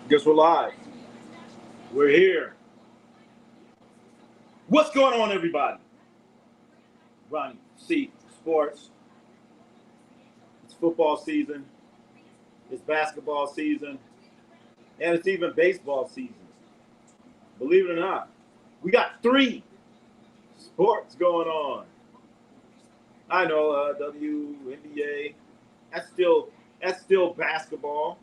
Guess we're live. We're here. What's going on, everybody? Ronnie C Sports. It's football season. It's basketball season. And it's even baseball season. Believe it or not, we got 3 sports going on. I know WNBA. That's still basketball.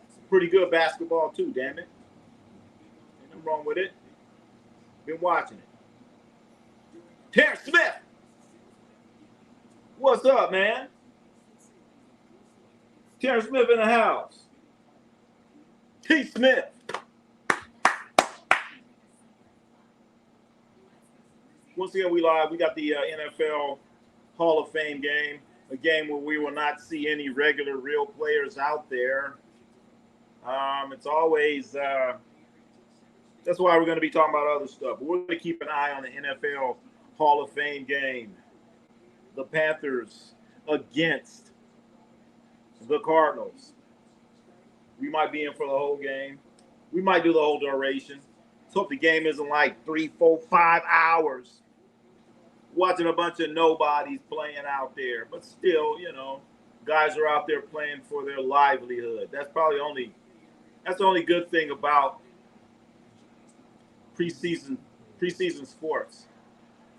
It's pretty good basketball too, damn it. Ain't nothing wrong with it. Been watching it. Terrence Smith. What's up, man? Terrence Smith in the house. T. Smith. Once again, we live. We got the NFL Hall of Fame game, a game where we will not see any regular real players out there. It's always, that's why we're going to be talking about other stuff. But we're going to keep an eye on the NFL Hall of Fame game. The Panthers against the Cardinals. We might be in for the whole game. We might do the whole duration. Let's hope the game isn't like 3, 4, 5 hours. Watching a bunch of nobodies playing out there. But still, guys are out there playing for their livelihood. That's probably the only good thing about preseason sports.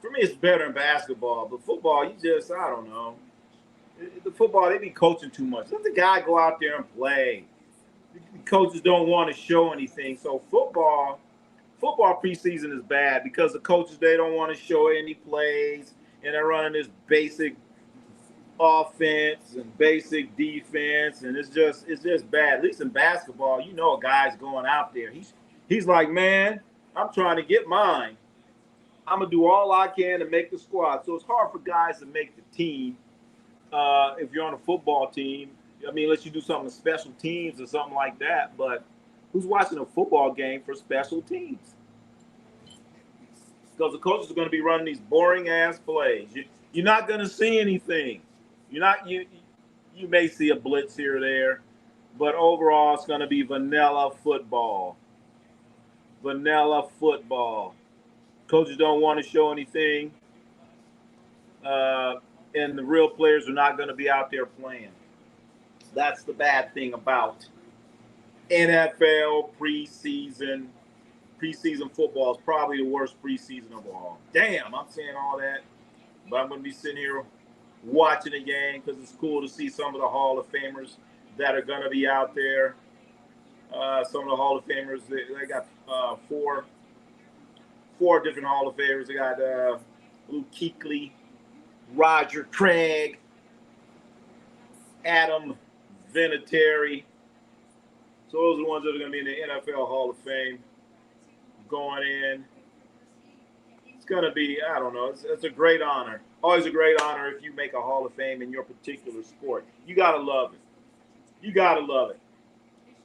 For me, it's better than basketball. But football, I don't know. The football, they be coaching too much. Let the guy go out there and play. The coaches don't want to show anything. So football preseason is bad because the coaches, they don't want to show any plays, and they're running this basic offense and basic defense, and it's just bad. At least in basketball, a guy's going out there. He's like, man, I'm trying to get mine. I'm gonna do all I can to make the squad. So it's hard for guys to make the team if you're on a football team. I mean, unless you do something with special teams or something like that. But who's watching a football game for special teams? Because the coaches are going to be running these boring ass plays. You're not going to see anything. You may see a blitz here or there, but overall it's going to be vanilla football. Vanilla football. Coaches don't want to show anything, and the real players are not going to be out there playing. That's the bad thing about NFL preseason. Preseason football is probably the worst preseason of all. Damn, I'm saying all that, but I'm going to be sitting here watching the game because it's cool to see some of the Hall of Famers that are going to be out there. Some of the Hall of Famers, they got 4 different Hall of Famers. They got Luke Kuechly, Roger Craig, Adam Vinatieri. So those are the ones that are going to be in the NFL Hall of Fame going in. It's going to be, I don't know, it's a great honor. Always a great honor if you make a Hall of Fame in your particular sport. You got to love it. You got to love it.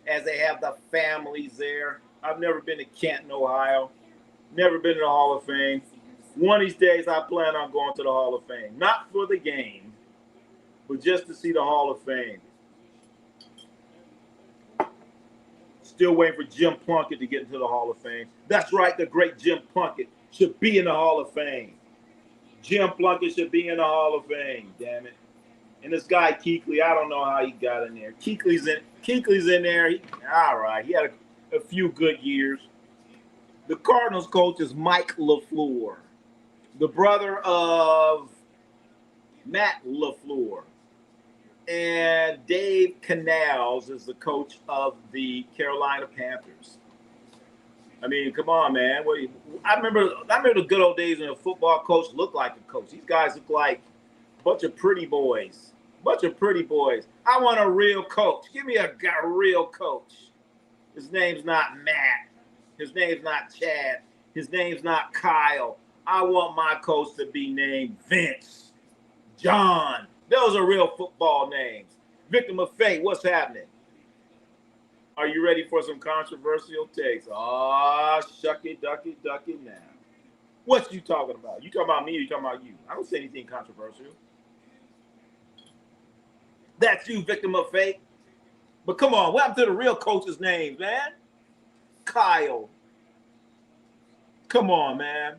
As they have the families there. I've never been to Canton, Ohio. Never been to the Hall of Fame. One of these days, I plan on going to the Hall of Fame. Not for the game, but just to see the Hall of Fame. Still waiting for Jim Plunkett to get into the Hall of Fame. That's right, the great Jim Plunkett should be in the Hall of Fame. Jim Plunkett should be in the Hall of Fame, damn it. And this guy Kuechly, I don't know how he got in there. Kuechly's in there. All right, he had a few good years. The Cardinals coach is Mike LaFleur, the brother of Matt LaFleur. And Dave Canals is the coach of the Carolina Panthers. I mean, come on, man. I remember the good old days when a football coach looked like a coach. These guys look like a bunch of pretty boys. I want a real coach. Give me a real coach. His name's not Matt. His name's not Chad. His name's not Kyle. I want my coach to be named Vince, John. Those are real football names. Victor Maffei, what's happening? Are you ready for some controversial takes? Shucky, ducky now. What you talking about? You talking about me or you talking about you? I don't say anything controversial. That's you, victim of fate. But come on, what happened to the real coach's names, man? Kyle. Come on, man.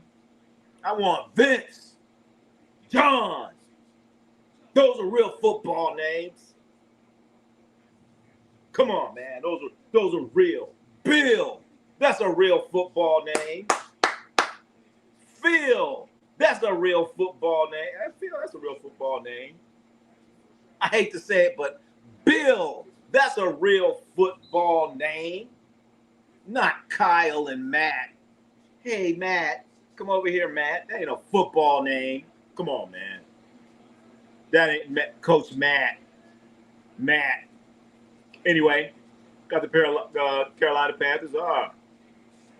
I want Vince, John. Those are real football names. Come on, man. Those are real. Bill. That's a real football name. Phil. That's a real football name. I feel that's a real football name. I hate to say it, but Bill. That's a real football name. Not Kyle and Matt. Hey, Matt. Come over here, Matt. That ain't a football name. Come on, man. That ain't Coach Matt. Matt. Anyway, got the Carolina Panthers.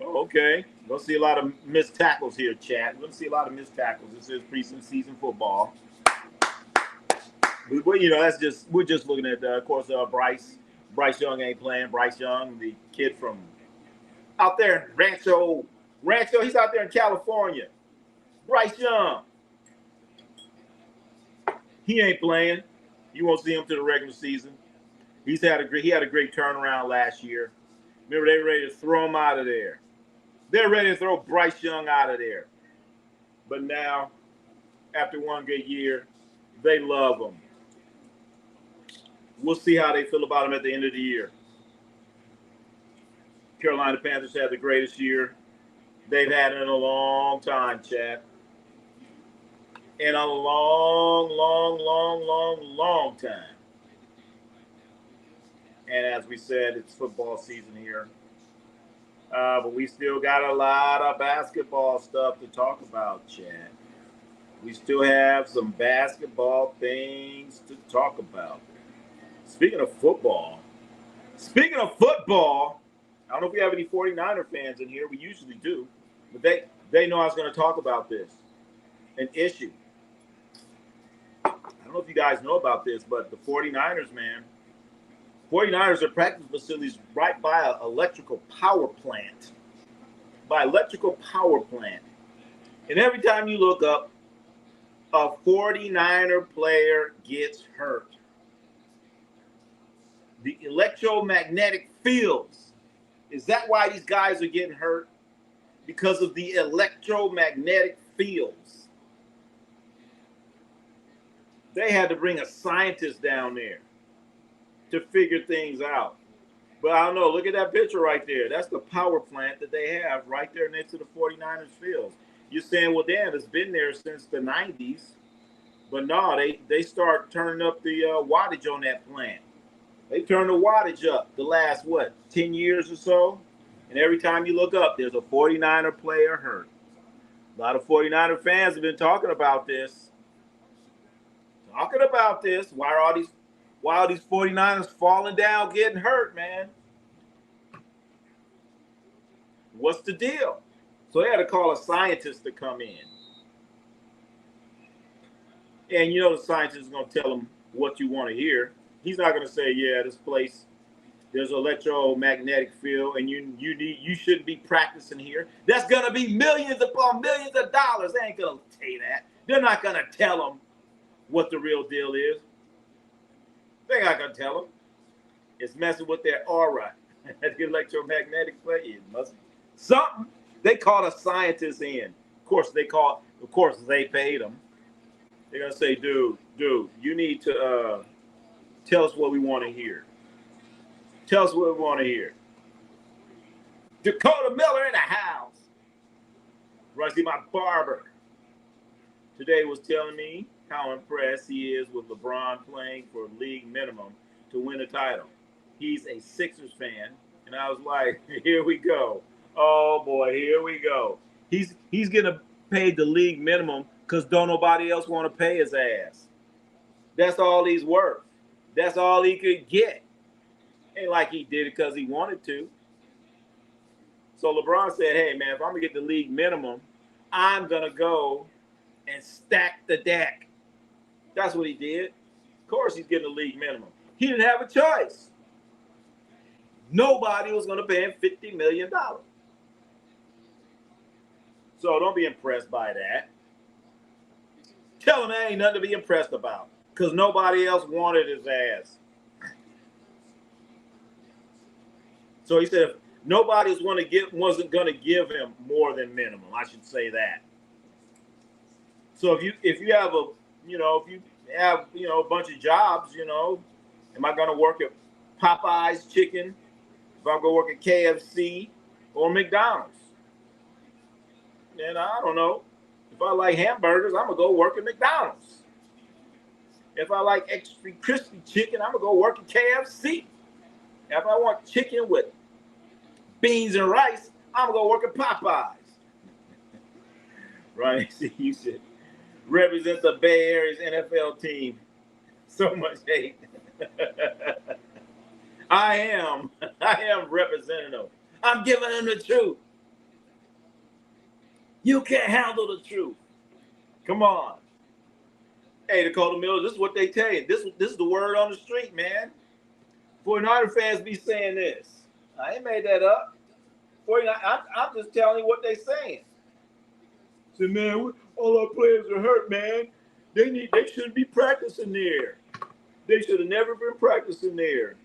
Okay. We'll see a lot of missed tackles here, chat. We're going to see a lot of missed tackles. This is preseason football. But, we're just looking at, of course, Bryce. Bryce Young ain't playing. Bryce Young, the kid from out there in Rancho, he's out there in California. Bryce Young. He ain't playing. You won't see him to the regular season. He had a great turnaround last year. Remember, they were ready to throw him out of there. They're ready to throw Bryce Young out of there. But now, after one good year, they love him. We'll see how they feel about him at the end of the year. Carolina Panthers had the greatest year they've had in a long time, Chad. In a long time. And as we said, it's football season here. But we still got a lot of basketball stuff to talk about, Chad. We still have some basketball things to talk about. Speaking of football, I don't know if we have any 49er fans in here. We usually do. But they know I was going to talk about this. An issue. I don't know if you guys know about this, but the 49ers, man. 49ers are practice facilities right by an electrical power plant. And every time you look up, a 49er player gets hurt. The electromagnetic fields. Is that why these guys are getting hurt? Because of the electromagnetic fields. They had to bring a scientist down there to figure things out. But I don't know. Look at that picture right there. That's the power plant that they have right there next to the 49ers fields. You're saying, well, damn, it's been there since the 90s. But no, they start turning up the wattage on that plant. They turned the wattage up the last, 10 years or so? And every time you look up, there's a 49er player hurt. A lot of 49er fans have been talking about this. Why are all these 49ers falling down, getting hurt, man? What's the deal? So they had to call a scientist to come in. And the scientist is going to tell them what you want to hear. He's not going to say, yeah, this place, there's an electromagnetic field, and you shouldn't be practicing here. That's going to be millions upon millions of dollars. They ain't going to say that. They're not going to tell them what the real deal is. They're not going to tell them. It's messing with their aura. The electromagnetic field must something. They called a scientist in. Of course, they paid them. They're going to say, dude, you need to tell us what we want to hear. Tell us what we want to hear. Dakota Miller in the house. Rusty, my barber, today was telling me how impressed he is with LeBron playing for league minimum to win a title. He's a Sixers fan, and I was like, here we go. Oh, boy, here we go. He's getting paid the league minimum because don't nobody else want to pay his ass. That's all he's worth. That's all he could get. Ain't like he did it because he wanted to. So LeBron said, hey, man, if I'm going to get the league minimum, I'm going to go and stack the deck. That's what he did. Of course he's getting the league minimum. He didn't have a choice. Nobody was going to pay him $50 million. So don't be impressed by that. Tell him there ain't nothing to be impressed about. because nobody else wanted his ass. So he said nobody wasn't going to give him more than minimum. I should say that. So if you have a bunch of jobs, am I going to work at Popeye's Chicken? If I'm going to work at KFC or McDonald's? And I don't know. If I like hamburgers, I'm going to go work at McDonald's. If I like extra crispy chicken, I'm going to go work at KFC. If I want chicken with beans and rice, I'm going to go work at Popeyes. Ronnie C, you should represent the Bay Area's NFL team. So much hate. I am representative. I'm giving them the truth. You can't handle the truth. Come on. Hey, Dakota Mills, this is what they tell you. This is the word on the street, man. 49er fans be saying this. I ain't made that up. I'm just telling you what they saying. Say, man, all our players are hurt, man. They shouldn't be practicing there. They should have never been practicing there.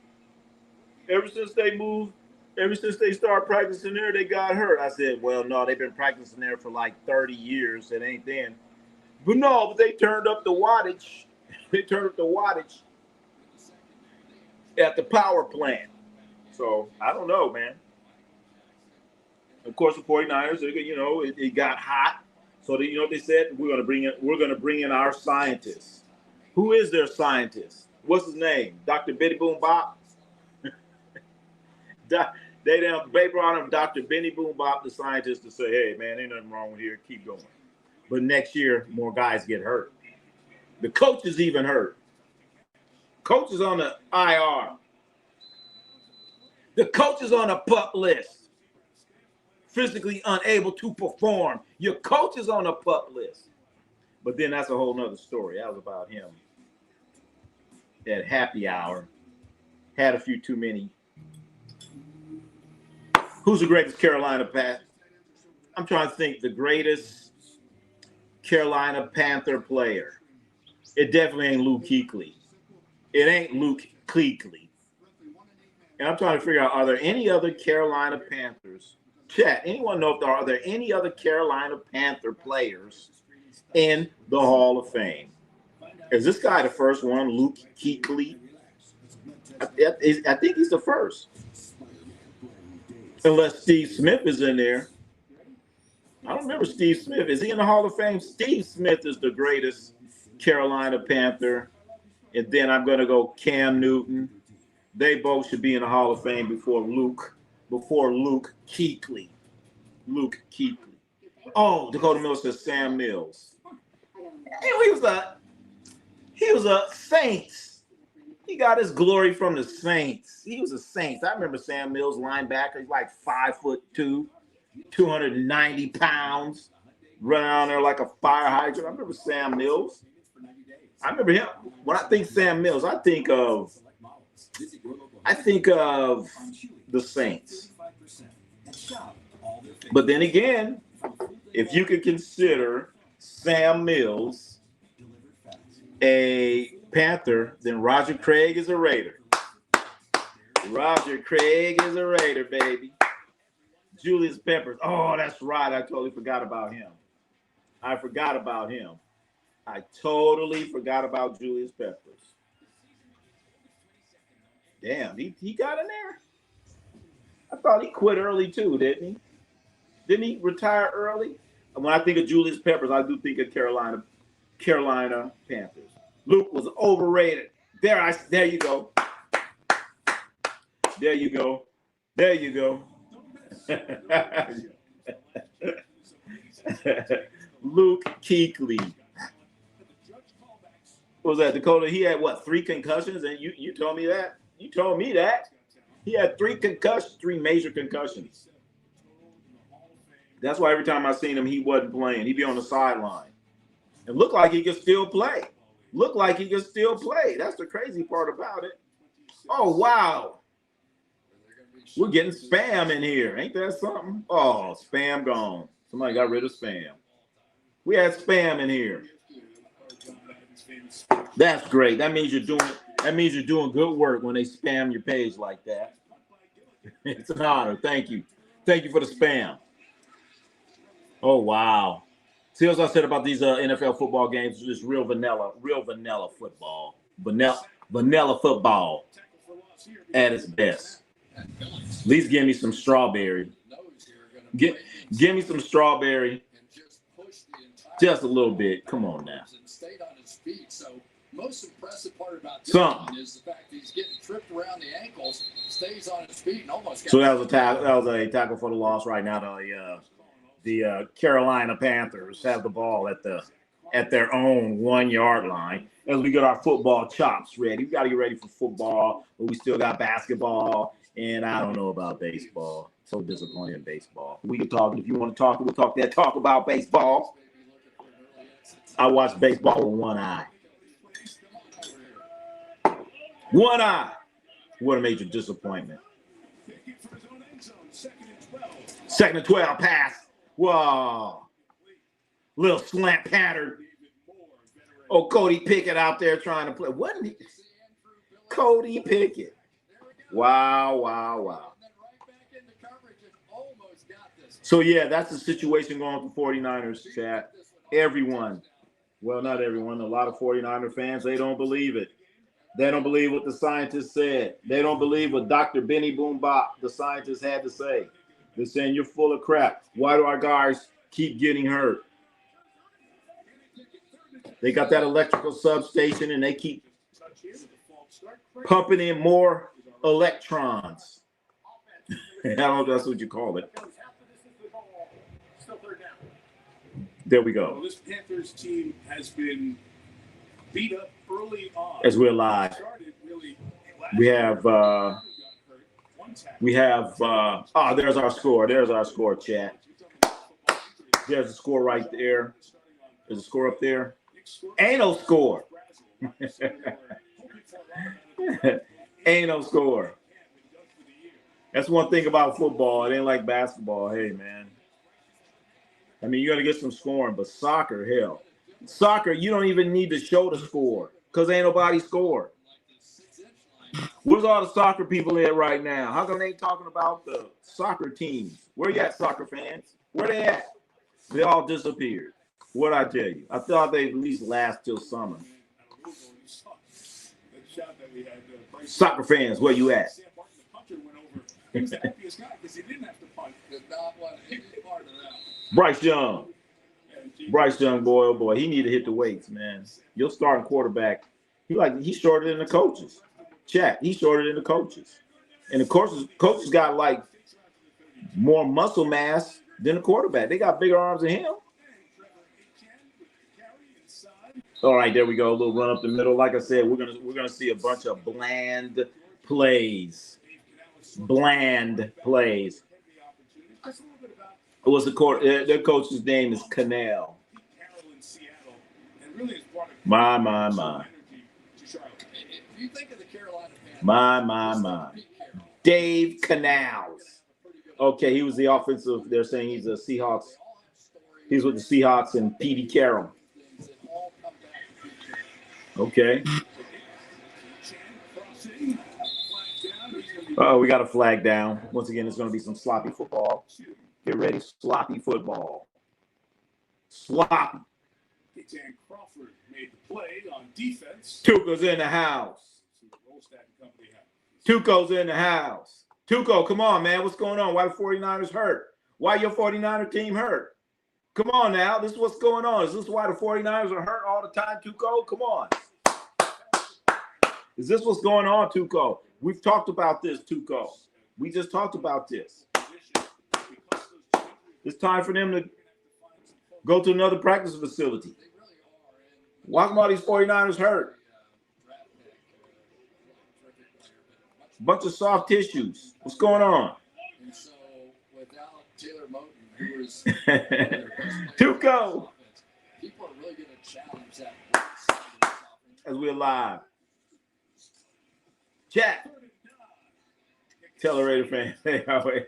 Ever since they started practicing there, they got hurt. I said, well, no, they've been practicing there for like 30 years. It ain't then. But they turned up the wattage. They turned up the wattage at the power plant. So I don't know, man. Of course, the 49ers, it got hot. So you know what they said? We're gonna bring in our scientists. Who is their scientist? What's his name? Dr. Benny Boom Bop? They brought him Dr. Benny Boom Bop, the scientist, to say, hey, man, ain't nothing wrong with here. Keep going. But next year, more guys get hurt. The coach is even hurt. Coach is on the IR. The coach is on a PUP list. Physically unable to perform. Your coach is on a PUP list. But then that's a whole nother story. That was about him at happy hour. Had a few too many. Who's the greatest Carolina Panther? I'm trying to think the greatest Carolina Panther player. It definitely ain't Luke Kuechly. It ain't Luke Kuechly. And I'm trying to figure out, are there any other Carolina Panthers? Chat, anyone know if are there any other Carolina Panther players in the Hall of Fame? Is this guy the first one, Luke Kuechly? I think he's the first. Unless Steve Smith is in there. I don't remember Steve Smith. Is he in the Hall of Fame? Steve Smith is the greatest Carolina Panther. And then I'm going to go Cam Newton. They both should be in the Hall of Fame before Luke Kuechly. Luke Kuechly. Oh, Dakota Mills says Sam Mills. He was a Saints. He got his glory from the Saints. He was a Saints. I remember Sam Mills, linebacker. He's like 5'2", 290 pounds, running around there like a fire hydrant. I remember Sam Mills. I remember him. When I think Sam Mills, I think of the Saints. But then again, if you could consider Sam Mills a Panther, then Roger Craig is a Raider. Roger Craig is a Raider, baby. Julius Peppers. Oh, that's right. I totally forgot about him. I totally forgot about Julius Peppers. Damn, he got in there? I thought he quit early too, didn't he? Didn't he retire early? And when I think of Julius Peppers, I do think of Carolina Panthers. Luke was overrated. There you go. There you go. Luke Kuechly. What was that, Dakota? He had 3 concussions, and you told me that. You told me that. He had 3 major concussions. That's why every time I seen him, he wasn't playing. He'd be on the sideline. It looked like he could still play. That's the crazy part about it. Oh, wow. We're getting spam in here. Ain't that something? Oh, spam gone. Somebody got rid of spam. We had spam in here. That's great. That means you're doing good work when they spam your page like that. It's an honor. Thank you. Thank you for the spam. Oh, wow. See what I said about these NFL football games? Just real vanilla football. Vanilla football at its best. At least give me some strawberry. Give me some strawberry. Just a little bit. Come on now. Most impressive part about this one is the fact that he's getting tripped around the ankles, stays on his feet, and almost got. So that was a tackle for the loss right now. The Carolina Panthers have the ball at their own 1 yard line as we get our football chops ready. We got to get ready for football, but we still got basketball, and I don't know about baseball. So disappointed in baseball. We can talk if you want to talk. We'll talk about baseball. I watch baseball with one eye. One eye. What a major disappointment. Second and 12 pass. Whoa. Little slant pattern. Oh, Cody Pickett out there trying to play. Wasn't he? Cody Pickett. Wow. So, yeah, that's the situation going for 49ers, chat. Everyone. Well, not everyone. A lot of 49er fans, they don't believe it. They don't believe what the scientists said. They don't believe what Dr. Benny Boombach, the scientist, had to say. They're saying you're full of crap. Why do our guys keep getting hurt? They got that electrical substation, and they keep pumping in more electrons. I don't know if that's what you call it. There we go. Well, this Panthers team has been beat up early on. As we're live, we have there's our score. There's our score, chat. There's a score right there. There's a score up there. Ain't no score. Ain't no score. That's one thing about football. It ain't like basketball. Hey, man. I mean, you got to get some scoring, but soccer, hell. Soccer, you don't even need to show the score because ain't nobody scored. Where's all the soccer people at right now? How come they ain't talking about the soccer teams? Where you at, soccer fans? Where they at? They all disappeared. What'd I tell you? I thought they'd at least last till summer. Soccer fans, where you at? Bryce Young, boy, oh boy, he need to hit the weights, man. Your starting quarterback, he's shorter than the coaches. Chat, he's shorter than the coaches, and the coaches got like more muscle mass than the quarterback. They got bigger arms than him. All right, there we go. A little run up the middle. Like I said, we're gonna see a bunch of bland plays. Bland plays. What's their coach's name is Canal. My. My. Dave Canals. Okay, he was the offensive. They're saying he's a Seahawks. He's with the Seahawks and Petey Carroll. Okay. Oh, we got a flag down. Once again, it's going to be some sloppy football. Get ready, sloppy football. Sloppy. Crawford made the play on defense. Tuco's in the house. Tuco's in the house. Tuco, come on, man. What's going on? Why the 49ers hurt? Why your 49er team hurt? Come on now. This is what's going on. Is this why the 49ers are hurt all the time, Tuco? Come on. Is this what's going on, Tuco? We've talked about this, Tuco. We just talked about this. It's time for them to go to another practice facility. Why come all these 49ers hurt? Bunch of soft tissues. What's going on? And so without Taylor Moton, who was Tuco. People are really going to challenge that. As we're live. Chat. Tell a Raider fan. Hey, how are you?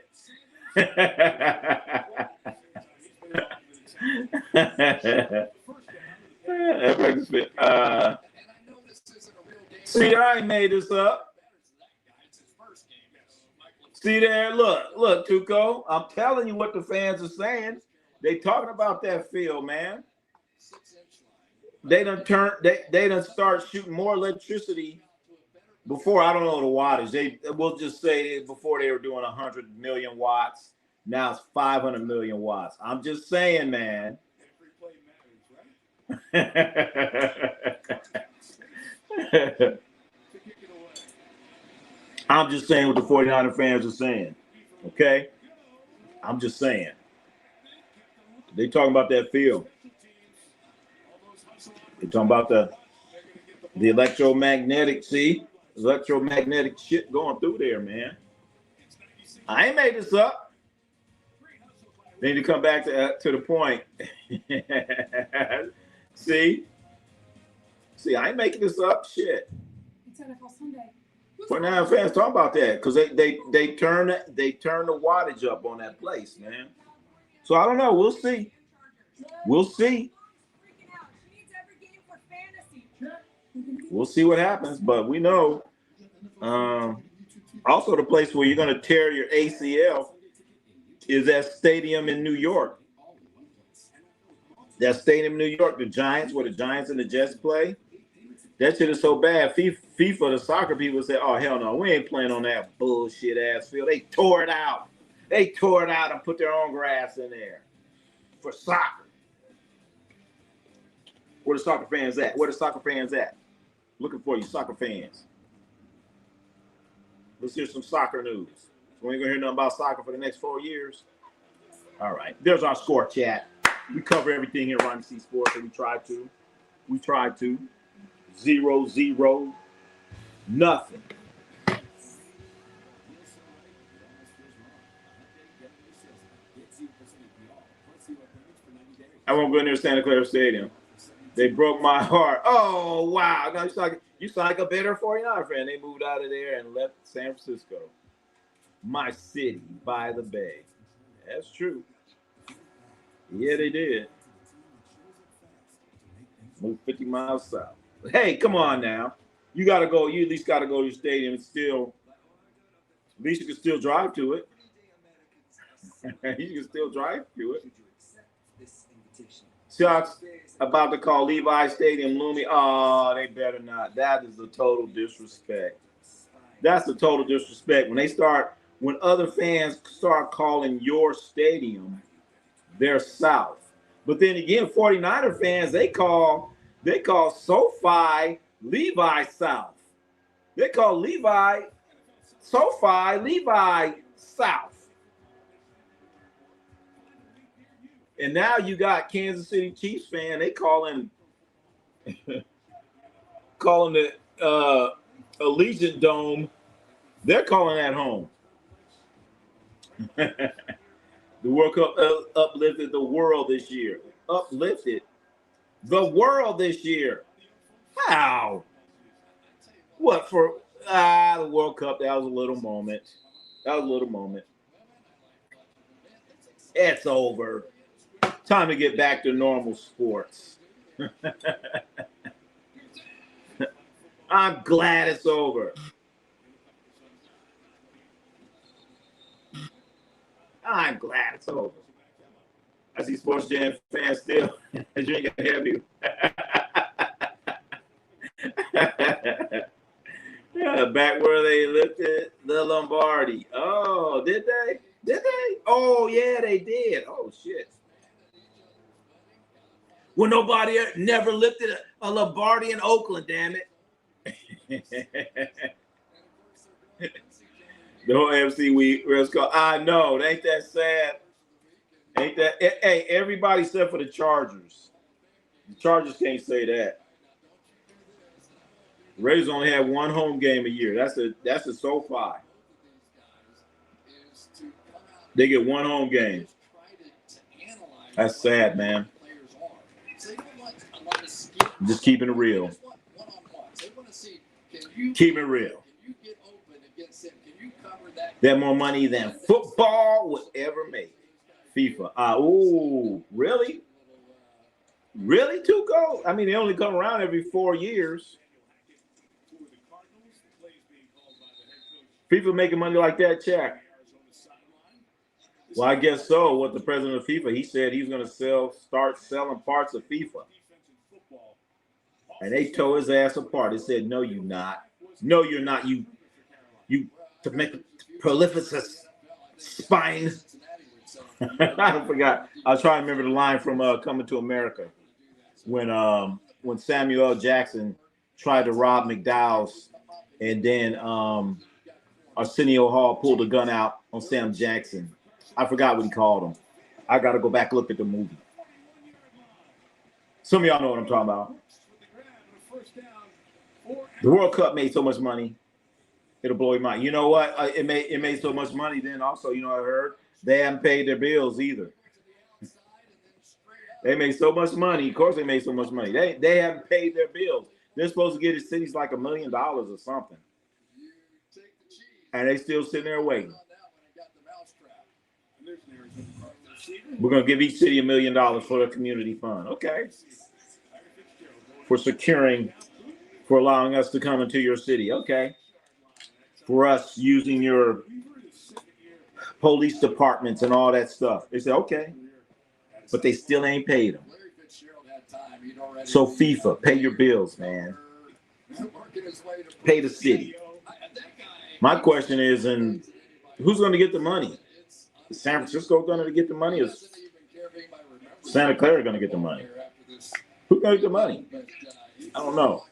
See, I ain't made this up. See there, look, Tuco. I'm telling you what the fans are saying. They talking about that field, man. They done start shooting more electricity before. I don't know the wattage. We'll just say before they were doing 100 million watts. Now it's 500 million watts. I'm just saying, man. I'm just saying what the 49er fans are saying. Okay? I'm just saying. They talking about that field. They talking about the electromagnetic, electromagnetic shit going through there, man. I ain't made this up. They need to come back to the point. See, I ain't making this up. Shit. It's NFL Sunday. 49 fans talking about that because they turn the wattage up on that place, man. So I don't know. We'll see. We'll see. We'll see what happens, but we know. Also, the place where you're going to tear your ACL is that stadium in New York. That stadium in New York, the Giants, where the Giants and the Jets play. That shit is so bad. FIFA, the soccer people say, "Oh hell no, we ain't playing on that bullshit ass field." They tore it out. They tore it out and put their own grass in there for soccer. Where the soccer fans at? Where the soccer fans at? Looking for you, soccer fans. Let's hear some soccer news. We ain't gonna hear nothing about soccer for the next 4 years. All right, there's our score chat. We cover everything here at Ronnie C Sports, and we try to. 0-0, nothing. I won't go in there to Santa Clara Stadium. They broke my heart. Oh, wow. Now you sound like a bitter 49er fan. They moved out of there and left San Francisco. My city by the bay. That's true. Yeah, they did. Moved 50 miles south. Hey, come on now. You got to go. You at least got to go to the stadium and still, at least you can still drive to it. You can still drive to it. Shots about to call Levi Stadium Loomy. Oh, they better not. That is the total disrespect. That's the total disrespect. When other fans start calling your stadium their South. But then again, 49er fans, they call SoFi Levi South. They call SoFi Levi South. And now you got Kansas City Chiefs fan. They calling the Allegiant Dome. They're calling that home. The World Cup uplifted the world this year. Uplifted the world this year. How? What for? The World Cup. That was a little moment. It's over. Time to get back to normal sports. I'm glad it's over. I'm glad it's over. I see Sports Jam fans still drinking heavy. Yeah, back where they lifted the Lombardi. Oh, did they? Oh, yeah, they did. Oh, shit. Well, nobody never lifted a Lombardi in Oakland, damn it. The whole AFC West Coast. I know. Ain't that sad? Hey, everybody except for the Chargers. The Chargers can't say that. The Raiders only have one home game a year. That's a SoFi. They get one home game. That's sad, man. Just keeping it real. Keep it real. They're more money than football would ever make. FIFA. Really? Really, Tuco? I mean, they only come around every 4 years. FIFA making money like that, Jack? Well, I guess so. What the president of FIFA, he said he's going to start selling parts of FIFA. And they tore his ass apart. They said, no, you're not. No, you're not. You to make a prolificous spine. I forgot. I was trying to remember the line from Coming to America when Samuel L. Jackson tried to rob McDowell's, and then Arsenio Hall pulled a gun out on Sam Jackson. I forgot what he called him. I got to go back and look at the movie. Some of y'all know what I'm talking about. The World Cup made so much money, it'll blow your mind. You know what? It made so much money. Then also, you know what I heard? They haven't paid their bills either. They made so much money. Of course, they made so much money. They haven't paid their bills. They're supposed to get the cities like $1 million or something, and they still sitting there waiting. We're gonna give each city $1 million for their community fund. Okay, for allowing us to come into your city. Okay, for us using your police departments and all that stuff. They said okay, but they still ain't paid them. So FIFA, pay your bills, man. Pay the city. My question is, and who's going to get the money? Is San Francisco going to get the money, or Santa Clara going to get the money? Who's going to get the money? I don't know.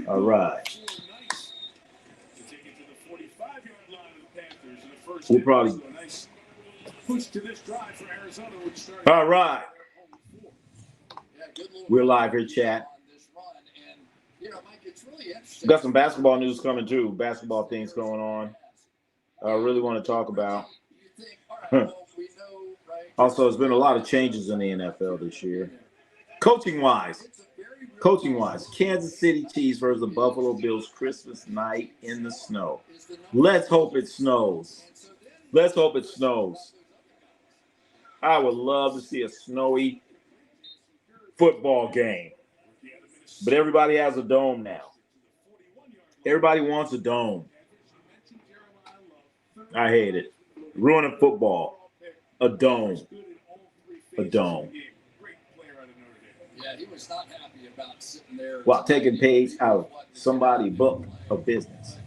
All right. We'll probably. All right. We're live here, chat. Got some basketball news coming too. Basketball things going on. I really want to talk about. Also, there's been a lot of changes in the NFL this year. Coaching wise, Kansas City Chiefs versus the Buffalo Bills Christmas night in the snow. Let's hope it snows. Let's hope it snows. I would love to see a snowy football game. But everybody has a dome now. Everybody wants a dome. I hate it. Ruining football. A dome. A dome. Yeah, he was not happy about sitting there. While taking page out of somebody's book of business.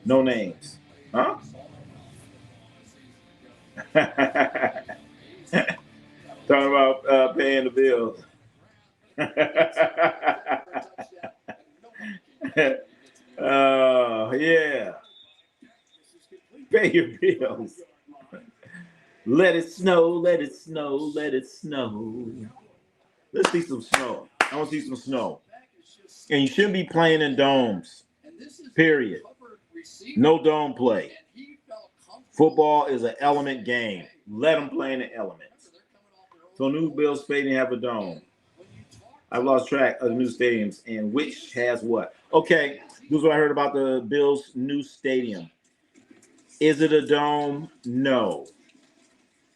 No names. Huh? Talking about paying the bills. Yeah. Pay your bills. Let it snow, let it snow, let it snow. Let's see some snow. I want to see some snow. And you shouldn't be playing in domes. Period. No dome play. Football is an element game. Let them play in the elements. So new Bills fading have a dome. I've lost track of the new stadiums and which has what. Okay, this is what I heard about the Bills' new stadium. Is it a dome? No.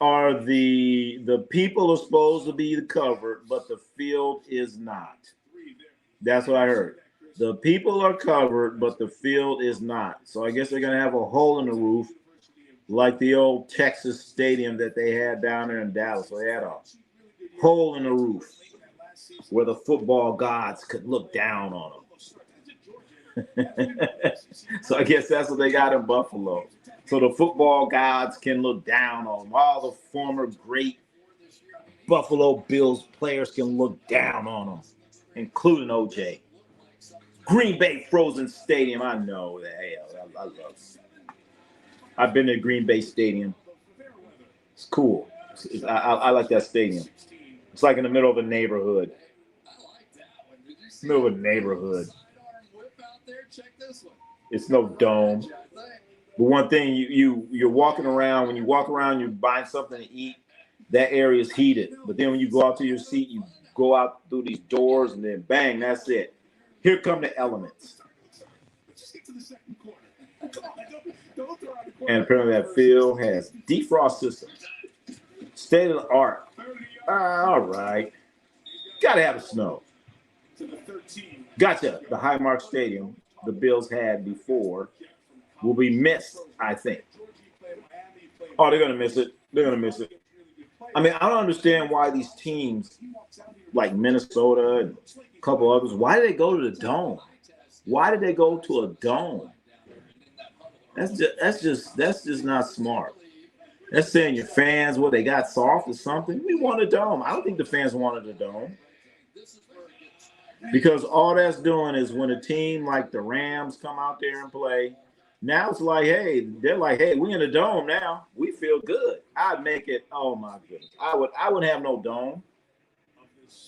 Are the people are supposed to be covered, but the field is not. That's what I heard. The people are covered, but the field is not. So I guess they're going to have a hole in the roof like the old Texas stadium that they had down there in Dallas. So they had a hole in the roof where the football gods could look down on them. So I guess that's what they got in Buffalo. So the football gods can look down on them. All the former great Buffalo Bills players can look down on them, including OJ. Green Bay Frozen Stadium. I know that. I love it. I've been to Green Bay Stadium. It's cool. I like that stadium. It's like in the middle of a neighborhood. Middle of a neighborhood. It's no dome. But one thing, you're walking around. When you walk around, you're buying something to eat. That area is heated. But then when you go out to your seat, you go out through these doors, and then bang, that's it. Here come the elements. And apparently that field has defrost systems. State of the art. All right. Got to have a snow. Gotcha. The Highmark Stadium the Bills had before will be missed, I think. Oh, they're going to miss it. They're going to miss it. I mean, I don't understand why these teams like Minnesota and a couple others, why did they go to the Dome? Why did they go to a dome? That's just not smart. That's saying your fans, they got soft or something. We want a dome. I don't think the fans wanted a dome. Because all that's doing is when a team like the Rams come out there and play, now it's like, they're like, we in a dome now. We feel good. I'd make it, oh my goodness. I wouldn't have no dome.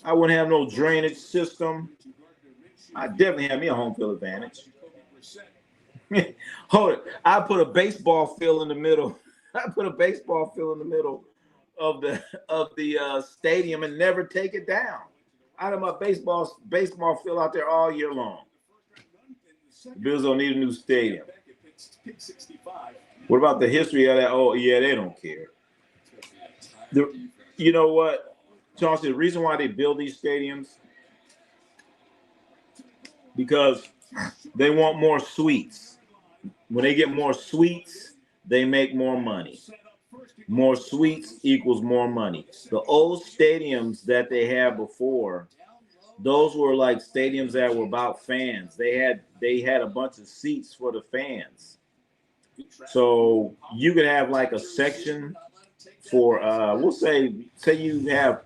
I wouldn't have no drainage system. I definitely have me a home field advantage. Hold it. I put a baseball field in the middle. I put a baseball field in the middle of the stadium and never take it down. I have my baseball field out there all year long. The Bills don't need a new stadium. What about the history of that? Oh, yeah, they don't care. You know what, Chauncey, the reason why they build these stadiums, because they want more suites. When they get more suites, they make more money. More suites equals more money. The old stadiums that they had before, those were like stadiums that were about fans. They had a bunch of seats for the fans. So you could have like a section for we'll say you have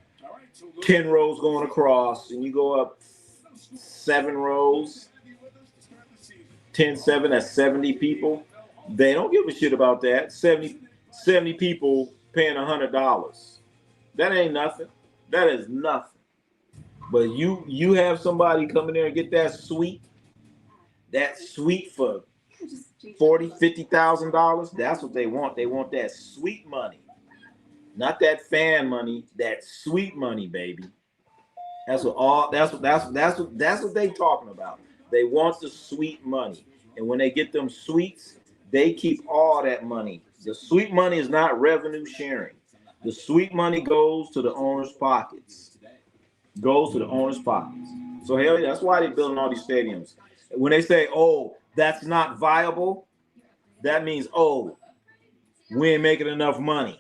10 rows going across and you go up 7 rows, 10-7, that's 70 people. They don't give a shit about that. 70 people paying $100. That ain't nothing. That is nothing. But you have somebody come in there and get that suite for $40,000, $50,000. That's what they want. They want that sweet money, not that fan money. That sweet money, baby. That's what they talking about. They want the sweet money, and when they get them sweets, they keep all that money. The sweet money is not revenue sharing. The sweet money goes to the owner's pockets. So hell yeah, that's why they're building all these stadiums. When they say, "Oh, that's not viable," that means, "Oh, we ain't making enough money."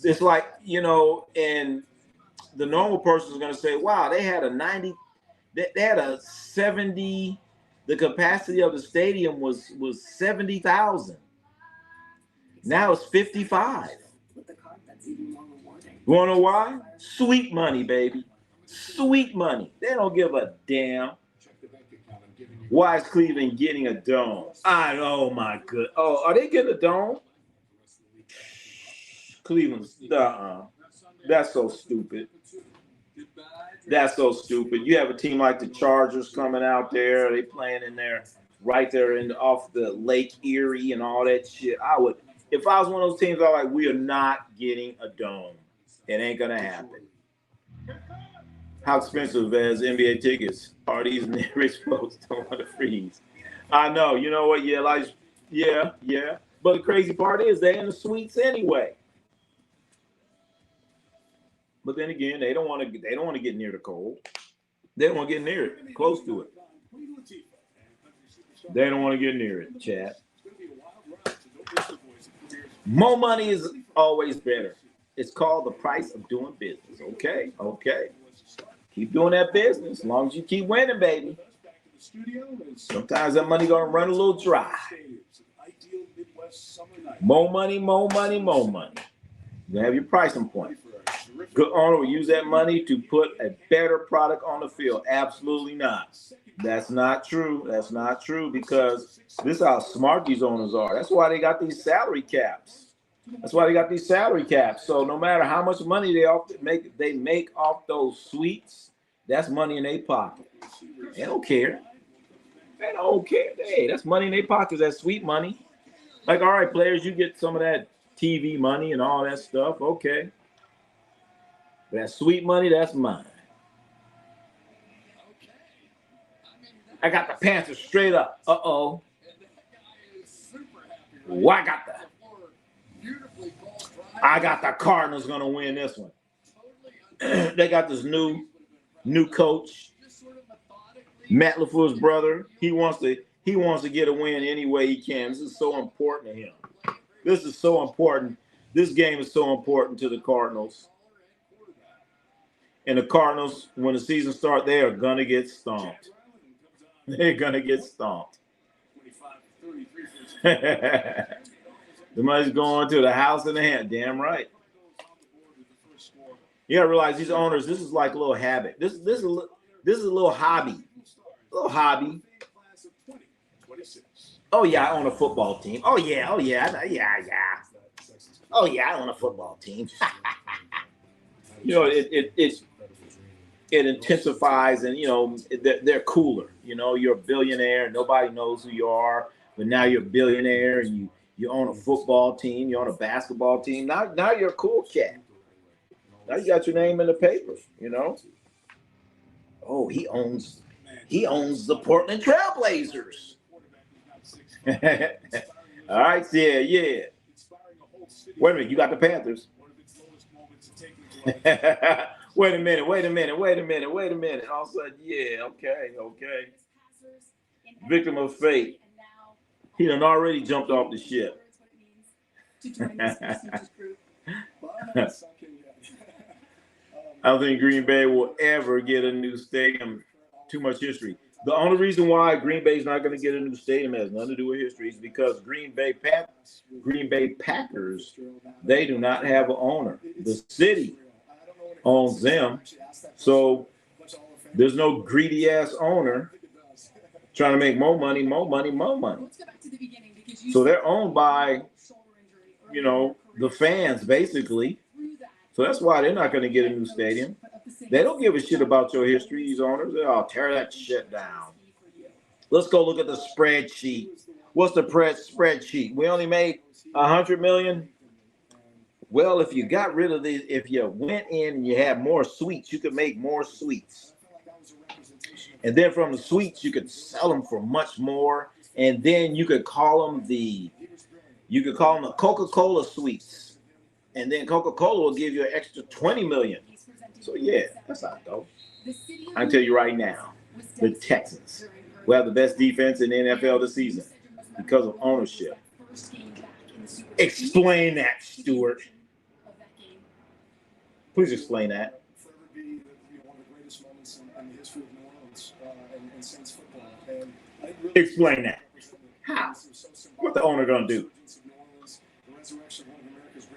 It's like, and the normal person is going to say, "Wow, they had a 90, they had a 70. The capacity of the stadium was 70,000. Now it's 55." You want to know why? Sweet money, baby. Sweet money. They don't give a damn. Why is Cleveland getting a dome? Oh my good. Oh, are they getting a dome? Cleveland's That's so stupid. That's so stupid. You have a team like the Chargers coming out there. They playing in there, right there off the Lake Erie and all that shit. If I was one of those teams, I'm like, we are not getting a dome. It ain't gonna happen. How expensive as NBA tickets are these rich folks don't want to freeze? I know. You know what? Yeah, yeah. But the crazy part is they're in the suites anyway. But then again, they don't want to get near the cold. They don't want to get near it, close to it. They don't want to get near it, chat. More money is always better. It's called the price of doing business. Okay. Keep doing that business as long as you keep winning, baby. Sometimes that money gonna run a little dry. More money. You have your pricing point. Good owner will use that money to put a better product on the field. Absolutely not. That's not true. Because this is how smart these owners are. That's why they got these salary caps. So no matter how much money they make off those suites, that's money in their pocket. They don't care. Hey, that's money in their pockets. That's sweet money. Like, all right, players, you get some of that TV money and all that stuff. Okay. That sweet money, that's mine. I got the Panthers straight up. Uh-oh. Well, I got the Cardinals going to win this one. They got this new coach. Matt LaFleur's brother, he wants to get a win any way he can. This is so important to him. This is so important. This game is so important to the Cardinals. And the Cardinals, when the season starts, they are going to get stomped. They're going to get stomped. The money's going to the house in the hand. Damn right. You got to realize these owners, this is like a little habit. This is a little hobby. A little hobby. Oh, yeah, I own a football team. Oh, yeah. Oh, yeah. Oh, yeah, I own a football team. You know, it intensifies, and, you know, they're cooler. You know, you're a billionaire. Nobody knows who you are. But now you're a billionaire, and you own a football team. You own a basketball team. Now you're a cool cat. Now you got your name in the papers, you know. Oh, he owns the Portland Trailblazers. All right, yeah. Wait a minute, you got the Panthers. Wait a minute. All of a sudden, yeah, okay. Victim of fate. He done already jumped off the ship. I don't think Green Bay will ever get a new stadium. Too much history. The only reason why Green Bay is not going to get a new stadium has nothing to do with history. Is because Green Bay Packers, they do not have an owner. The city owns them. So there's no greedy ass owner trying to make more money. So they're owned by, you know, the fans basically. So that's why they're not going to get a new stadium. They don't give a shit about your history, these owners. They'll tear that shit down. Let's go look at the spreadsheet. What's the spreadsheet? We only made $100 million. Well, if you got rid of these, if you went in and you had more suites, you could make more suites. And then from the suites, you could sell them for much more. And then you could call them the Coca-Cola suites. And then Coca-Cola will give you an extra $20 million. So, yeah, that's not dope. I can tell you right now, the Texans will have the best defense in the NFL this season because of ownership. Explain that, Stuart. Please explain that. Explain that. How? What the owner gonna do?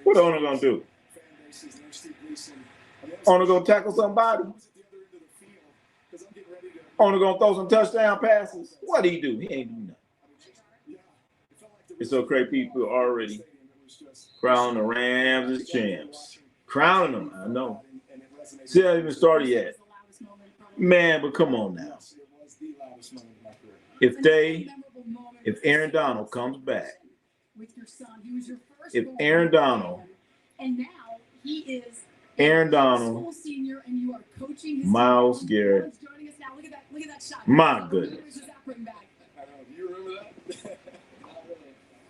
What the owner gonna do? Owner gonna tackle somebody? Owner gonna throw some touchdown passes? What do he do? He ain't do nothing. It's so crazy. People are already crowning the Rams as champs. Crowning them, I know. See, I haven't even started yet. Man, but come on now. If Aaron Donald comes back, if Aaron Donald, Myles Garrett, my goodness. You remember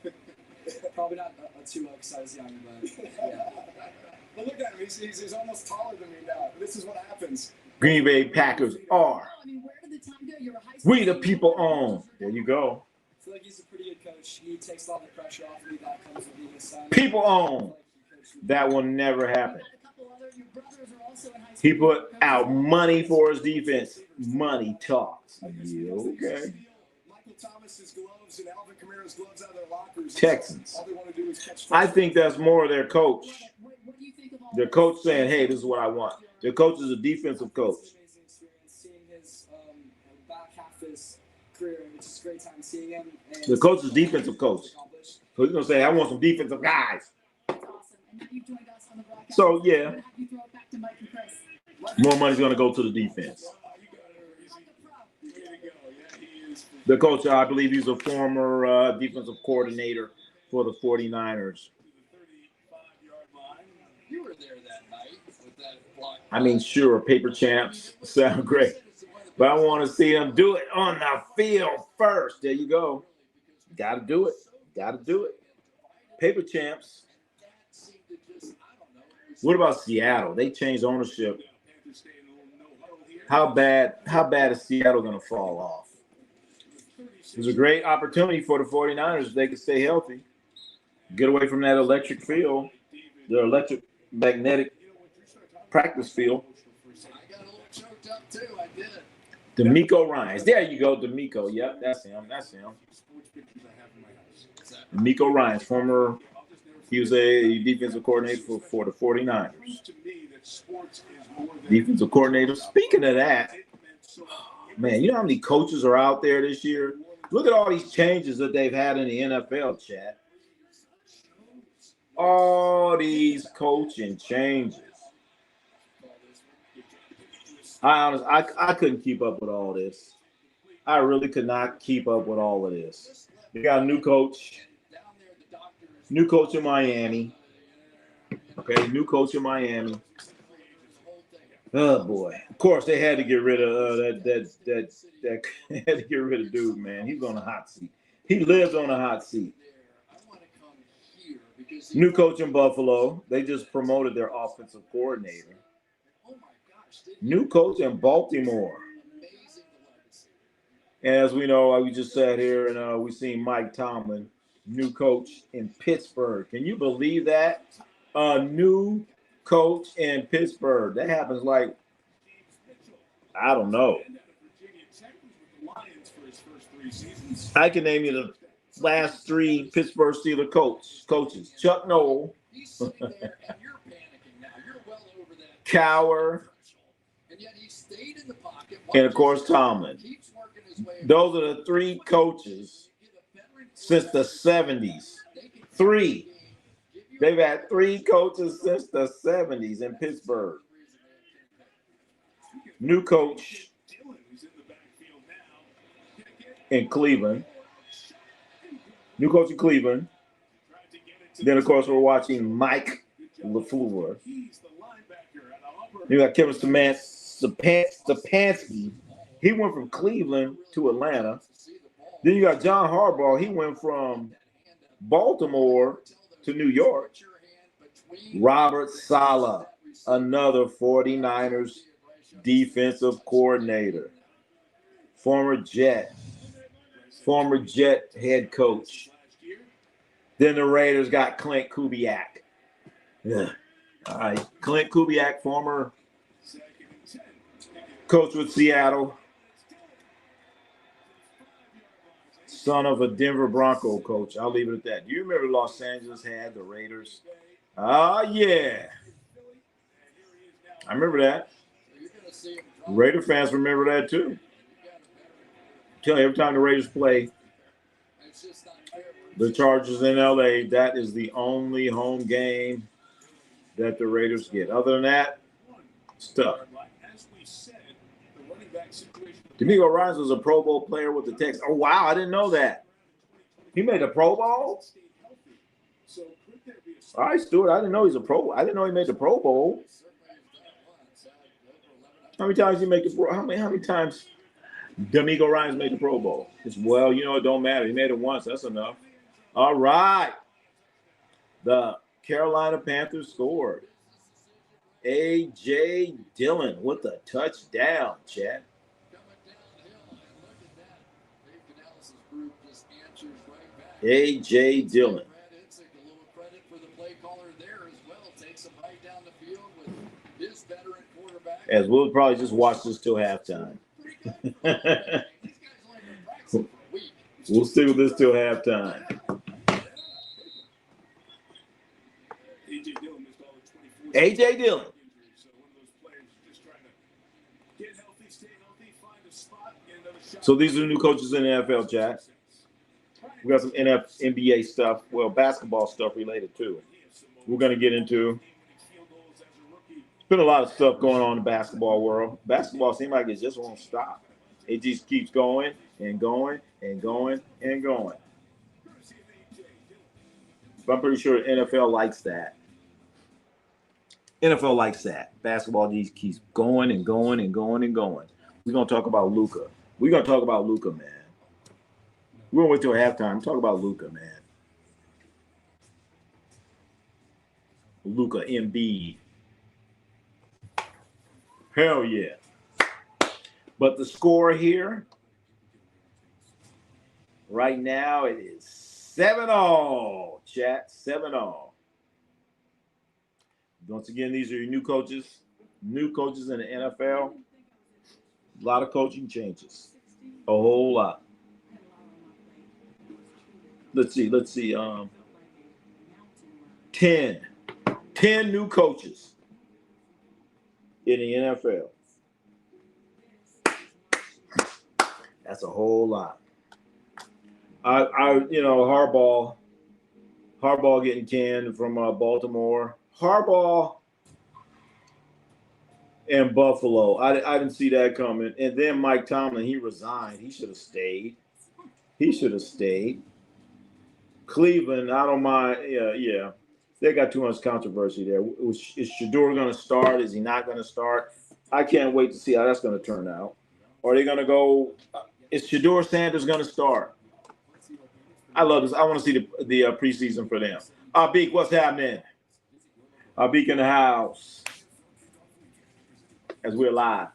that? Probably not too excited as young, but yeah. But look at him. He's almost taller than me now. This is what happens. Green Bay Packers are. We the people own. There you go. I feel like he's a pretty good coach. He takes a lot of the pressure off of me. That comes with being a son. People own. That will never happen. He put out money for his defense. Money talks. Yeah, okay. Texans. I think that's more of their coach. Their coach saying, hey, this is what I want. Their coach is a defensive coach. The coach is a defensive coach. So he's going to say, I want some defensive guys. So, yeah. More money's going to go to the defense. The coach, I believe he's a former defensive coordinator for the 49ers. You were there that night with that block. I mean, sure, paper champs sound great. But I want to see them do it on the field first. There you go. Got to do it. Paper champs. What about Seattle? They changed ownership. How bad is Seattle going to fall off? There's a great opportunity for the 49ers if they can stay healthy. Get away from that electric field, the electric magnetic practice field. I got a little choked up too. I did. D'Amico Ryans. There you go, D'Amico. Yep, that's him. D'Amico Ryans, he was a defensive coordinator for the 49ers. Defensive coordinator. Speaking of that, man, you know how many coaches are out there this year? Look at all these changes that they've had in the NFL, chat. All these coaching changes. I couldn't keep up with all this. I really could not keep up with all of this. We got a new coach in Miami. Okay, new coach in Miami. Oh boy! Of course, they had to get rid of that. Had to get rid of dude, man. He's on a hot seat. He lived on a hot seat. New coach in Buffalo. They just promoted their offensive coordinator. New coach in Baltimore. And as we know, we just sat here and we seen Mike Tomlin, new coach in Pittsburgh. Can you believe that? A new coach in Pittsburgh. That happens like, I don't know. I can name you the last 3 Pittsburgh Steelers coaches. Chuck Noll, Cowher, and of course Tomlin. Those are the 3 coaches since the 70s. 3. They've had 3 coaches since the 70s in Pittsburgh. New coach in Cleveland. New coach in Cleveland. Then, of course, we're watching Mike LaFleur. You got Kevin Stefanski. He went from Cleveland to Atlanta. Then you got John Harbaugh. He went from Baltimore to New York. Robert Saleh, another 49ers defensive coordinator. Former Jet head coach. Then the Raiders got Clint Kubiak. Yeah. All right. Clint Kubiak, former coach with Seattle. Son of a Denver Bronco coach. I'll leave it at that. Do you remember Los Angeles had the Raiders? Yeah. I remember that. Raider fans remember that too. Tell you, every time the Raiders play the Chargers in LA, that is the only home game that the Raiders get. Other than that, it's tough. D'Amico Ryans was a Pro Bowl player with the Texans. Oh, wow, I didn't know that. He made a Pro Bowl? All right, Stuart, I didn't know he's a Pro Bowl. I didn't know he made the Pro Bowl. How many times he make the Pro? How many times D'Amico Ryans made the Pro Bowl? Well, you know, it don't matter. He made it once. That's enough. All right. The Carolina Panthers scored. A.J. Dillon with a touchdown, Chad. A.J. Dillon. As we'll probably just watch this till halftime. We'll stick with this till halftime. A.J. Dillon. So these are the new coaches in the NFL, Jack. We got some NBA stuff, well, basketball stuff related too. We're going to get into. There's been a lot of stuff going on in the basketball world. Basketball seems like it just won't stop. It just keeps going and going and going and going. But I'm pretty sure the NFL likes that. NFL likes that. Basketball just keeps going and going and going and going. We're going to talk about Luka. We're going to talk about Luka, man. We're going to wait till halftime. Talk about Luka, man. Luka Embiid. Hell yeah. But the score here, right now, it is 7-0, chat, 7-0. Once again, these are your new coaches in the NFL. A lot of coaching changes. A whole lot. Let's see. 10 new coaches in the NFL. That's a whole lot. Harbaugh getting canned from Baltimore. Harbaugh and Buffalo. I didn't see that coming. And then Mike Tomlin, he resigned. He should have stayed. Cleveland, I don't mind. Yeah. They got too much controversy there. Is Shador going to start? Is he not going to start? I can't wait to see how that's going to turn out. Are they going to go? Is Shador Sanders going to start? I love this. I want to see the preseason for them. Beak, what's happening? Beak in the house as we're live.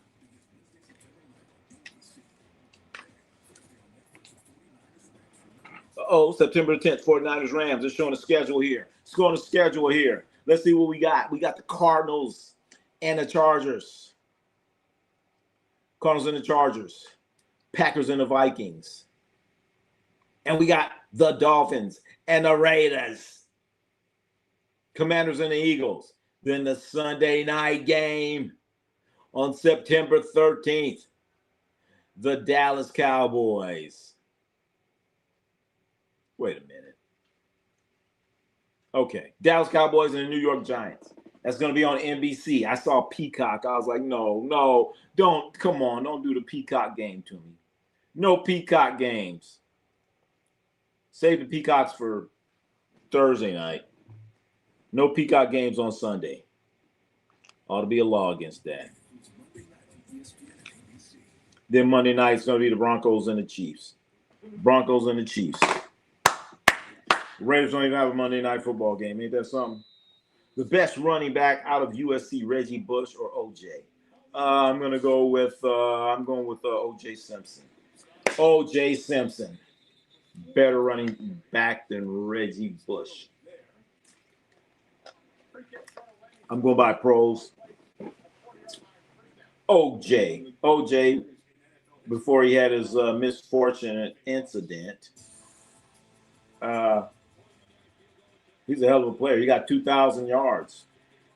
September 10th, 49ers Rams. They're showing the schedule here. Let's go on the schedule here. Let's see what we got. We got the Cardinals and the Chargers. Cardinals and the Chargers. Packers and the Vikings. And we got the Dolphins and the Raiders. Commanders and the Eagles. Then the Sunday night game on September 13th. The Dallas Cowboys. Wait a minute. Okay. Dallas Cowboys and the New York Giants. That's going to be on NBC. I saw Peacock. I was like, no, don't. Come on. Don't do the Peacock game to me. No Peacock games. Save the Peacocks for Thursday night. No Peacock games on Sunday. Ought to be a law against that. Then Monday night is going to be the Broncos and the Chiefs. Raiders don't even have a Monday night football game. Ain't that something? The best running back out of USC, Reggie Bush or OJ? I'm going with OJ Simpson. OJ Simpson. Better running back than Reggie Bush. I'm going by pros. OJ, before he had his misfortunate incident, he's a hell of a player. He got 2,000 yards.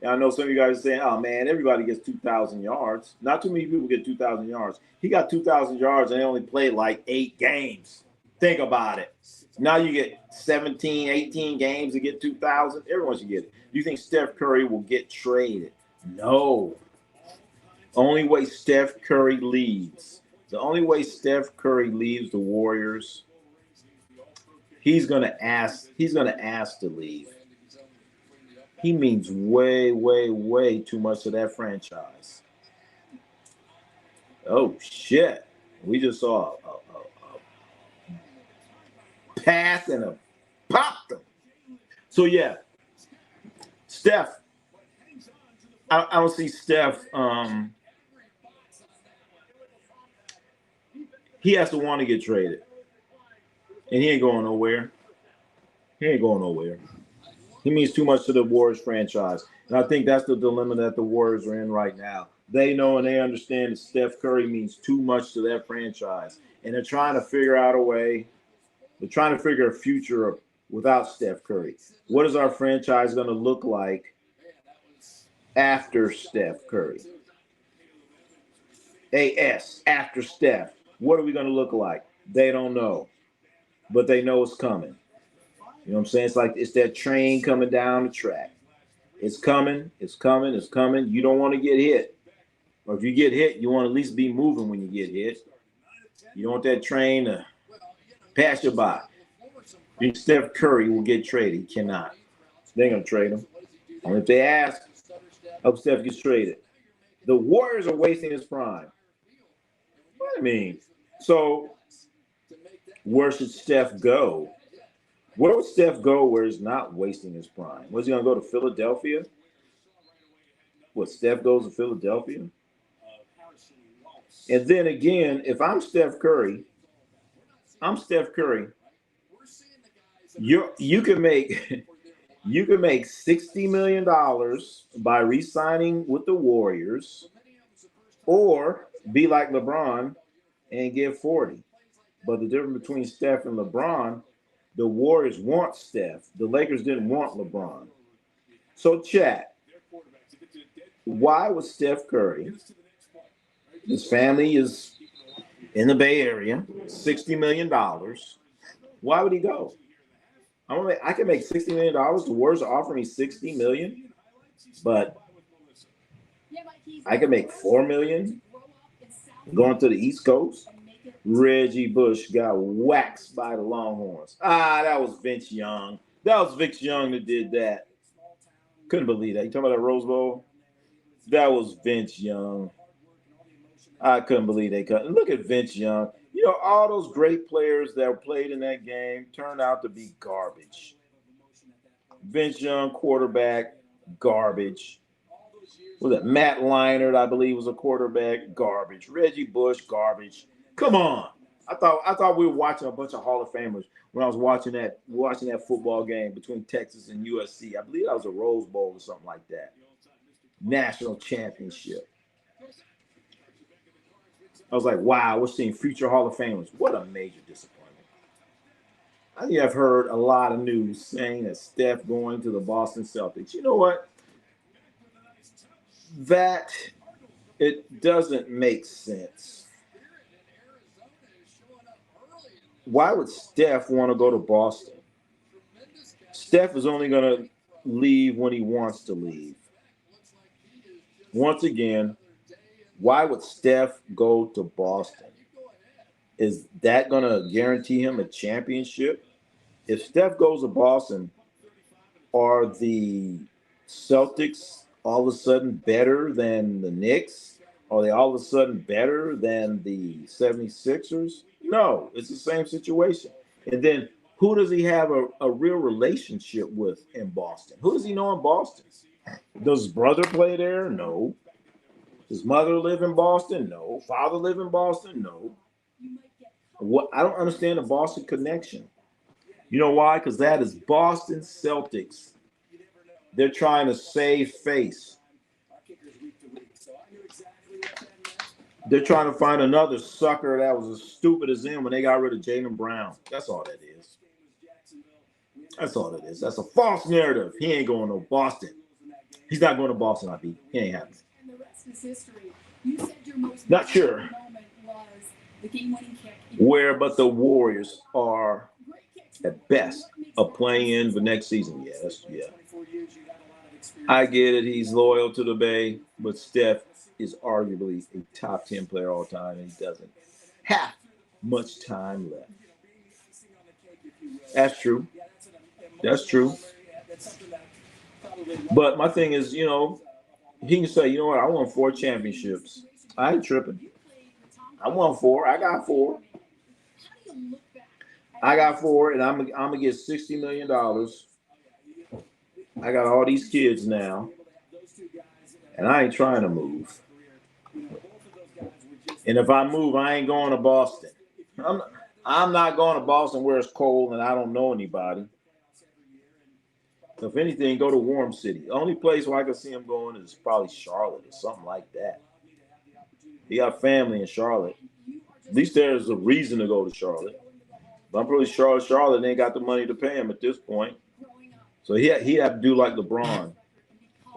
And I know some of you guys are saying, oh, man, everybody gets 2,000 yards. Not too many people get 2,000 yards. He got 2,000 yards and he only played like 8 games. Think about it. Now you get 17, 18 games to get 2,000. Everyone should get it. Do you think Steph Curry will get traded? No. Only way Steph Curry leaves. The only way Steph Curry leaves the Warriors, he's gonna ask to leave. He means way, way, way too much to that franchise. Oh shit. We just saw a pass and a pop them. So yeah, Steph. I don't see Steph. He has to want to get traded, and he ain't going nowhere. He means too much to the Warriors franchise, and I think that's the dilemma that the Warriors are in right now. They know and they understand that Steph Curry means too much to that franchise, and they're trying to figure out a way. They're trying to figure a future without Steph Curry. What is our franchise going to look like after Steph Curry? After Steph. What are we going to look like? They don't know, but they know it's coming. You know what I'm saying? It's like it's that train coming down the track. It's coming. You don't want to get hit. Or if you get hit, you want to at least be moving when you get hit. You don't want that train to pass you by. You think Steph Curry will get traded? He cannot. They're going to trade him. And if they ask, I hope Steph gets traded. The Warriors are wasting his prime. What do you mean? So where should Steph go? Where would Steph go where he's not wasting his prime? Was he going to go to Philadelphia? What, Steph goes to Philadelphia? And then again, if I'm Steph Curry, you can make you can make $60 million by re-signing with the Warriors, or be like LeBron and get 40. But the difference between Steph and LeBron, the Warriors want Steph. The Lakers didn't want LeBron. So, chat, why would Steph Curry, his family is in the Bay Area, $60 million, why would he go? I can make $60 million. The Warriors are offering me $60 million, but I can make $4 million going to the East Coast. Reggie Bush got waxed by the Longhorns. That was Vince Young. That was Vince Young that did that. Couldn't believe that. You talking about that Rose Bowl? That was Vince Young. I couldn't believe they cut. Look at Vince Young. You know, all those great players that played in that game turned out to be garbage. Vince Young, quarterback, garbage. Was it Matt Leinart, I believe, was a quarterback, garbage. Reggie Bush, garbage. Come on. I thought we were watching a bunch of Hall of Famers when I was watching that football game between Texas and USC. I believe that was a Rose Bowl or something like that. National championship. I was like, wow, we're seeing future Hall of Famers. What a major disappointment. I think I've heard a lot of news saying that Steph going to the Boston Celtics. You know what? That it doesn't make sense. Why would Steph want to go to Boston? Steph is only going to leave when he wants to leave. Once again, why would Steph go to Boston? Is that going to guarantee him a championship? If Steph goes to Boston, are the Celtics all of a sudden better than the Knicks? Are they all of a sudden better than the 76ers? No, it's the same situation. And then who does he have a real relationship with in Boston? Who does he know in Boston? Does his brother play there? No. Does his mother live in Boston? No. Father live in Boston? No. What I don't understand the Boston connection. You know why? Because that is Boston Celtics. They're trying to save face. They're trying to find another sucker that was as stupid as him when they got rid of Jaylen Brown. That's all that is. That's all it is. That's a false narrative. He ain't going to Boston. He's not going to Boston, I think. He ain't happening. And the rest is history. You said your most not sure moment was the game-winning kick. Where, but the Warriors are at best a play-in for next season. Yes, yeah. I get it. He's loyal to the Bay, but Steph is arguably a top 10 player all time, and he doesn't have much time left. That's true. That's true. But my thing is, you know, he can say, you know what, I won 4 championships. I ain't tripping. I won 4. I got 4. I got 4, and I'm gonna get $60 million. I got all these kids now, and I ain't trying to move. And if I move, I ain't going to Boston. I'm not going to Boston where it's cold and I don't know anybody. If anything, go to warm city. The only place where I can see him going is probably Charlotte or something like that. He got family in Charlotte. At least there's a reason to go to Charlotte. But I'm pretty sure Charlotte ain't got the money to pay him at this point. So he had to do like LeBron.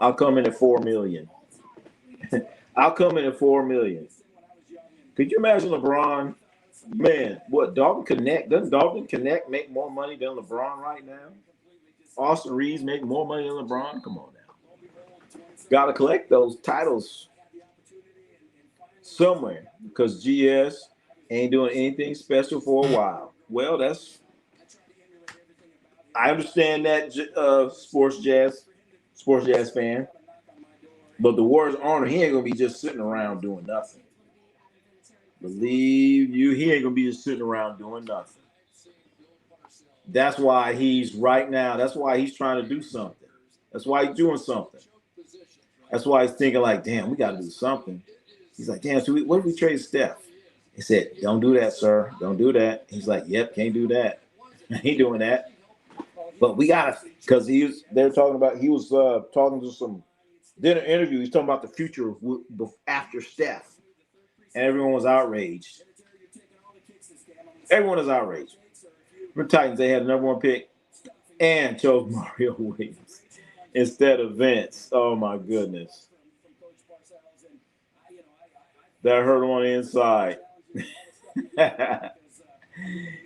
I'll come in at $4 million. I'll come in at $4 million. Could you imagine LeBron? Man, what, Dalton Connect? Doesn't Dalton Connect make more money than LeBron right now? Austin Reeves make more money than LeBron? Come on now. Got to collect those titles somewhere because GS ain't doing anything special for a while. Well, I understand that sports jazz fan, but the Warriors owner, he ain't gonna be just sitting around doing nothing. Believe you, he ain't gonna be just sitting around doing nothing. That's why he's right now. That's why he's trying to do something. That's why he's doing something. That's why he's thinking like, damn, we got to do something. He's like, damn, so what if we trade Steph? He said, don't do that, sir. Don't do that. He's like, yep, can't do that. I ain't doing that. But we got to, because he was talking to some dinner interview. He's talking about the future after Steph. And everyone was outraged. Everyone is outraged. For Titans, they had the number 1 pick and chose Mario Williams instead of Vince. Oh, my goodness. That hurt him on the inside.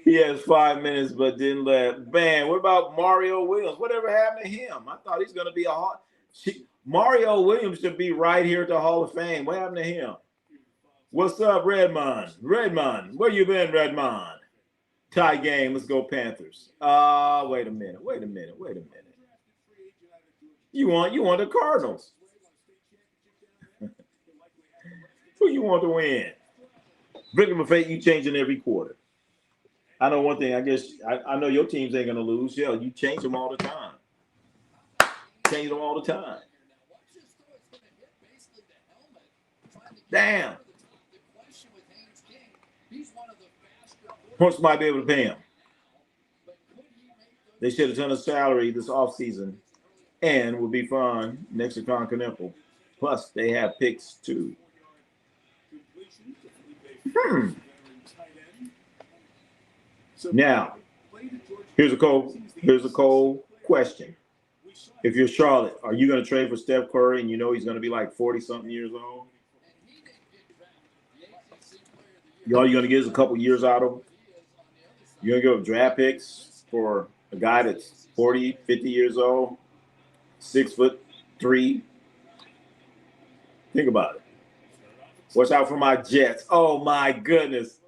He has 5 minutes, but didn't let. Man, what about Mario Williams? Whatever happened to him? I thought he's going to be Mario Williams should be right here at the Hall of Fame. What happened to him? What's up, Redmond? Redmond, where you been, Redmond? Tie game. Let's go Panthers. Wait a minute. You want the Cardinals? Who you want to win? Victim of fate, you changing every quarter. I know one thing. I guess I know your teams ain't gonna lose. Yeah, you change them all the time. Change them all the time. Damn. Horse might be able to pay him. They should have done a salary this offseason and will be fine next to Continental. Plus, they have picks too. Now, here's a cold question. If you're Charlotte, are you going to trade for Steph Curry and you know he's going to be like 40-something years old? All you're going to get is a couple years out of him? You're going to give draft picks for a guy that's 40, 50 years old, 6'3"? Think about it. Watch out for my Jets. Oh, my goodness.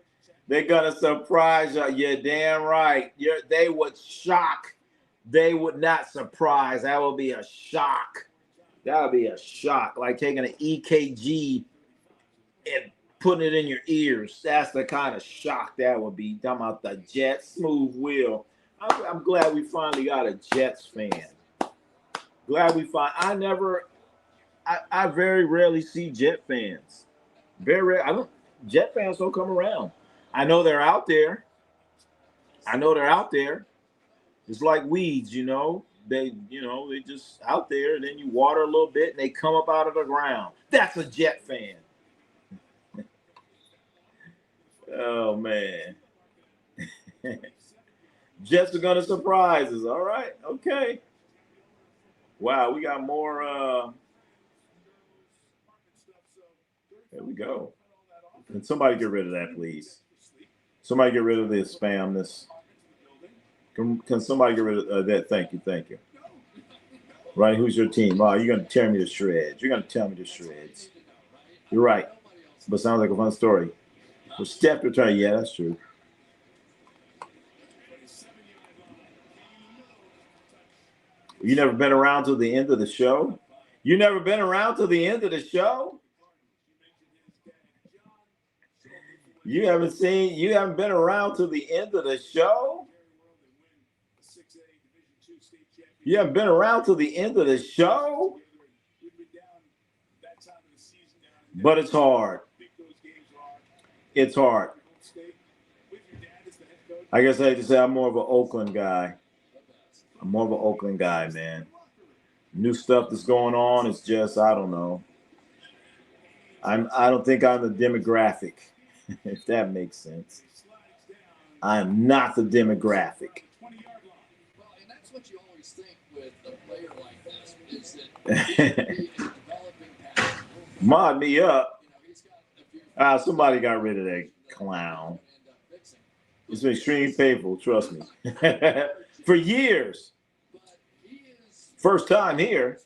They're going to surprise you. You're damn right. They would shock. They would not surprise. That would be a shock. That would be a shock. Like taking an EKG and putting it in your ears. That's the kind of shock that would be. Talking about the Jets, smooth wheel. I'm glad we finally got a Jets fan. Glad we I very rarely see Jet fans. Very rare. Jet fans don't come around. I know they're out there. It's like weeds, They just out there, and then you water a little bit, and they come up out of the ground. That's a Jet fan. Oh, man. Jets are going to surprise us. All right. Okay. Wow, we got more. There we go. Can somebody get rid of that, please? Somebody get rid of this spam. Can somebody get rid of that? Thank you. Right, who's your team? Oh, you're going to tear me to shreds. You're going to tear me to shreds. You're right. But sounds like a fun story. Well, Steph retired. Yeah, that's true. You never been around to the end of the show? You never been around to the end of the show? You haven't been around to the end of the show? You haven't been around to the end of the show? But it's hard. It's hard. I guess I have to say I'm more of an Oakland guy. Man. New stuff that's going on is just, I don't know. I don't think I'm the demographic, if that makes sense. I am not the demographic. Well, and that's what you always think with a player like this, is that he is developing passion. Mod me up. Somebody got rid of that clown. It's been extremely painful, trust me. For years. First time here.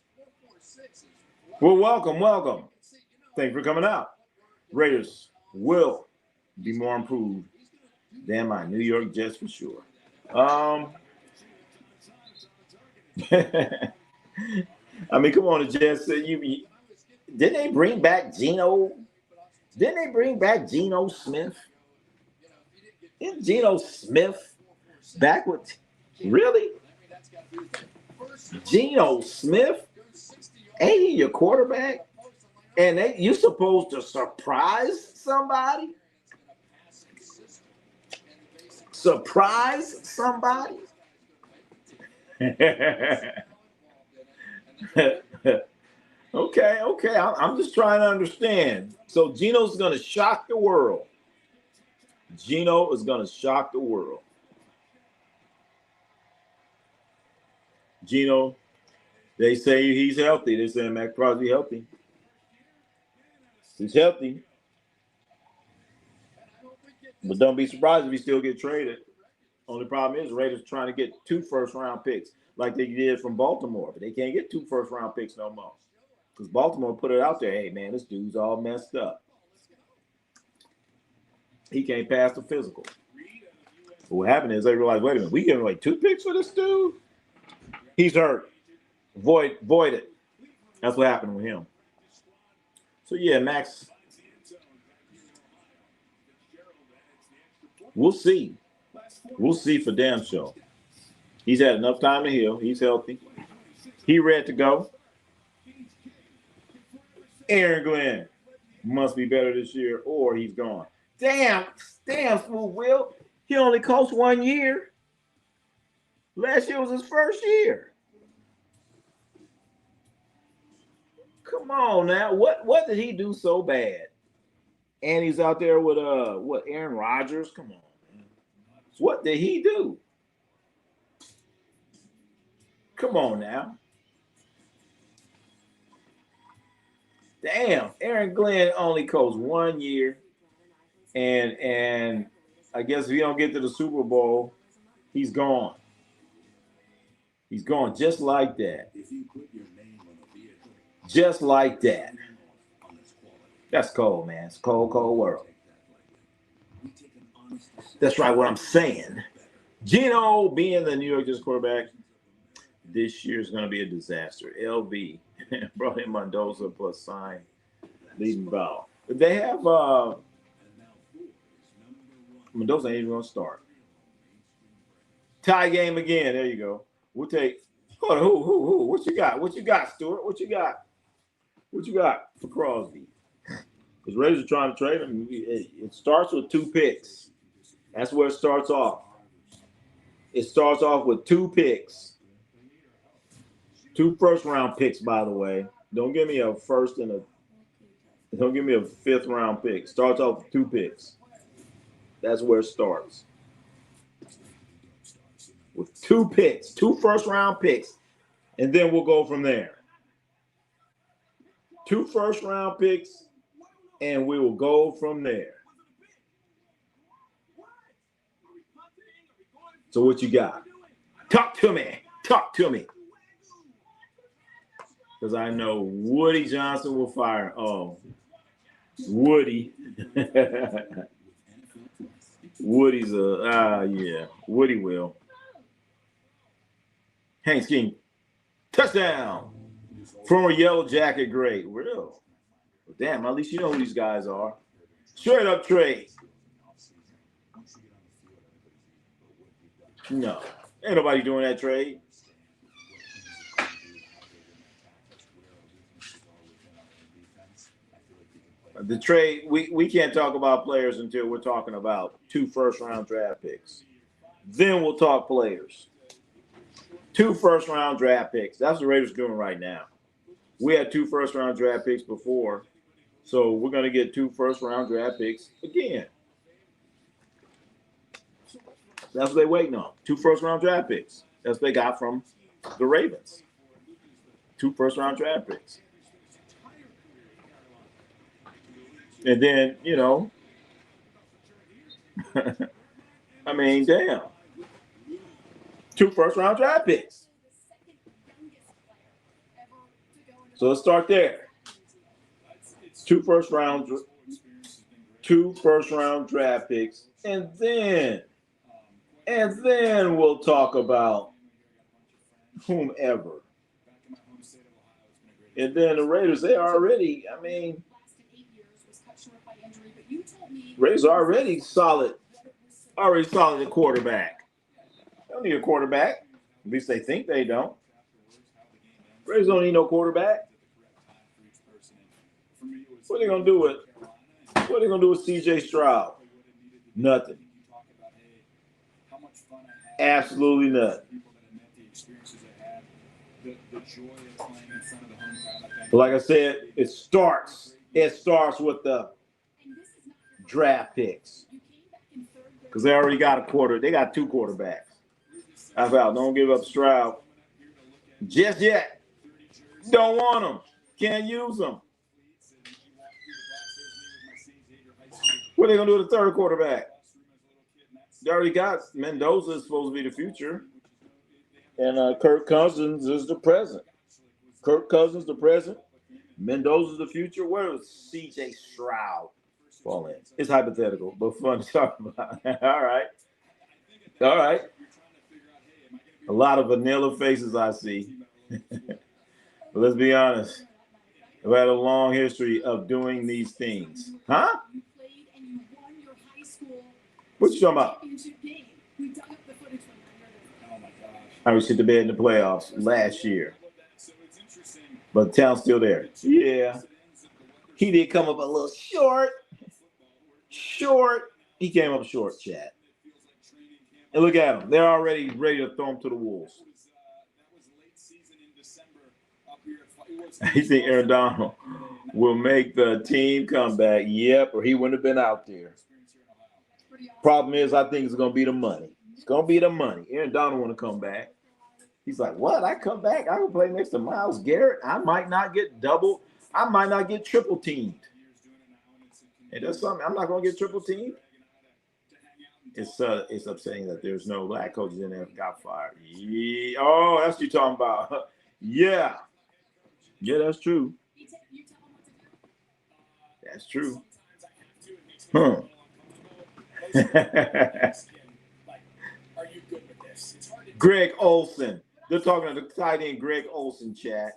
Well, welcome. Thanks for coming out. Raiders will be more improved than my New York Jets for sure. I mean, come on, the Jets. Didn't they bring back Geno? Didn't they bring back Geno Smith? Isn't Geno Smith back with? Really? Geno Smith? Ain't he your quarterback? And you supposed to surprise somebody? Surprise somebody? Okay. I'm just trying to understand. So Gino's going to shock the world. Gino is going to shock the world. Gino, they say he's healthy. They say Max Crosby healthy. He's healthy. But don't be surprised if he still get traded. Only problem is Raiders trying to get 2 first-round picks like they did from Baltimore. But they can't get 2 first-round picks no more. Because Baltimore put it out there, hey, man, this dude's all messed up. He can't pass the physical. But what happened is they realized, wait a minute, we giving away 2 picks for this dude? He's hurt. Void it. That's what happened with him. So, yeah, Max, we'll see. We'll see for damn sure. He's had enough time to heal. He's healthy. He ready to go. Aaron Glenn must be better this year or he's gone. Damn, Smooth Will. He only coached 1 year. Last year was his first year. Come on now. What did he do so bad? And he's out there with Aaron Rodgers? Come on, man. What did he do? Come on now. Damn, Aaron Glenn only coached 1 year. And I guess if he don't get to the Super Bowl, he's gone. He's gone just like that. Just like that. That's cold, man. It's a cold, cold world. That's right, what I'm saying. Gino being the New York Jets quarterback this year is going to be a disaster. LV brought in Mendoza plus sign leading Val. But they have Mendoza ain't even going to start. Tie game again. There you go. We'll take. Hold on, who? What you got? What you got, Stuart? What you got? What you got for Crosby? Because Raiders are trying to trade him. It starts with 2 picks. That's where it starts off. It starts off with 2 picks. 2 first-round picks, by the way. Don't give me a first and don't give me a 5th round pick. Starts off with 2 picks. That's where it starts. With 2 picks, 2 first-round picks, and then we'll go from there. 2 first-round picks, and we will go from there. So what you got? Talk to me. Because I know Woody Johnson will fire. Oh, Woody. Woody's yeah. Woody will. Hank King. Touchdown. Former Yellow Jacket great. Real. Well, damn, at least you know who these guys are. Straight up trade. No. Ain't nobody doing that trade. The trade, we can't talk about players until we're talking about 2 first-round draft picks. Then we'll talk players. 2 first-round draft picks. That's what the Raiders doing right now. We had 2 first-round draft picks before, so we're going to get 2 first-round draft picks again. That's what they're waiting on. 2 first-round draft picks. That's what they got from the Ravens. 2 first-round draft picks. And then, you know, I mean, damn. 2 first-round draft picks. So let's start there. 2 first-round draft picks. And then we'll talk about whomever. And then the Raiders, they already, I mean, Raiders are already solid at quarterback. They don't need a quarterback. At least they think they don't. Raiders don't need no quarterback. What are they gonna do with? What are they gonna do with C.J. Stroud? Nothing. Absolutely nothing. But like I said, it starts with the draft picks. Because they already got they got 2 quarterbacks. I felt don't give up Stroud just yet. Don't want them. Can't use them. What are they gonna do with the 3rd quarterback? They already got Mendoza is supposed to be the future, and Kirk Cousins is the present. Kirk Cousins the present. Mendoza's the future. Where was C.J. Stroud fall in? It's hypothetical, but fun to talk about. All right. A lot of vanilla faces I see. But let's be honest. I've had a long history of doing these things. Huh? What you talking about? I was hit the bed in the playoffs last year. But the talent's still there. Yeah. He did come up a little short. He came up short, Chad. And look at him. They're already ready to throw him to the wolves. You think Aaron Donald will make the team come back? Yep, or he wouldn't have been out there. Problem is, I think it's going to be the money. It's going to be the money. Aaron Donald want to come back. He's like, what? I come back? I can play next to Myles Garrett? I might not get double. I might not get triple teamed. And that's something. I'm not going to get triple teamed. It's upsetting that there's no black coaches in there got fired. Yeah. Oh, that's what you're talking about. Yeah. Yeah, that's true. That's true. Huh. Greg Olsen. They're talking to the tight end Greg Olsen, chat.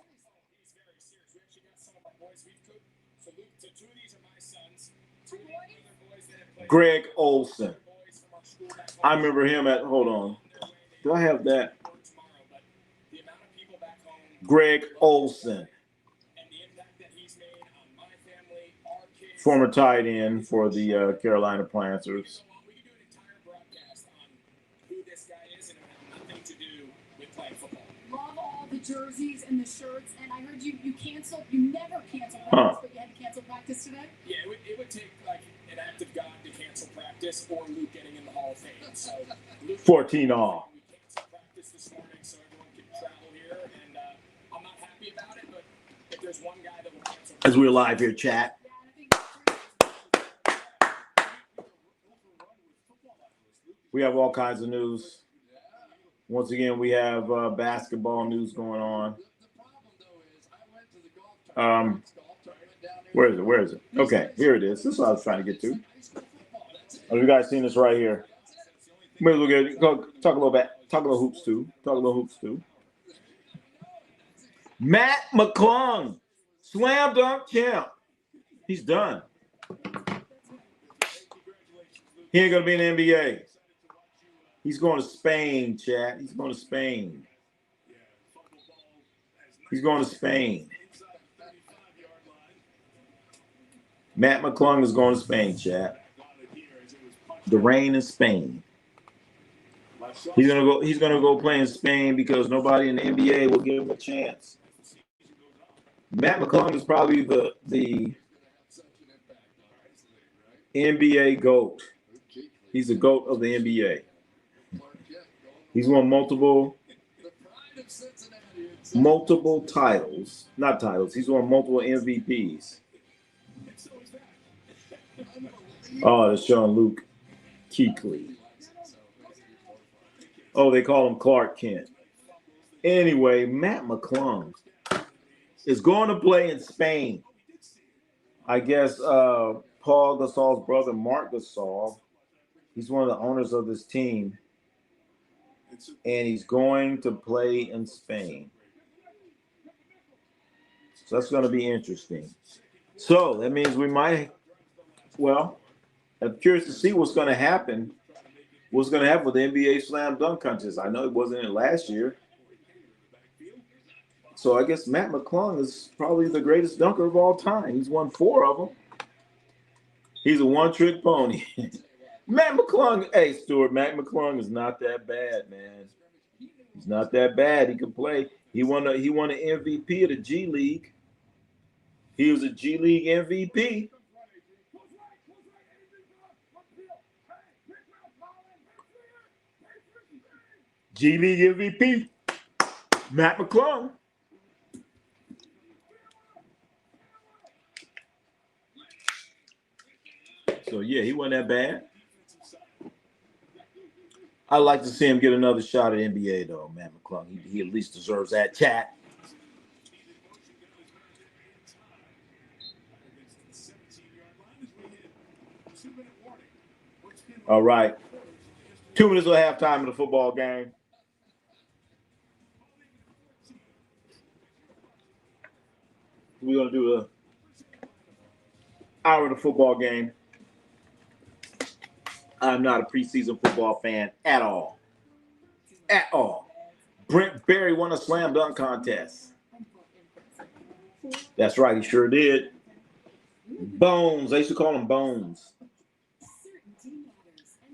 Greg Olsen. I remember him at, hold on. Do I have that? Greg Olsen. Former tight end for the Carolina Panthers. Love all the jerseys and the shirts, and I heard you never cancel practice, but you had to cancel practice today? Yeah, it would take like an act of God to cancel practice or Luke getting in the Hall of Fame. So Luke 14 all. We canceled practice this morning so everyone can travel here, and I'm not happy about it, but if there's one guy that will cancel as we're live here, chat. We have all kinds of news. Once again, we have basketball news going on. Where is it? Okay, here it is. This is what I was trying to get to. Have you guys seen this right here? Maybe we'll get talk a little hoops too. Matt McClung, slam dunk champ. He's done. He ain't gonna be in the NBA. He's going to Spain, chat. He's going to Spain. Matt McClung is going to Spain, chat. The rain in Spain. He's gonna go play in Spain because nobody in the NBA will give him a chance. Matt McClung is probably the NBA GOAT. He's the GOAT of the NBA. He's won multiple titles. Not titles. He's won multiple MVPs. Oh, they're showing Luke Kuechly. Oh, they call him Clark Kent. Anyway, Matt McClung is going to play in Spain. I guess Paul Gasol's brother, Mark Gasol, he's one of the owners of this team. And he's going to play in Spain. So that's going to be interesting. So that means we might, I'm curious to see what's going to happen. What's going to happen with the NBA slam dunk contest? I know it wasn't in last year. So I guess Matt McClung is probably the greatest dunker of all time. He's won 4 of them. He's a one-trick pony. Matt McClung, hey, Stuart, Matt McClung is not that bad, man. He's not that bad. He can play. He won an MVP of the G League. He was a G League MVP. G League MVP, Matt McClung. So, yeah, he wasn't that bad. I'd like to see him get another shot at NBA, though, Matt McClung. He at least deserves that chat. All right. 2 minutes of halftime in the football game. We're going to do an hour of the football game. I'm not a preseason football fan at all. At all. Brent Berry won a slam dunk contest. That's right, he sure did. Bones, they used to call him Bones.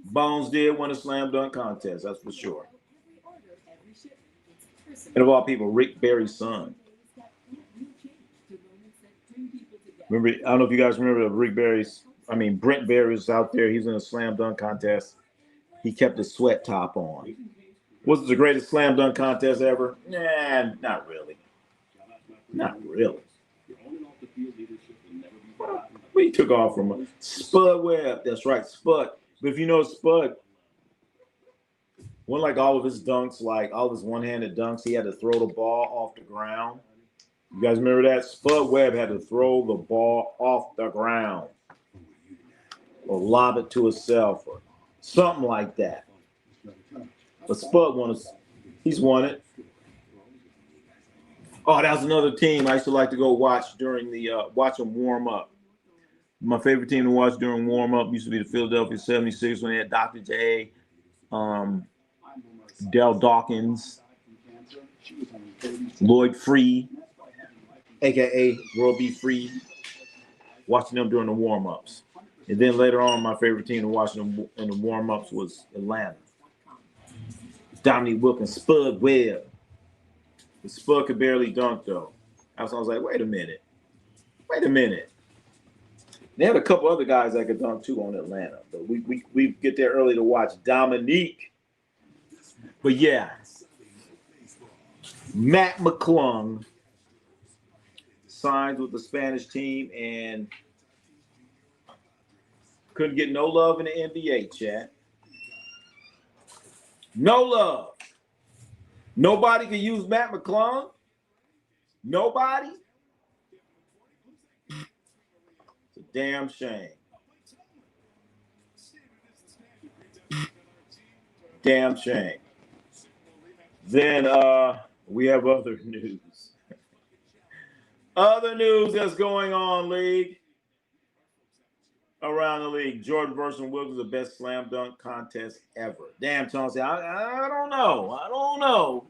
Bones did win a slam dunk contest, that's for sure. And of all people, Rick Barry's son. Remember, I don't know if you guys remember Brent Berry was out there. He was in a slam dunk contest. He kept his sweat top on. Was it the greatest slam dunk contest ever? Nah, not really. Not really. Well, he took off from Spud Webb. That's right, Spud. But if you know Spud, one like all of his dunks, like all of his one-handed dunks, he had to throw the ball off the ground. You guys remember that? Spud Webb had to throw the ball off the ground or lob it to himself or something like that. But Spud he's won it. Oh, that was another team I used to like to go watch during watch them warm up. My favorite team to watch during warm up used to be the Philadelphia 76 when they had Dr. J, Dell Dawkins, Lloyd Free, a.k.a. World B. Free, watching them during the warm-ups. And then later on, my favorite team to watch them in the warm-ups was Atlanta. Dominique Wilkins, Spud Webb. Spud could barely dunk, though. I was like, wait a minute. They had a couple other guys that could dunk, too, on Atlanta. But we get there early to watch Dominique. But, yeah, Matt McClung signs with the Spanish team and couldn't get no love in the NBA, chat. No love. Nobody can use Matt McClung. Nobody. It's a damn shame. Damn shame. Then we have other news. Other news that's going on, league. Around the league. Jordan versus Wilkins, the best slam dunk contest ever. Damn, Chauncey, I don't know.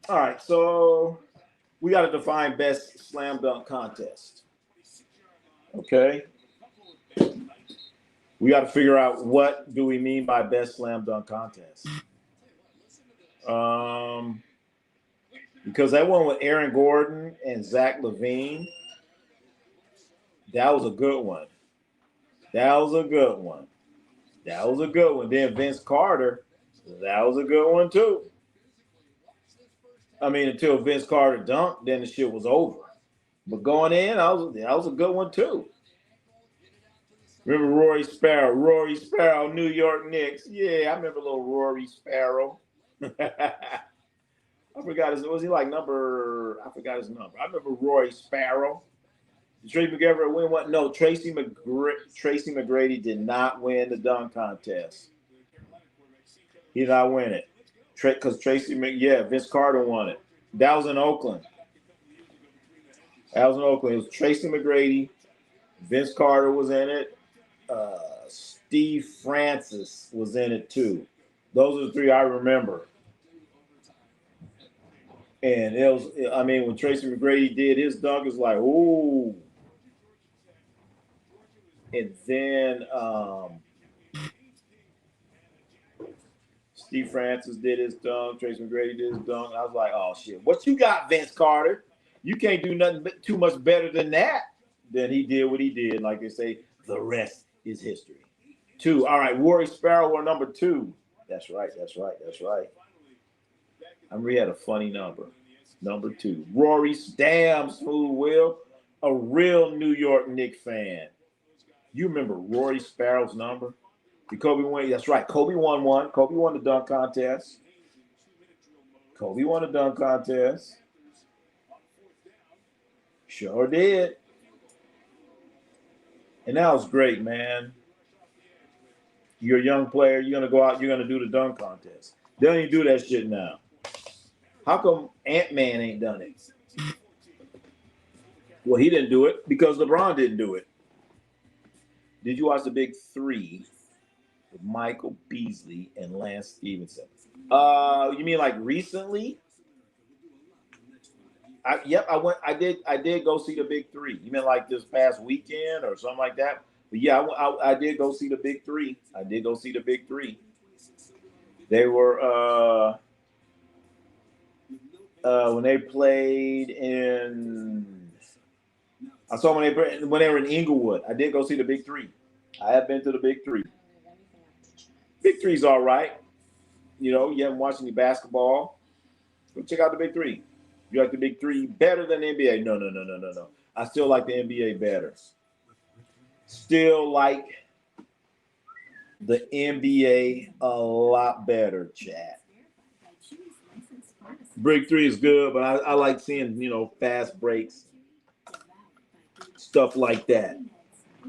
All right, so we got to define best slam dunk contest. Okay? We got to figure out what do we mean by best slam dunk contest. Because that one with Aaron Gordon and Zach LaVine, that was a good one. Then Vince Carter, that was a good one too. I mean, until Vince Carter dunked, then the shit was over. But going in, that was a good one too. Remember Rory Sparrow, New York Knicks. Yeah, I remember little Rory Sparrow. I forgot his number. I remember Rory Sparrow. Did Tracy McGrady win what? No, Tracy McGrady did not win the dunk contest. He did not win it. Because Vince Carter won it. That was in Oakland. It was Tracy McGrady. Vince Carter was in it. Steve Francis was in it too. Those are the three I remember. And it was, I mean, when Tracy McGrady did his dunk, it's like, ooh. And then Steve Francis did his dunk. Tracy McGrady did his dunk. I was like, oh, shit. What you got, Vince Carter? You can't do nothing too much better than that. Then he did what he did. Like they say, the rest is history. 2. All right, Rory Sparrow or number 2. That's right. I remember he had a funny number. Number 2. Rory, damn smooth, Will. A real New York Knicks fan. You remember Rory Sparrow's number? The Kobe won. That's right. Kobe won one. Kobe won the dunk contest. Sure did. And that was great, man. You're a young player. You're going to go out. You're going to do the dunk contest. They don't even do that shit now. How come Ant-Man ain't done it? Well, he didn't do it because LeBron didn't do it. Did you watch the Big 3 with Michael Beasley and Lance Stevenson? You mean like recently? I did go see the Big 3. You mean like this past weekend or something like that? But yeah, I did go see the Big 3. They were when they played in. I saw when they were in Inglewood. I did go see the Big 3. I have been to the Big 3. Big 3's all right. You know, you haven't watched any basketball. Go check out the Big 3. You like the Big 3 better than the NBA? No. I still like the NBA better. Still like the NBA a lot better, chat. Big 3 is good, but I like seeing, fast breaks, stuff like that.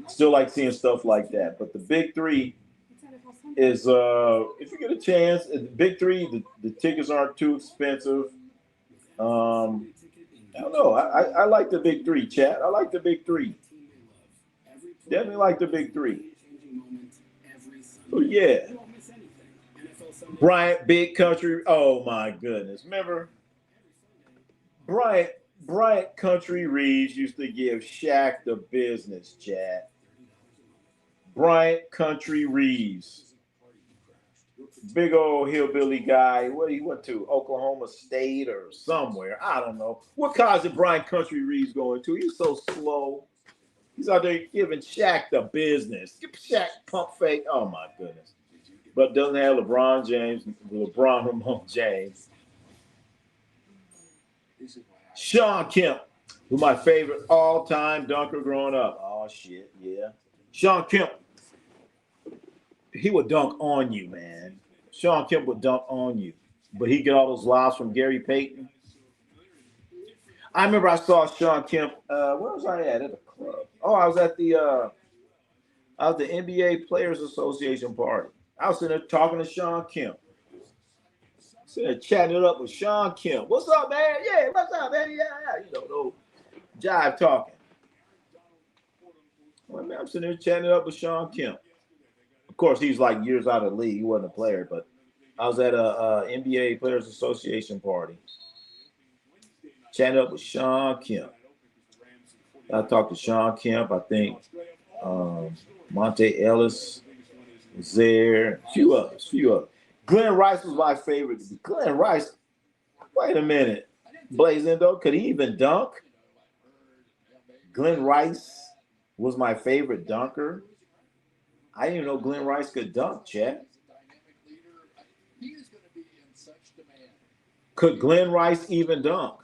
Still like seeing stuff like that. But the Big 3 is, if you get a chance, the Big 3, the tickets aren't too expensive. I don't know. I like the Big 3, chat. I like the Big 3. Definitely like the Big 3. Oh, yeah. Bryant, Big Country. Oh, my goodness. Remember? Bryant Country Reeves used to give Shaq the business, chat. Bryant Country Reeves. Big old hillbilly guy. What he went to? Oklahoma State or somewhere. I don't know. What college did Bryant Country Reeves going to? He's so slow. He's out there giving Shaq the business. Give Shaq pump fake. Oh, my goodness. But doesn't have LeBron Ramon James. Sean Kemp, who's my favorite all-time dunker growing up. Oh, shit, yeah. Sean Kemp, he would dunk on you, man. Sean Kemp would dunk on you. But he get all those lobs from Gary Payton. I remember I saw Sean Kemp. Where was I at the club? Oh, I was at the NBA Players Association party. I was sitting there talking to Sean Kemp. Sitting there chatting it up with Sean Kemp. What's up, man? Yeah, what's up, man? Yeah. No jive talking. Well, man, I'm sitting there chatting it up with Sean Kemp. Of course, he's like years out of the league. He wasn't a player, but I was at a NBA Players Association party. Chatting up with Sean Kemp. I talked to Sean Kemp. I think Monte Ellis was there. A few others. Glenn Rice was my favorite. Glenn Rice, wait a minute. Blazendo, could he even dunk? Glenn Rice was my favorite dunker. I didn't even know Glenn Rice could dunk, Chad. Could Glenn Rice even dunk?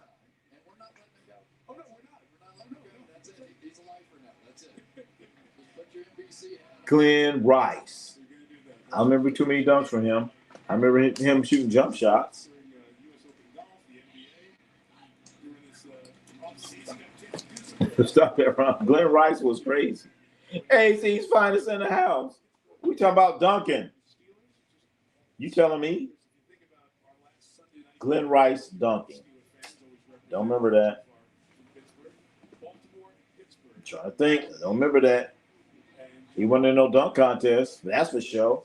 Glenn Rice. I don't remember too many dunks from him. I remember him shooting jump shots. Stop that, Ron. Glenn Rice was crazy. Hey, see, he's finest in the house. We talking about dunking. You telling me? Glenn Rice dunking. Don't remember that. I'm trying to think. I don't remember that. He wasn't in no dunk contest. That's for sure.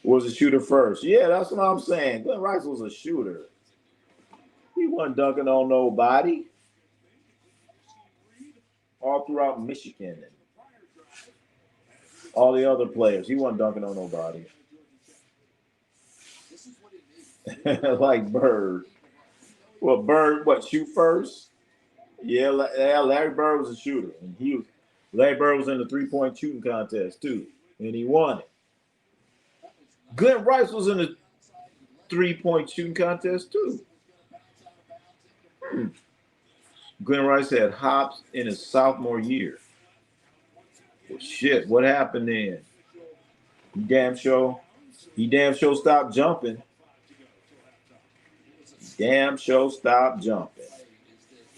Was a shooter first. Yeah, that's what I'm saying. Glenn Rice was a shooter. He wasn't dunking on nobody. All throughout Michigan and all the other players. He wasn't dunking on nobody. Like Bird. Well, Bird, shoot first? Yeah, Larry Bird was a shooter. And Larry Bird was in the three-point shooting contest, too. And he won it. Glenn Rice was in the three-point shooting contest, too. Glenn Rice had hops in his sophomore year. Well, shit, what happened then? He damn sure stopped jumping. Damn sure stopped jumping.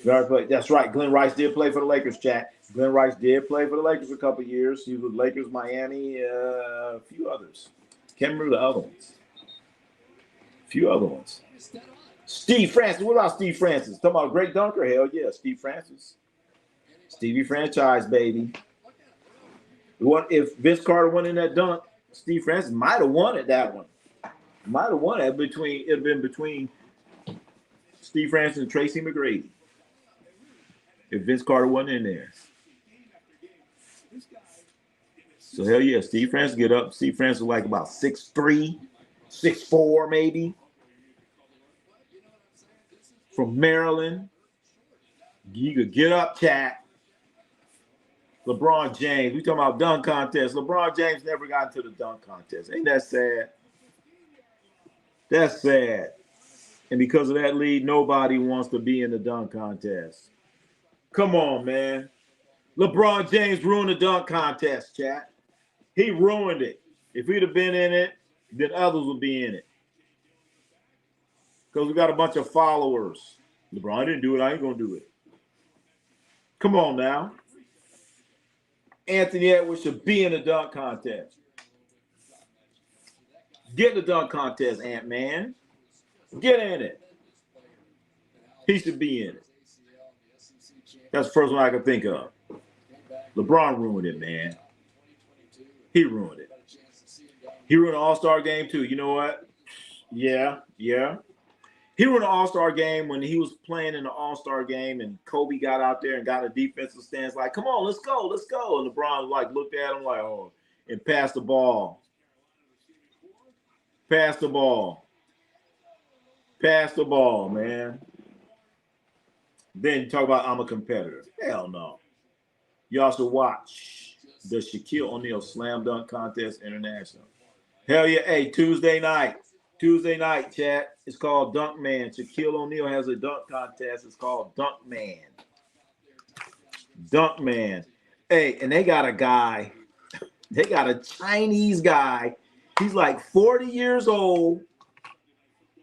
That's right. Glenn Rice did play for the Lakers, chat. Glenn Rice did play for the Lakers for a couple of years. He was with Lakers, Miami, a few others. Can't remember the other ones. A few other ones. Steve Francis. What about Steve Francis? Talking about a great dunker? Hell yeah, Steve Francis. Stevie franchise, baby. What if Vince Carter went in that dunk? Steve Francis might have won it, that one. Might have won it. It'd have been between Steve Francis and Tracy McGrady. If Vince Carter wasn't in there. So hell yeah, Steve Francis get up. Steve Francis was like about 6'3", 6'4", maybe. From Maryland. You could get up, chat. LeBron James. We talking about dunk contest. LeBron James never got into the dunk contest. Ain't that sad? That's sad. And because of that lead, nobody wants to be in the dunk contest. Come on, man. LeBron James ruined the dunk contest, chat. He ruined it. If he'd have been in it, then others would be in it. Because we got a bunch of followers. LeBron didn't do it. I ain't going to do it. Come on now. Anthony Edwards should be in the dunk contest. Get in the dunk contest, Ant-Man. Get in it. He should be in it. That's the first one I could think of. LeBron ruined it, man. He ruined it. He ruined an All-Star game, too. You know what? Yeah. He ruined an All-Star game when he was playing in the All-Star game and Kobe got out there and got a defensive stance like, come on, let's go. And LeBron looked at him like, oh, and passed the ball. Pass the ball, man. Then talk about I'm a competitor. Hell no. You also watch the Shaquille O'Neal Slam Dunk Contest International. Hell yeah. Hey, Tuesday night, chat. It's called Dunk Man. Shaquille O'Neal has a dunk contest. It's called Dunk Man. Hey, and they got a guy. They got a Chinese guy. He's like 40 years old.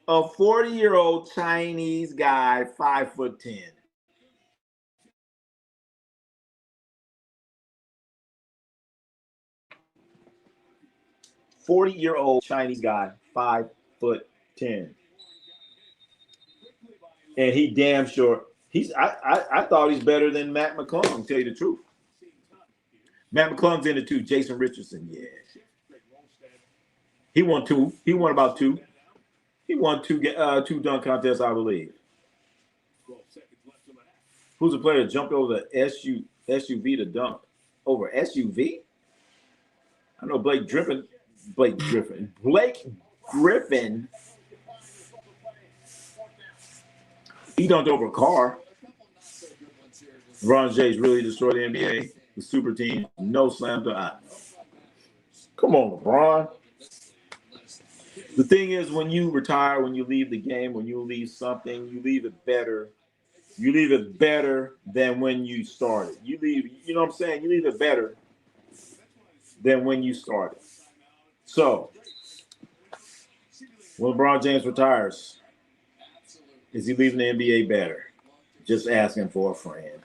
A 40-year-old Chinese guy, 5'10". 40-year-old Chinese guy, 5'10". And he damn sure I thought he's better than Matt McClung, to tell you the truth. Matt McClung's in it too. Jason Richardson, yeah. He won two. He won about two. He won two dunk contests, I believe. Who's the player that jumped over the SUV to dunk? Over SUV? I know Blake Griffin. He dunked over a car. LeBron James really destroyed the NBA. The super team, no slam dunk. Come on, LeBron. The thing is, when you retire, when you leave the game, when you leave something, you leave it better. You leave it better than when you started. You know what I'm saying? You leave it better than when you started. So, when LeBron James retires, is he leaving the NBA better? Just asking for a friend.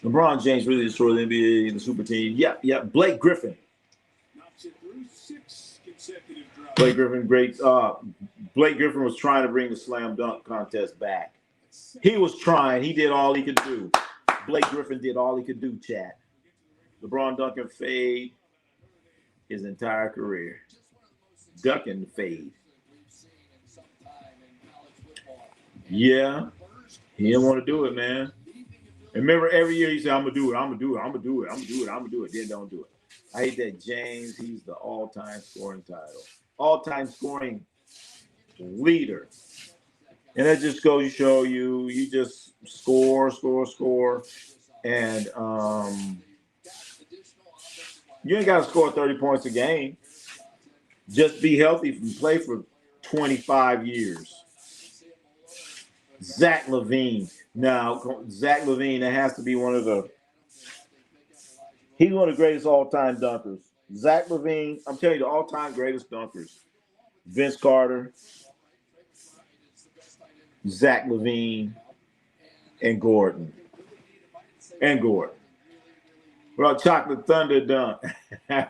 LeBron James really destroyed the NBA, the super team. Yeah. Blake Griffin. Blake Griffin, great. Blake Griffin was trying to bring the slam dunk contest back. He was trying. He did all he could do. Blake Griffin did all he could do, chat. LeBron dunking fade his entire career. Ducking fade. Yeah, he didn't want to do it, man. Remember, every year he said, "I'm gonna do it. I'm gonna do it. I'm gonna do it. I'm gonna do it. I'm gonna do it." Then don't do it. I hate that James. He's the all-time scoring title, all-time scoring leader, and that just goes to show you, you just score, and you ain't got to score 30 points a game. Just be healthy and play for 25 years. Zach LaVine. Now, Zach LaVine, that has to be he's one of the greatest all-time dunkers. Zach LaVine, I'm telling you, the all-time greatest dunkers. Vince Carter, Zach LaVine, and Gordon. What about Chocolate Thunder dunk? They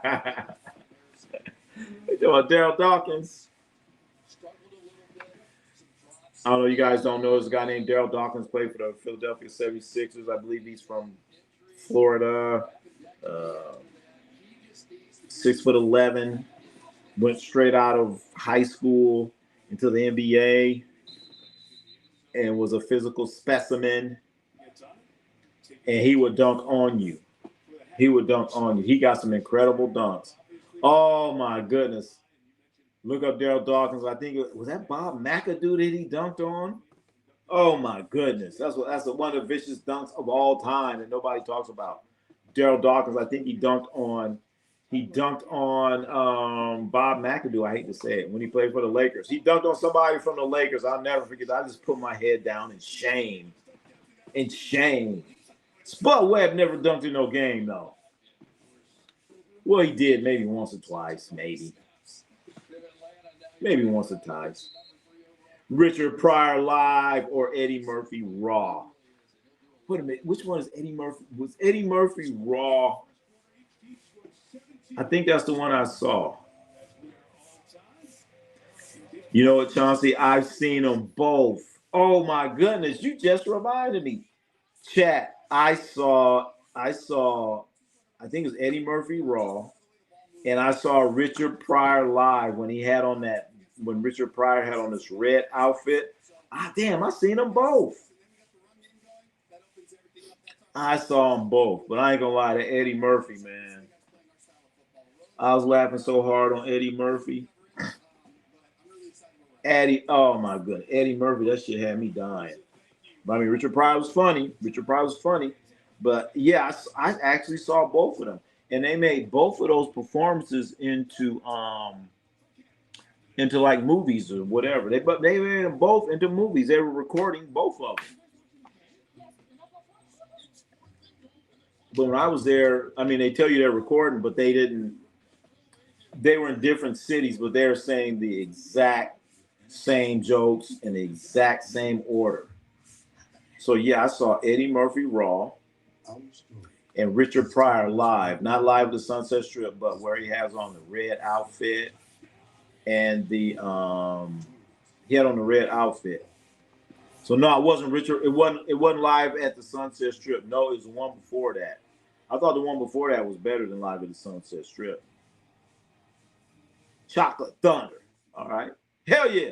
talking about Daryl Dawkins. I don't know, you guys don't know, there's a guy named Daryl Dawkins, played for the Philadelphia 76ers. I believe he's from Florida. 6'11", went straight out of high school into the NBA and was a physical specimen. And he would dunk on you. He got some incredible dunks. Oh my goodness. Look up Daryl Dawkins. I think was that Bob McAdoo that he dunked on? Oh my goodness. That's one of the vicious dunks of all time that nobody talks about. Daryl Dawkins, I think he dunked on Bob McAdoo. I hate to say it, when he played for the Lakers. He dunked on somebody from the Lakers. I'll never forget. I just put my head down in shame. Spud Webb never dunked in no game, though. Well, he did maybe once or twice, maybe once or twice. Richard Pryor live or Eddie Murphy raw? Wait a minute, which one is Eddie Murphy? Was Eddie Murphy raw? I think that's the one I saw. You know what, Chauncey? I've seen them both. Oh my goodness, you just reminded me. Chat, I saw, I think it was Eddie Murphy raw, and I saw Richard Pryor live when Richard Pryor had on this red outfit. Damn, I seen them both. I saw them both, but I ain't gonna lie to Eddie Murphy, man. I was laughing so hard on Eddie Murphy. Oh my goodness, Eddie Murphy, that shit had me dying. But I mean, Richard Pryor was funny. But yeah, I actually saw both of them, and they made both of those performances into like movies or whatever. They made them both into movies. They were recording both of them. But when I was there, I mean, they tell you they're recording, but they didn't. They were in different cities, but they were saying the exact same jokes in the exact same order. So yeah, I saw Eddie Murphy raw and Richard Pryor live, not live at the Sunset Strip, but where he has on the red outfit and he had on the red outfit. So no, it wasn't Richard. It wasn't live at the Sunset Strip. No, it was the one before that. I thought the one before that was better than live at the Sunset Strip. Chocolate Thunder. All right. Hell yeah.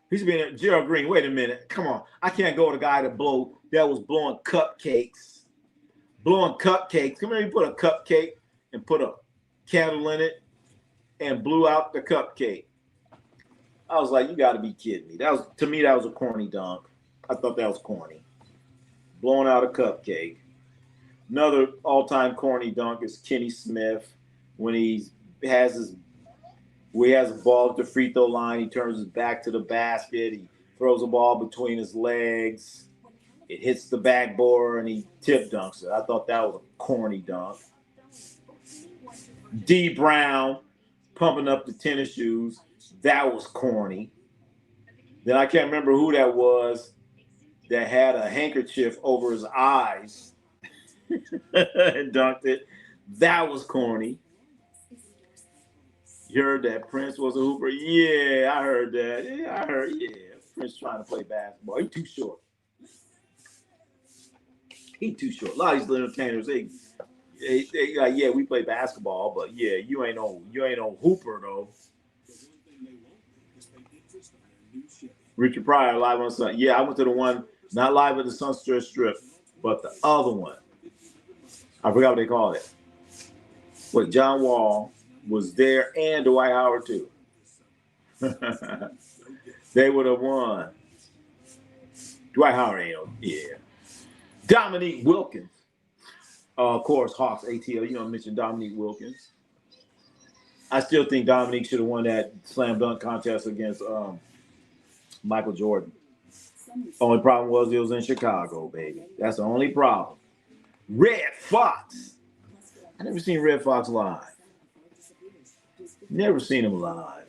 He's been at Gerald Green. Wait a minute. Come on. I can't go with a guy that was blowing cupcakes. Come here, you put a cupcake and put a candle in it and blew out the cupcake. I was like, you got to be kidding me. To me, that was a corny dunk. I thought that was corny. Blowing out a cupcake. Another all-time corny dunk is Kenny Smith when he has a ball at the free throw line. He turns his back to the basket. He throws a ball between his legs. It hits the backboard, and he tip dunks it. I thought that was a corny dunk. D. Brown pumping up the tennis shoes. That was corny. Then I can't remember who that was that had a handkerchief over his eyes and dunked it. That was corny. You heard that Prince was a hooper? Yeah, I heard that. Yeah, Prince trying to play basketball. He's too short. A lot of these entertainers, they like, yeah, we play basketball, but yeah, you ain't no hooper though. Richard Pryor live on Sun. Yeah, I went to the one, not live at the Sunset Strip, but the other one. I forgot what they called it. What, John Wall was there and Dwight Howard too. They would have won. Dwight Howard ain't, yeah. Dominique Wilkins. Of course, Hawks ATL. You know, I mentioned Dominique Wilkins. I still think Dominique should have won that slam dunk contest against Michael Jordan. Only problem was it was in Chicago, baby. That's the only problem. Red Fox. I never seen Red Fox live. Never seen him live.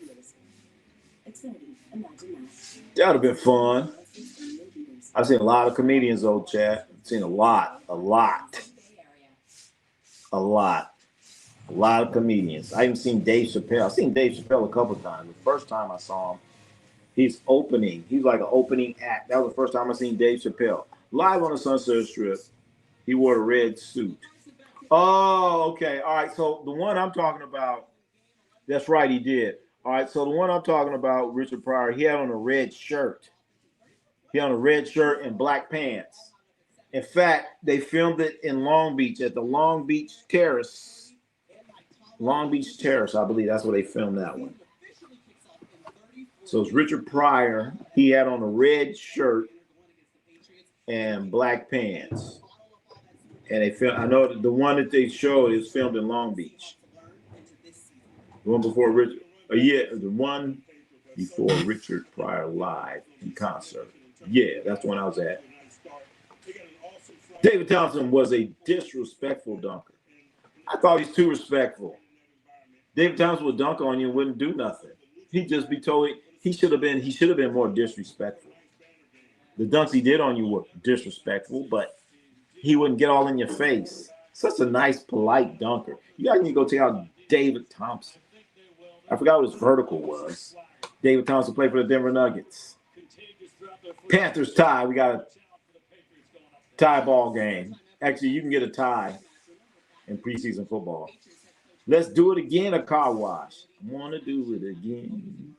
That would have been fun. I've seen a lot of comedians, old chat. I've seen a lot of comedians. I even seen Dave Chappelle. I've seen Dave Chappelle a couple times. The first time I saw him, he's opening. He's like an opening act. That was the first time I seen Dave Chappelle. Live on the Sunset Strip. He wore a red suit. Oh, okay. All right. So the one I'm talking about, that's right, he did. All right. So the one I'm talking about, Richard Pryor, he had on a red shirt. He had on a red shirt and black pants. In fact, they filmed it in Long Beach at the Long Beach Terrace. Long Beach Terrace, I believe that's where they filmed that one. So it's Richard Pryor. He had on a red shirt and black pants. And they filmed, I know the one that they showed is filmed in Long Beach. The one before Richard, the one before Richard Pryor live in concert. Yeah, that's the one I was at. David Thompson was a disrespectful dunker. I thought he's too respectful. David Thompson would dunk on you and wouldn't do nothing. He'd just be told he should have been more disrespectful. The dunks he did on you were disrespectful, but he wouldn't get all in your face. Such a nice, polite dunker. You guys need to go check out David Thompson. I forgot what his vertical was. David Thompson played for the Denver Nuggets. Panthers tie. We got a tie ball game. Actually, you can get a tie in preseason football. Let's do it again, a car wash. I want to do it again.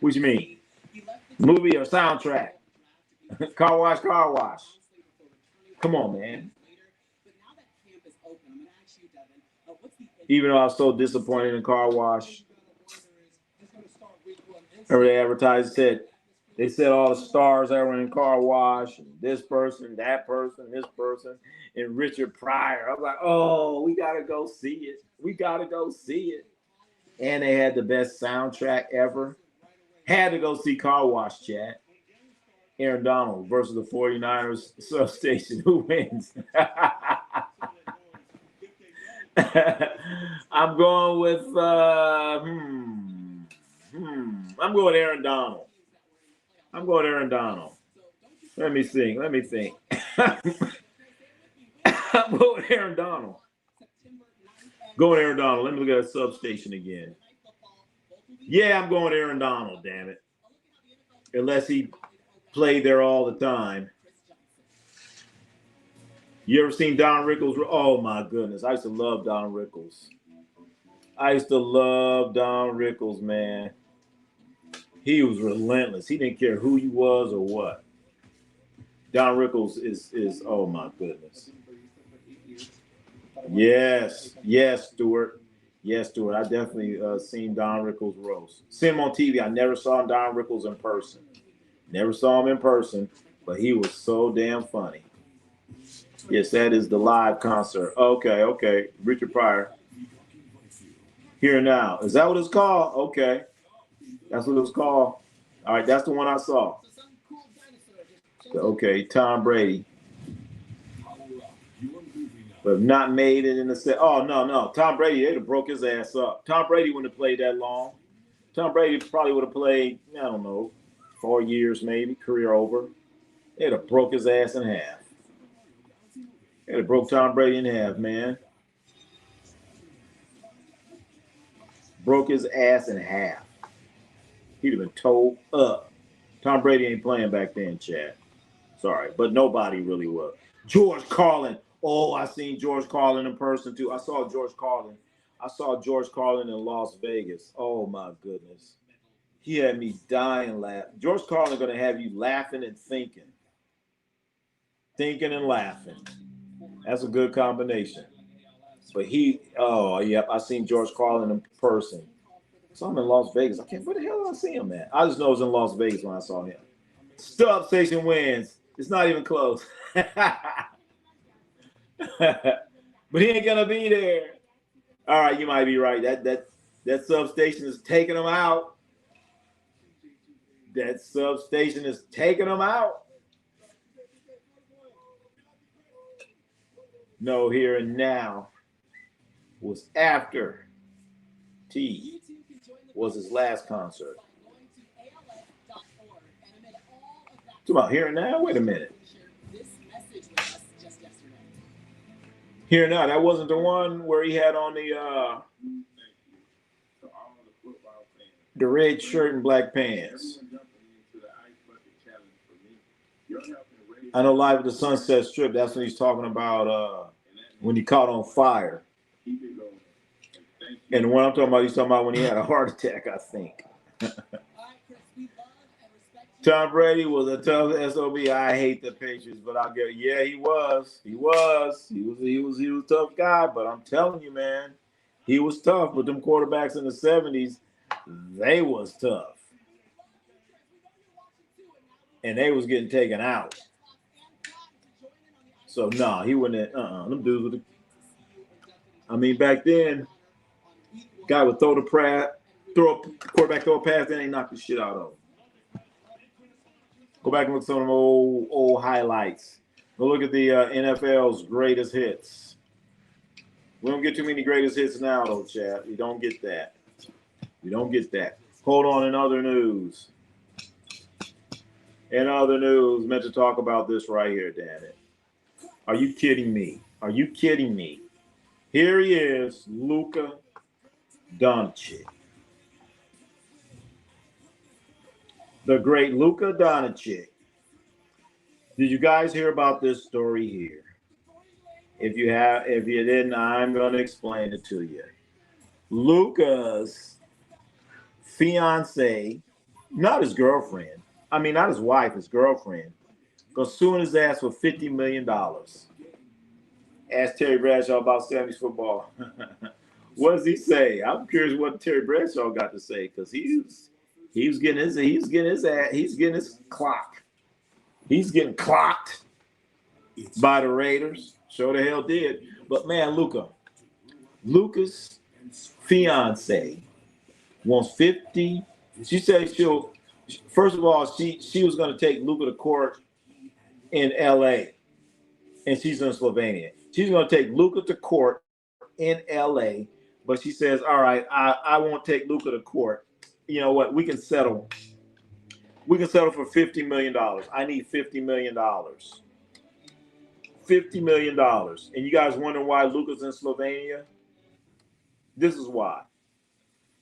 What you mean? Movie or soundtrack? Car wash, car wash. Come on, man. Even though I was so disappointed in car wash. Remember they advertised they said all the stars that were in car wash, and this person, that person, this person, and Richard Pryor. I was like, oh, we gotta go see it. We gotta go see it. And they had the best soundtrack ever. Had to go see Car Wash, chat. Aaron Donald versus the 49ers substation. Who wins? I'm going with I'm going Aaron Donald. Let me think. I'm going Aaron Donald. Let me look at a substation again. Yeah, I'm going Aaron Donald, damn it. Unless he played there all the time. You ever seen Don Rickles? Oh, my goodness. I used to love Don Rickles. Man. He was relentless. He didn't care who you was or what. Don Rickles is oh, my goodness. Yes, Stuart. I definitely seen Don Rickles roast. Seen him on TV. I never saw Don Rickles in person. But he was so damn funny. Yes, that is the live concert. Okay. Richard Pryor. Here Now. Is that what it's called? Okay. That's what it was called. All right, that's the one I saw. Okay, Tom Brady. But not made it in the set. Oh, no. Tom Brady, they'd have broke his ass up. Tom Brady wouldn't have played that long. Tom Brady probably would have played, 4 years maybe, career over. They'd have broke his ass in half. They'd have broke Tom Brady in half, man. Broke his ass in half. He'd have been towed up. Tom Brady ain't playing back then, Chad. Sorry, but nobody really was. George Carlin. Oh, I seen George Carlin in person too. I saw George Carlin in Las Vegas. Oh my goodness. He had me dying laughing. George Carlin going to have you laughing and thinking. Thinking and laughing. That's a good combination. But I seen George Carlin in person. So I'm in Las Vegas. Where the hell did I see him at? I just know it was in Las Vegas when I saw him. Stub Station wins. It's not even close. But he ain't gonna be there. All right, you might be right. That substation is taking him out. That substation is taking him out. No, Here and Now was after T was his last concert. Come on, Here and Now? Wait a minute. Here and Now, that wasn't the one where he had on the red shirt and black pants. I know Live at the Sunset Strip, that's what he's talking about when he caught on fire. And the one I'm talking about, he's talking about when he had a heart attack, I think. Tom Brady was a tough SOB. I hate the Patriots, but I'll get he was. He was a tough guy, but I'm telling you, man, he was tough. But them quarterbacks in the 70s, they was tough. And they was getting taken out. So he wouldn't them dudes with back then, guy would throw a quarterback throw a pass, then they knock the shit out of him. Go back and look at some of them old highlights. Go look at the NFL's greatest hits. We don't get too many greatest hits now, though, Chad. We don't get that. Hold on, in other news. Meant to talk about this right here, damn it. Are you kidding me? Here he is, Luka Dončić. The great Luka Dončić. Did you guys hear about this story here? If you didn't, I'm going to explain it to you. Luka's fiance, not his girlfriend, not his wife, his girlfriend, goes suing his ass for $50 million. Ask Terry Bradshaw about 70s football. What does he say? I'm curious what Terry Bradshaw got to say, because he's getting his clock. He's getting clocked by the Raiders. Sure the hell did. But man, Luka's fiance wants 50. She said first of all, she was going to take Luka to court in LA, and she's in Slovenia. She's going to take Luka to court in LA, but she says, all right, I won't take Luka to court. You know what? We can settle. For $50 million. I need $50 million. $50 million. And you guys wondering why Luka's in Slovenia? This is why.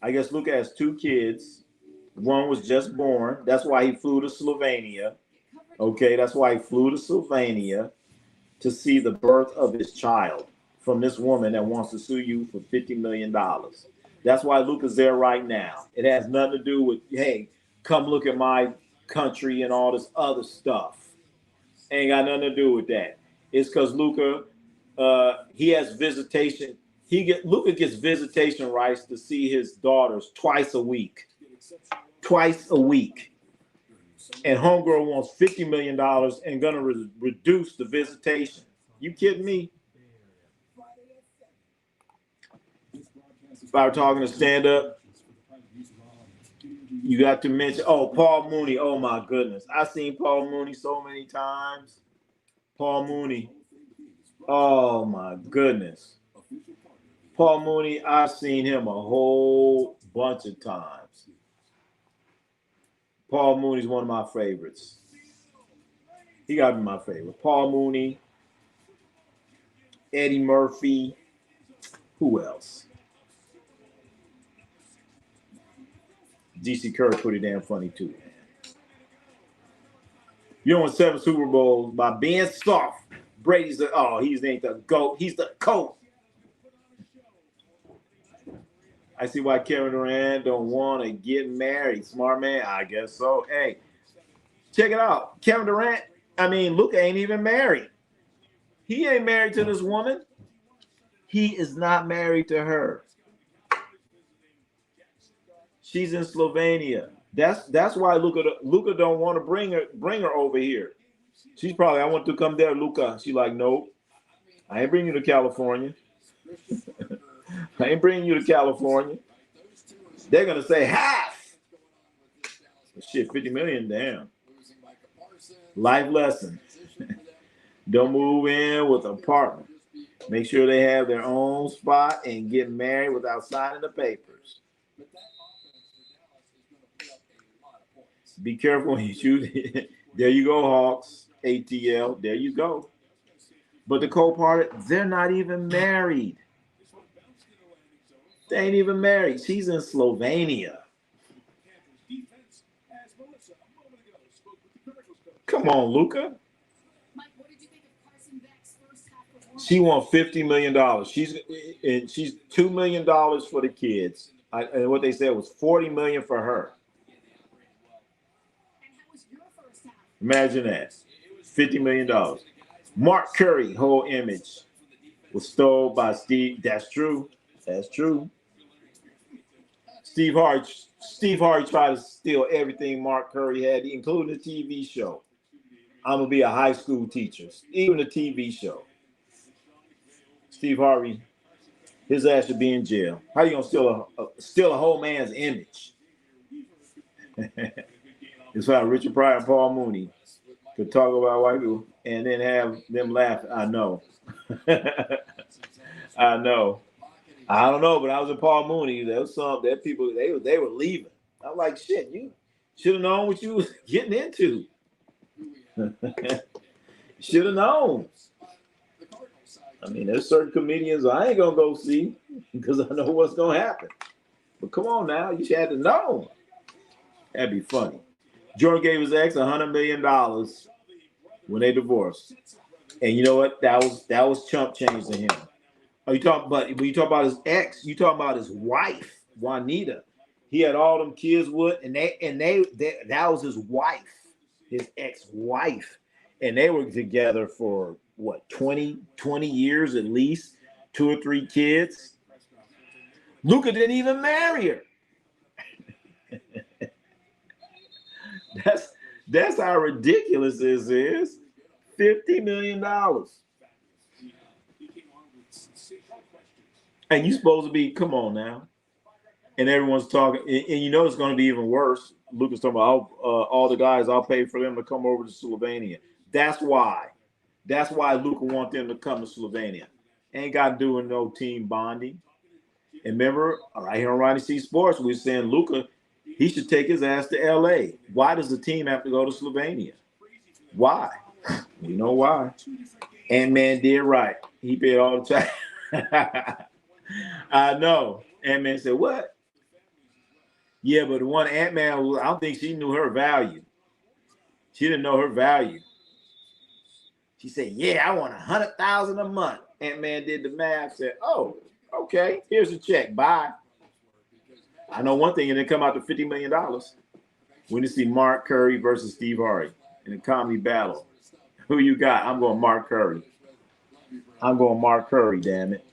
I guess Luka has 2 kids. One was just born. That's why he flew to Slovenia. Okay, that's why he flew to Slovenia to see the birth of his child from this woman that wants to sue you for $50 million. That's why Luka's there right now. It has nothing to do with, hey, come look at my country and all this other stuff. Ain't got nothing to do with that. It's because Luka, he has visitation. Luka gets visitation rights to see his daughters twice a week. And homegirl wants $50 million and gonna reduce the visitation. You kidding me? If I were talking to stand up, you got to mention, Paul Mooney. Oh my goodness. I've seen Paul Mooney so many times. Paul Mooney. Oh my goodness. Paul Mooney, I've seen him a whole bunch of times. Paul Mooney's one of my favorites. He got to be my favorite. Paul Mooney, Eddie Murphy. Who else? DC Curry pretty damn funny too, man. You won 7 Super Bowls by being soft. Brady's he ain't the GOAT. He's the coat. I see why Kevin Durant don't want to get married. Smart man, I guess so. Hey, check it out. Kevin Durant, Luka ain't even married. He ain't married to this woman. He is not married to her. She's in Slovenia. That's why Luka don't want to bring her over here. She's probably, I want to come there, Luka. She's like, nope. I ain't bringing you to California. I ain't bringing you to California. They're gonna say half. Shit, 50 million, damn. Life lesson. Don't move in with a partner. Make sure they have their own spot and get married without signing the papers. Be careful when you shoot. There you go, Hawks. ATL. There you go. But the cold part, they're not even married. They ain't even married. She's in Slovenia. Come on, Luka. She won $50 million. She's $2 million for the kids. And what they said was $40 million for her. Imagine that. $50 million. Mark Curry, whole image, was stole by Steve. That's true. That's true. Steve Harvey tried to steal everything Mark Curry had, including the TV show. I'm gonna be a high school teacher. Even the TV show. Steve Harvey, his ass should be in jail. How you gonna steal a whole man's image? It's why Richard Pryor and Paul Mooney could talk about white people and then have them laugh. I know. I know. I don't know, but I was with Paul Mooney. There was some that people they were leaving. I'm like, shit, you should have known what you was getting into. Should have known. There's certain comedians I ain't gonna go see because I know what's gonna happen. But come on now, you should have to know. That'd be funny. Jordan gave his ex $100 million when they divorced, and you know what? That was chump change to him. Oh, when you talk about his ex, you talk about his wife, Juanita. He had all them kids with, and that was his wife, his ex-wife, and they were together for what 20 years at least, 2 or 3 kids. Luka didn't even marry her. That's how ridiculous this is. $50 million. And you supposed to be, come on now. And everyone's talking, and you know it's going to be even worse. Luka's talking about all the guys, I'll pay for them to come over to Slovenia. That's why Luka wants them to come to Slovenia. Ain't got to do with no team bonding. And remember, right here on Ronnie C Sports, we were saying Luka, he should take his ass to LA. Why does the team have to go to Slovenia? Why? You know why. Ant-Man did right. He paid all the time. I know. Ant-Man said, what? Yeah, but the one Ant-Man, I don't think she knew her value. She didn't know her value. She said, yeah, I want $100,000 a month. Ant-Man did the math, said, oh, okay, here's a check. Bye. I know one thing, and it come out to $50 million. When you see Mark Curry versus Steve Harvey in a comedy battle. Who you got? I'm going Mark Curry. I'm going Mark Curry, damn it.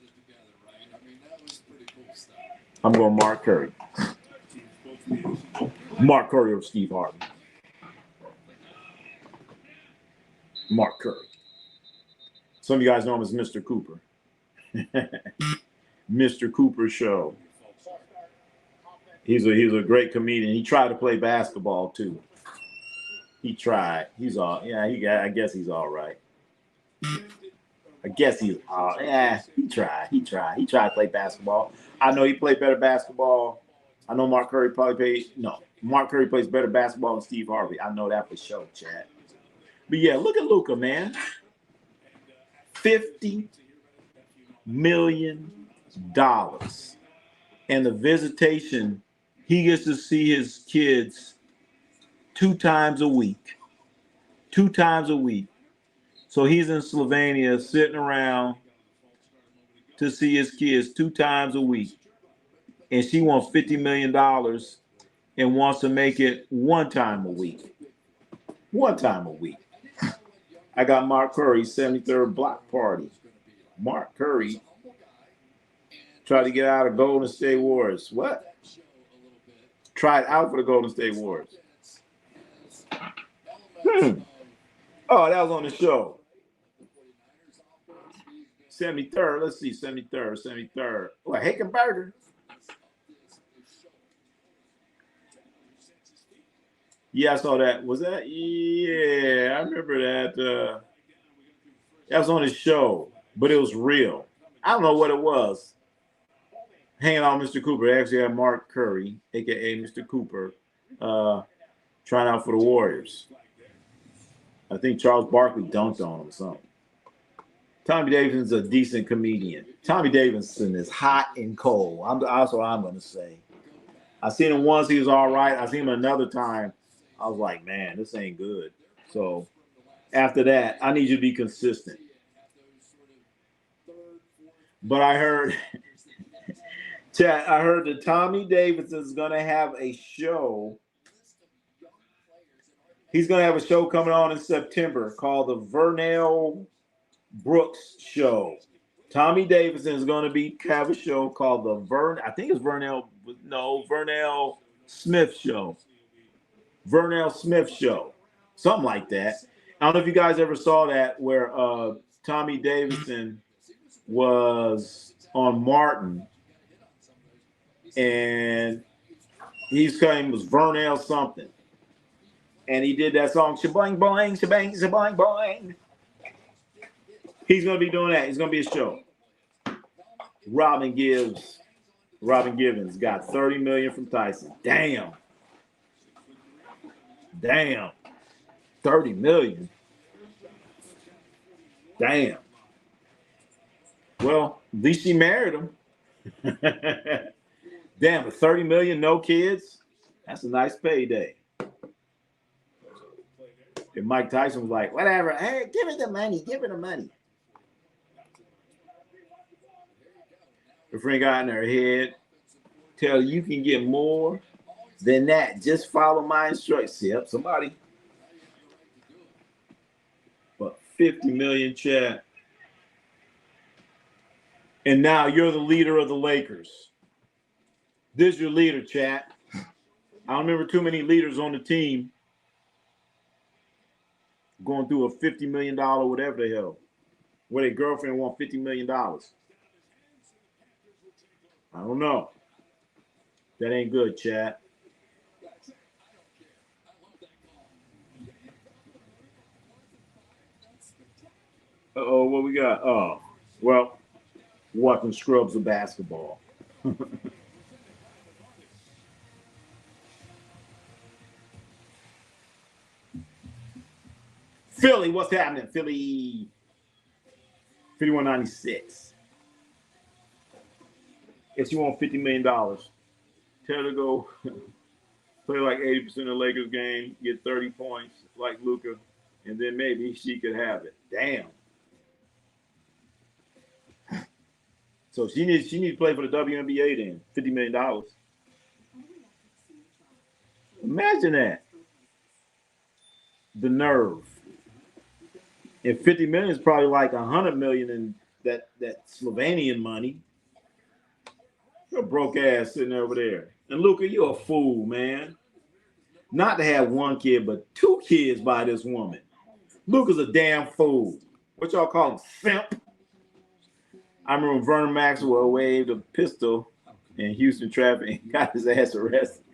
I'm going Mark Curry. Mark Curry or Steve Harvey. Mark Curry. Some of you guys know him as Mr. Cooper. Mr. Cooper Show. He's a great comedian. He tried to play basketball too. He tried. I guess he's all right. He tried. He tried to play basketball. I know he played better basketball. I know Mark Curry Mark Curry plays better basketball than Steve Harvey. I know that for sure, Chad. But yeah, look at Luka, man. $50 million. And the visitation, he gets to see his kids 2 times a week. 2 times a week. So he's in Slovenia sitting around to see his kids 2 times a week. and she wants $50 million and wants to make it one time a week. One time a week. I got Mark Curry's 73rd block party. Mark Curry tried to get out of Golden State Warriors. What? Tried out for the Golden State Warriors. Oh, that was on the show. 73rd. Let's see. 73rd. What, Hickenberger? Yeah, I saw that. Was that? Yeah, I remember that. That was on his show, but it was real. I don't know what it was. Hanging out with Mr. Cooper. They actually had Mark Curry, a.k.a. Mr. Cooper, trying out for the Warriors. I think Charles Barkley dunked on him or something. Tommy Davidson's a decent comedian. Tommy Davidson is hot and cold. That's what I'm going to say. I seen him once. He was all right. I seen him another time. I was like, man, this ain't good. So after that, I need you to be consistent. But I heard, Chad, I heard that Tommy Davidson is going to have a show. He's going to have a show coming on in September called the Vernell Brooks Show. Tommy Davidson is going to have a show called the Vernell Smith Show. Vernell Smith Show. Something like that. I don't know if you guys ever saw that where Tommy Davidson was on Martin and his name was Vernell something. And he did that song, Shabang Boing, Shabang, Shabang Boing. He's going to be doing that. It's going to be a show. Robin Givens got $30 million from Tyson. Damn. 30 million. Damn. Well, at least she married him. Damn, but 30 million, no kids? That's a nice payday. And Mike Tyson was like, whatever. Hey, give her the money. Give her the money. Her friend got in her head. Tell you can get more than that. Just follow my instructions. Yep, somebody. But 50 million, chat. And now you're the leader of the Lakers. This is your leader, chat. I don't remember too many leaders on the team going through a $50 million whatever the hell. Where their girlfriend want $50 million. I don't know. That ain't good, chat. Uh-oh, what we got? Oh, well, watching scrubs of basketball. Philly, what's happening? Philly, 5196. If you want $50 million, tell her to go play like 80% of the Lakers game, get 30 points like Luka, and then maybe she could have it. Damn. So she needs to play for the WNBA then. $50 million. Imagine that. The nerve. And 50 million is probably like 100 million in that Slovenian money. You're a broke ass sitting over there. And Luka, you're a fool, man. Not to have one kid, but 2 kids by this woman. Luka's a damn fool. What y'all call him? Simp. I remember Vernon Maxwell waved a pistol in Houston traffic and got his ass arrested.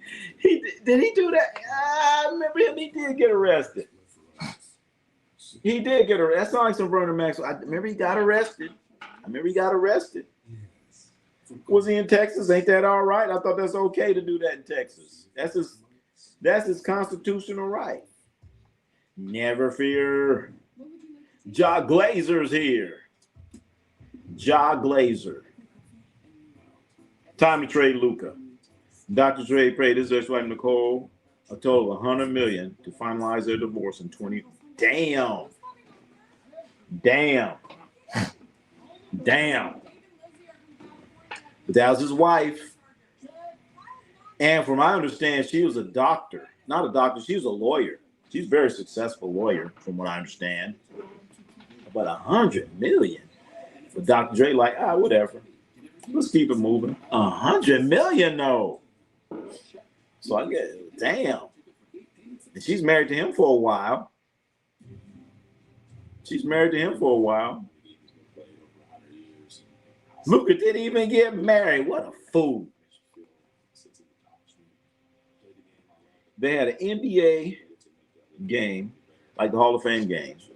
Did he do that? I remember him. He did get arrested. He did get arrested. That sounds like some Vernon Maxwell. I remember he got arrested. Was he in Texas? Ain't that all right? I thought that's okay to do that in Texas. That's his constitutional right. Never fear. Ja Glazer's here. Ja Glazer. Time to trade Luka. Dr. Dre paid his ex-wife Nicole a total of $100 million to finalize their divorce in 20. Damn. But that was his wife. And from I understand, she was a doctor. Not a doctor. She was a lawyer. She's a very successful lawyer, from what I understand. But $100 million for Dr. Dre, like, whatever. Let's keep it moving. $100 million, though. So I get, damn. And she's married to him for a while. Luka didn't even get married. What a fool. They had an NBA game, like the Hall of Fame games.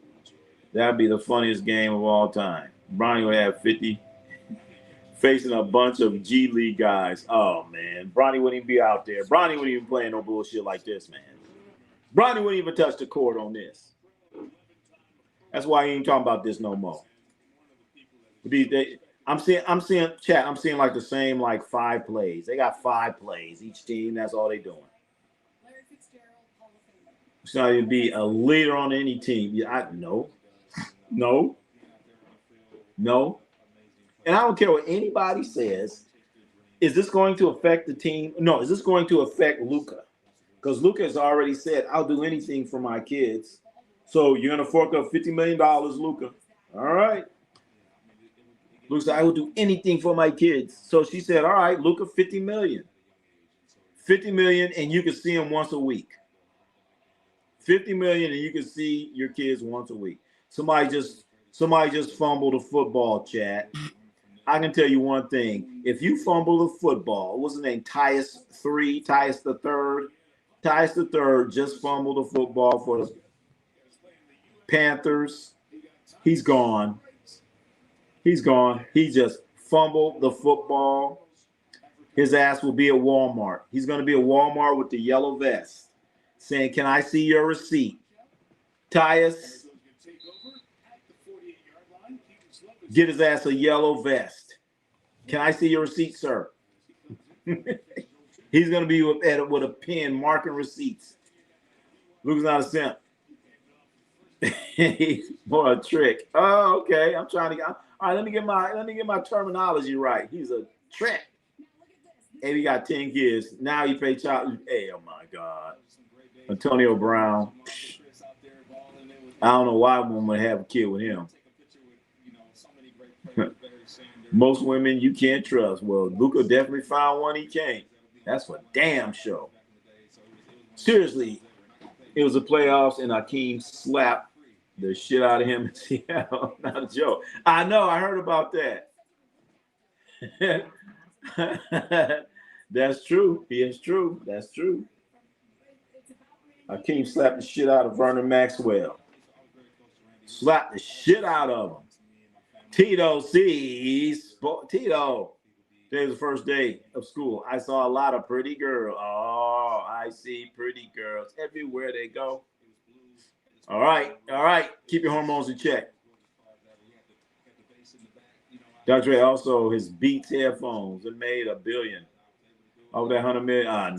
That'd be the funniest game of all time. Bronny would have 50 facing a bunch of G League guys. Oh, man. Bronny wouldn't even be out there. Bronny wouldn't even play no bullshit like this, man. Bronny wouldn't even touch the court on this. That's why he ain't talking about this no more. I'm seeing chat. I'm seeing like the same like 5 plays. They got 5 plays each team. That's all they doing. It's not even be a leader on any team. No. And I don't care what anybody says. Is this going to affect the team? No. Is this going to affect Luka? Because Luka has already said, I'll do anything for my kids. So you're going to fork up $50 million, Luka. All right. Luka said, I will do anything for my kids. So she said, all right, Luka, $50 million. $50 million, and you can see him once a week. $50 million, and you can see your kids once a week. Somebody just fumbled a football, chat. I can tell you one thing. If you fumble a football, what's his name? Tyus the third. Tyus the third just fumbled a football for the Panthers. He's gone. He just fumbled the football. His ass will be at Walmart. He's going to be at Walmart with the yellow vest saying, can I see your receipt? Tyus, get his ass a yellow vest. Can I see your receipt, sir? He's going to be with a pen marking receipts. Luke's not a simp. For a trick. Oh, okay. I'm trying to get. All right, let me get my terminology right. He's a trick. And he got 10 kids. Now he pay child. Hey, oh my God. Antonio Brown. I don't know why a woman would have a kid with him. Most women you can't trust. Well, Luka definitely found one he can't. That's for damn sure. Seriously, it was the playoffs and Hakeem slapped the shit out of him in Seattle. Not a joke. I know. I heard about that. That's true. It's true. That's true. Hakeem slapped the shit out of Vernon Maxwell. Slapped the shit out of him. Tito sees. Tito. Today's the first day of school. I saw a lot of pretty girls. Oh, I see pretty girls everywhere they go. All right. Keep your hormones in check. Dr. Dre also, his Beats headphones, it made $1 billion. Over that $100 million. I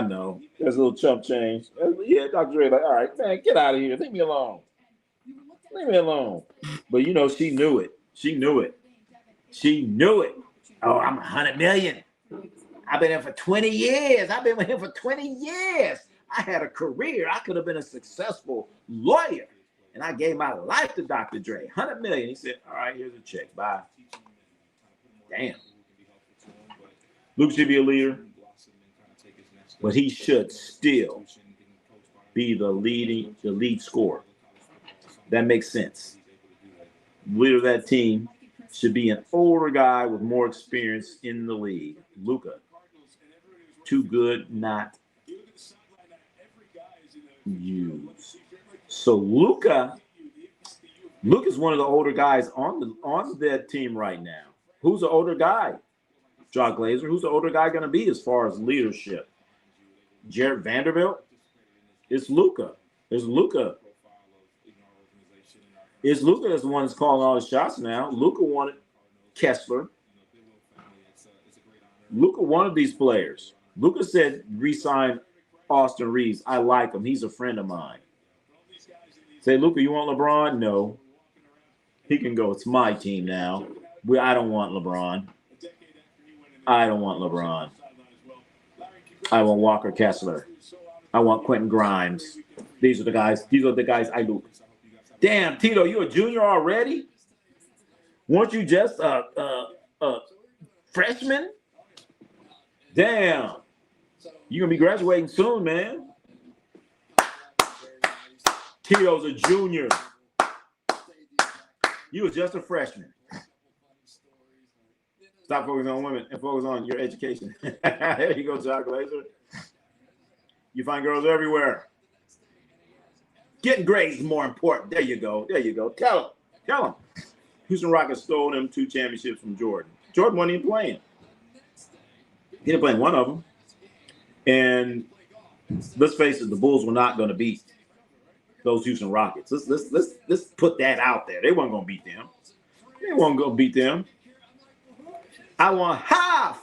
know. There's a little chump change. Yeah, Dr. Dre, like, all right, man, get out of here. Leave me alone. But she knew it. She knew it. Oh, I'm $100 million. I've been here for 20 years. I've been with him for 20 years. I had a career. I could have been a successful lawyer. And I gave my life to Dr. Dre. $100 million. He said, all right, here's a check. Bye. Damn. Luke should be a leader. But he should still be the lead scorer. That makes sense. The leader of that team should be an older guy with more experience in the league. Luka. Too good not used. So Luka's one of the older guys on that team right now. Who's the older guy? John Glazer. Who's the older guy going to be as far as leadership? Jared Vanderbilt? It's Luka. It's Luka that's the one that's calling all the shots now. Luka wanted Kessler. Luka wanted these players. Luka said, re-sign Austin Reeves. I like him. He's a friend of mine. Say, Luka, you want LeBron? No. He can go. It's my team now. I don't want LeBron. I want Walker Kessler. I want Quentin Grimes. These are the guys. These are the guys I look. Damn, Tito, you a junior already? Weren't you just a freshman? Damn. You're going to be graduating soon, man. Tito's a junior. You was just a freshman. Stop focusing on women and focus on your education. There you go, Jack Glazer. You find girls everywhere. Getting grades is more important. There you go. There you go. Tell them. Houston Rockets stole them 2 championships from Jordan. Jordan wasn't even playing. He didn't play in one of them. And let's face it, the Bulls were not going to beat those Houston Rockets. Let's put that out there. They weren't going to beat them. They weren't going to beat them. I want half.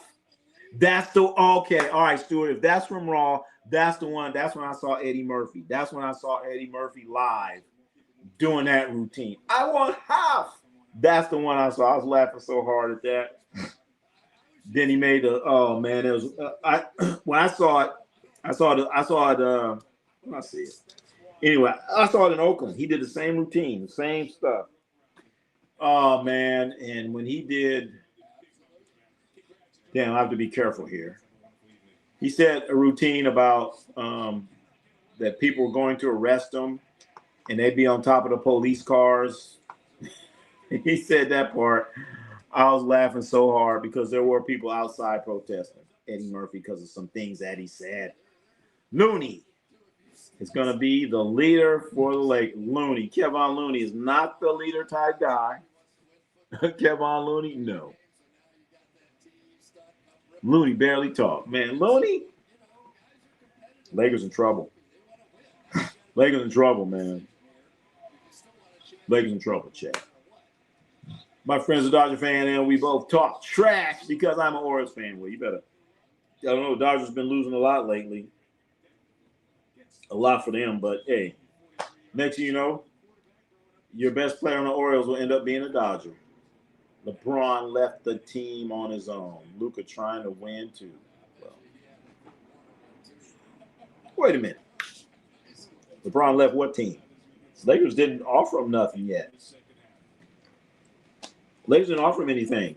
That's the okay. All right, Stuart. If that's from Raw, that's the one. That's when I saw Eddie Murphy. That's when I saw Eddie Murphy live doing that routine. I want half. That's the one I saw. I was laughing so hard at that. Then he made the oh man, it was when I saw it. I saw it. I see it. Anyway, I saw it in Oakland. He did the same routine, the same stuff. Oh man, and when he did, damn, I have to be careful here. He said a routine about that people were going to arrest him, and they'd be on top of the police cars. He said that part. I was laughing so hard because there were people outside protesting Eddie Murphy because of some things that he said. Looney is going to be the leader for the Lake. Looney. Kevon Looney is not the leader type guy. Kevon Looney, no. Looney barely talked. Man, Looney, Lakers in trouble. Lakers in trouble, man. Lakers in trouble, Chad. My friend's a Dodger fan, and we both talk trash because I'm an Orioles fan. Well, you better. I don't know. Dodgers been losing a lot lately. A lot for them, but hey, next thing you know, your best player on the Orioles will end up being a Dodger. LeBron left the team on his own. Luka trying to win too. Well, wait a minute. LeBron left what team? Lakers didn't offer him nothing yet. Lakers didn't offer him anything.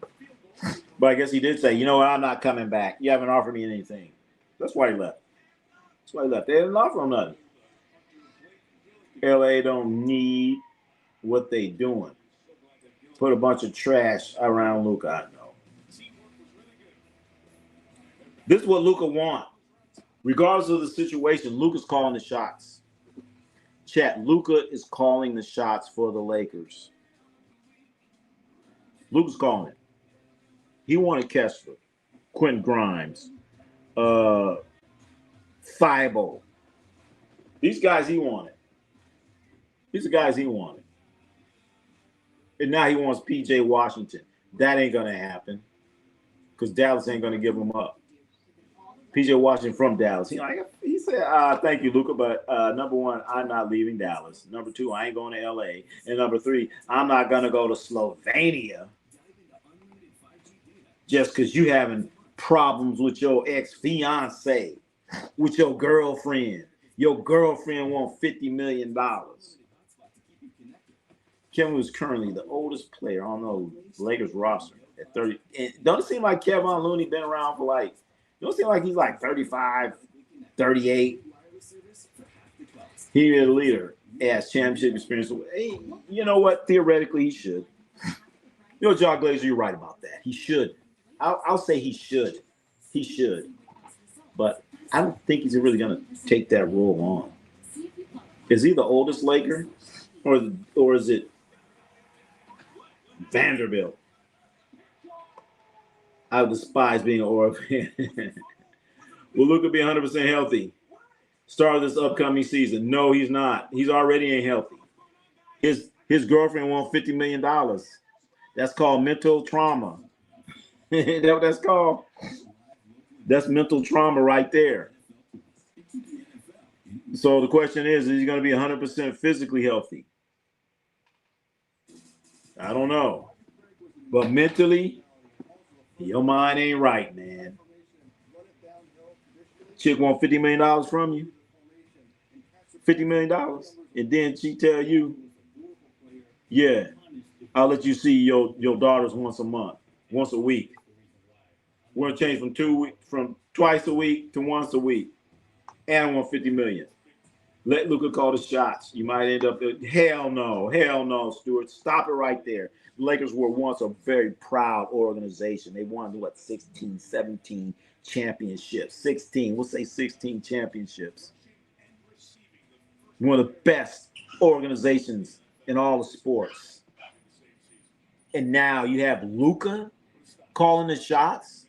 But I guess he did say, you know what, I'm not coming back. You haven't offered me anything. That's why he left. That's why he left. They didn't offer him nothing. LA don't need what they doing. Put a bunch of trash around Luka, I know. This is what Luka wants. Regardless of the situation, Luka's calling the shots. Chat, Luka is calling the shots for the Lakers. Luka's calling it. He wanted Kessler, Quentin Grimes, Thibault. These guys he wanted. These are guys he wanted. And now he wants P.J. Washington. That ain't going to happen because Dallas ain't going to give him up. P.J. Washington from Dallas. He said, thank you, Luka, but number one, I'm not leaving Dallas. Number two, I ain't going to L.A. And number three, I'm not going to go to Slovenia just because you having problems with your ex-fiance, with your girlfriend. Your girlfriend wants $50 million. Kevin was currently the oldest player on the Lakers roster at 30. And don't it seem like Kevon Looney been around for like, don't it seem like he's like 35, 38? He is a leader. Has championship experience. Hey, you know what? Theoretically, he should. You know, John Glazer, you're right about that. He should. I'll say he should. He should. But I don't think he's really going to take that role on. Is he the oldest Laker? Or is it Vanderbilt? I despise being an Orioles fan. Will Luka be 100% healthy? Start of this upcoming season? No, he's not. He's already ain't healthy. His girlfriend wants $50 million. That's called mental trauma. Is that what that's called? That's mental trauma right there. So the question is he going to be 100% physically healthy? I don't know. But mentally, your mind ain't right, man. Chick want $50 million from you. $50 million. And then she tell you, yeah, I'll let you see your daughters once a month, once a week. We're gonna change from twice a week to once a week. And I want $50 million. Let Luka call the shots. You might end up hell no, Stuart. Stop it right there. The Lakers were once a very proud organization. They won 16, 17 championships. 16, we'll say 16 championships. One of the best organizations in all of sports. And now you have Luka calling the shots.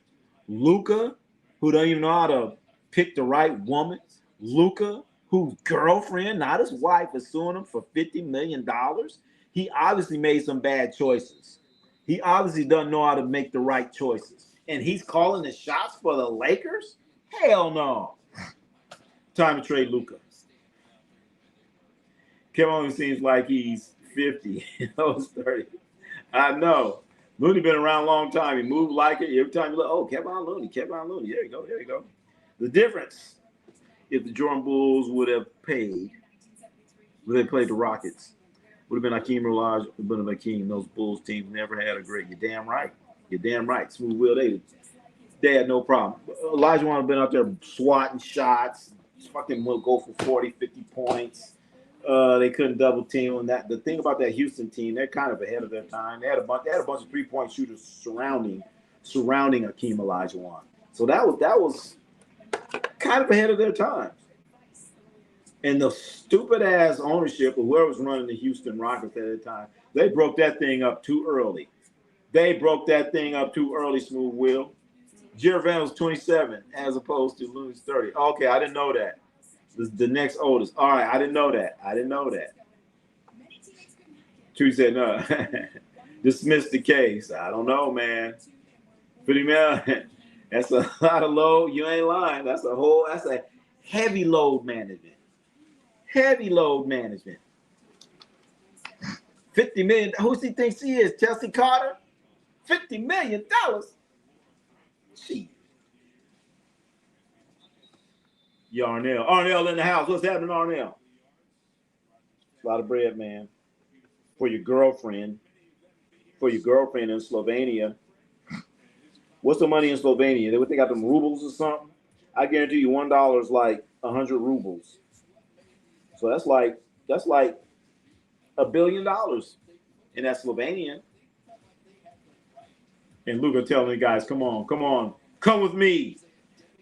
Luka, who don't even know how to pick the right woman. Luka, whose girlfriend, not his wife, is suing him for $50 million. He obviously made some bad choices. He obviously doesn't know how to make the right choices. And he's calling the shots for the Lakers? Hell no. Time to trade Luka. Kevin only seems like he's 50. He's 30. I know. Looney been around a long time. He moved like it. Every time you look, oh, Kevin Looney. There you go. The difference, if the Jordan Bulls would have played the Rockets, would have been Hakeem Olaj, would have been Hakeem. Those Bulls teams never had a great. You're damn right. Smooth Will, they had no problem. Elijah would have been out there swatting shots, fucking will go for 40, 50 points. They couldn't double team on that. The thing about that Houston team, they're kind of ahead of their time. They had a bunch of 3-point shooters surrounding Hakeem Olajuwon. So that was kind of ahead of their time. And the stupid ass ownership of whoever was running the Houston Rockets at the time, they broke that thing up too early. Smooth Will. Jerry Van was 27 as opposed to Looney's 30. Okay, I didn't know that. The next oldest. All right, I didn't know that. True said no. Dismiss the case. I don't know, man. $50 million. That's a lot of load. You ain't lying. That's a heavy load management. $50 million. Who does he think she is? Chelsea Carter? $50 million. Gee. Arnell in the house. What's happening, Arnell? A lot of bread, man. For your girlfriend in Slovenia. What's the money in Slovenia? They got them rubles or something? I guarantee you $1 is like 100 rubles. So that's like $1 billion. And that's Slovenian. And Luka telling the guys, come with me.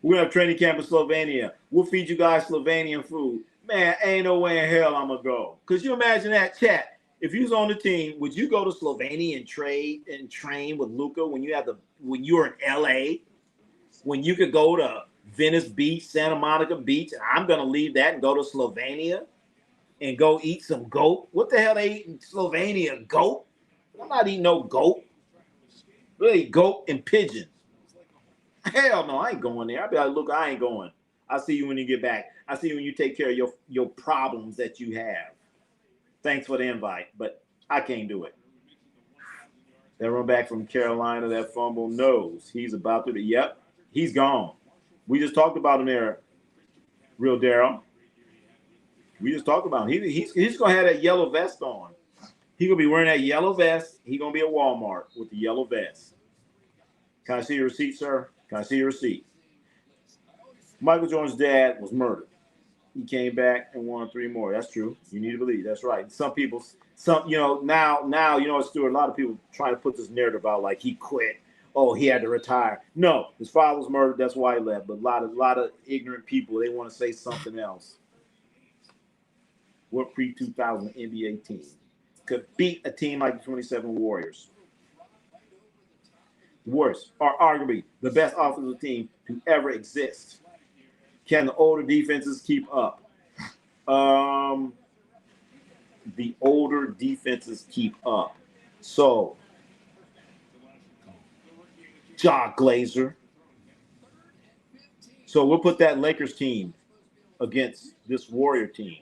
We're going to have training camp in Slovenia. We'll feed you guys Slovenian food. Man, ain't no way in hell I'm going to go. Because you imagine that, chat. If you was on the team, would you go to Slovenia and train with Luka when you were in L.A.? When you could go to Venice Beach, Santa Monica Beach, and I'm going to leave that and go to Slovenia and go eat some goat? What the hell they eat in Slovenia? Goat? I'm not eating no goat. Really, goat and pigeon. Hell no, I ain't going there. I'll be like, look, I ain't going. I'll see you when you get back. I'll see you when you take care of your problems that you have. Thanks for the invite, but I can't do it. That run back from Carolina, that fumble, knows he's about to be. Yep, he's gone. We just talked about him there, Real Daryl. We just talked about him. He's going to have that yellow vest on. He's going to be wearing that yellow vest. He's going to be at Walmart with the yellow vest. Can I see your receipt, sir? Can I see your receipt? Michael Jordan's dad was murdered. He came back and won 3 more. That's true. You need to believe. That's right. Now, Stuart, a lot of people trying to put this narrative out like he quit. Oh, he had to retire. No, his father was murdered. That's why he left. But a lot of ignorant people, they want to say something else. What pre-2000 NBA team could beat a team like the 27 Warriors? The Warriors are arguably the best offensive team to ever exist. Can the older defenses keep up? The older defenses keep up. So, Jock Glazer. So we'll put that Lakers team against this Warrior team.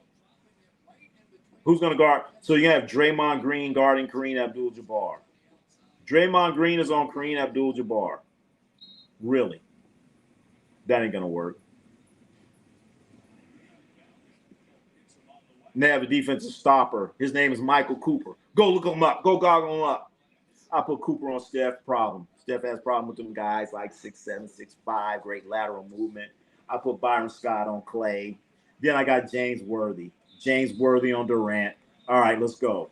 Who's going to guard? So you're going to have Draymond Green guarding Kareem Abdul-Jabbar. Draymond Green is on Kareem Abdul-Jabbar. Really? That ain't going to work. And they have a defensive stopper. His name is Michael Cooper. Go look him up. Go goggle him up. I put Cooper on Steph. Problem. Steph has problem with them guys like 6'7", 6'5", great lateral movement. I put Byron Scott on Clay. Then I got James Worthy. James Worthy on Durant. All right, let's go.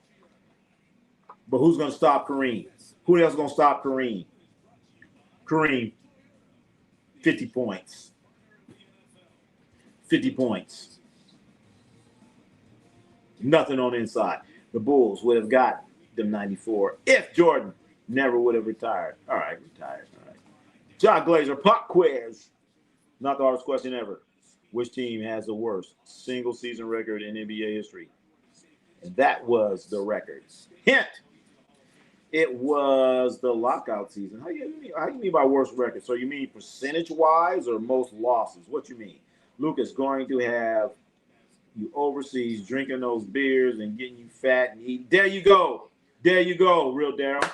But who's going to stop Kareem? Who else is going to stop Kareem? Kareem, 50 points. 50 points. Nothing on the inside. The Bulls would have got them 94 if Jordan never would have retired. All right, retired. All right. John Glazer, pop quiz. Not the hardest question ever. Which team has the worst single season record in NBA history? And that was the records. Hint. It was the lockout season. How you mean by worst record? So you mean percentage-wise or most losses? What you mean? Luka's going to have you overseas drinking those beers and getting you fat and eating. There you go. There you go, real Daryl.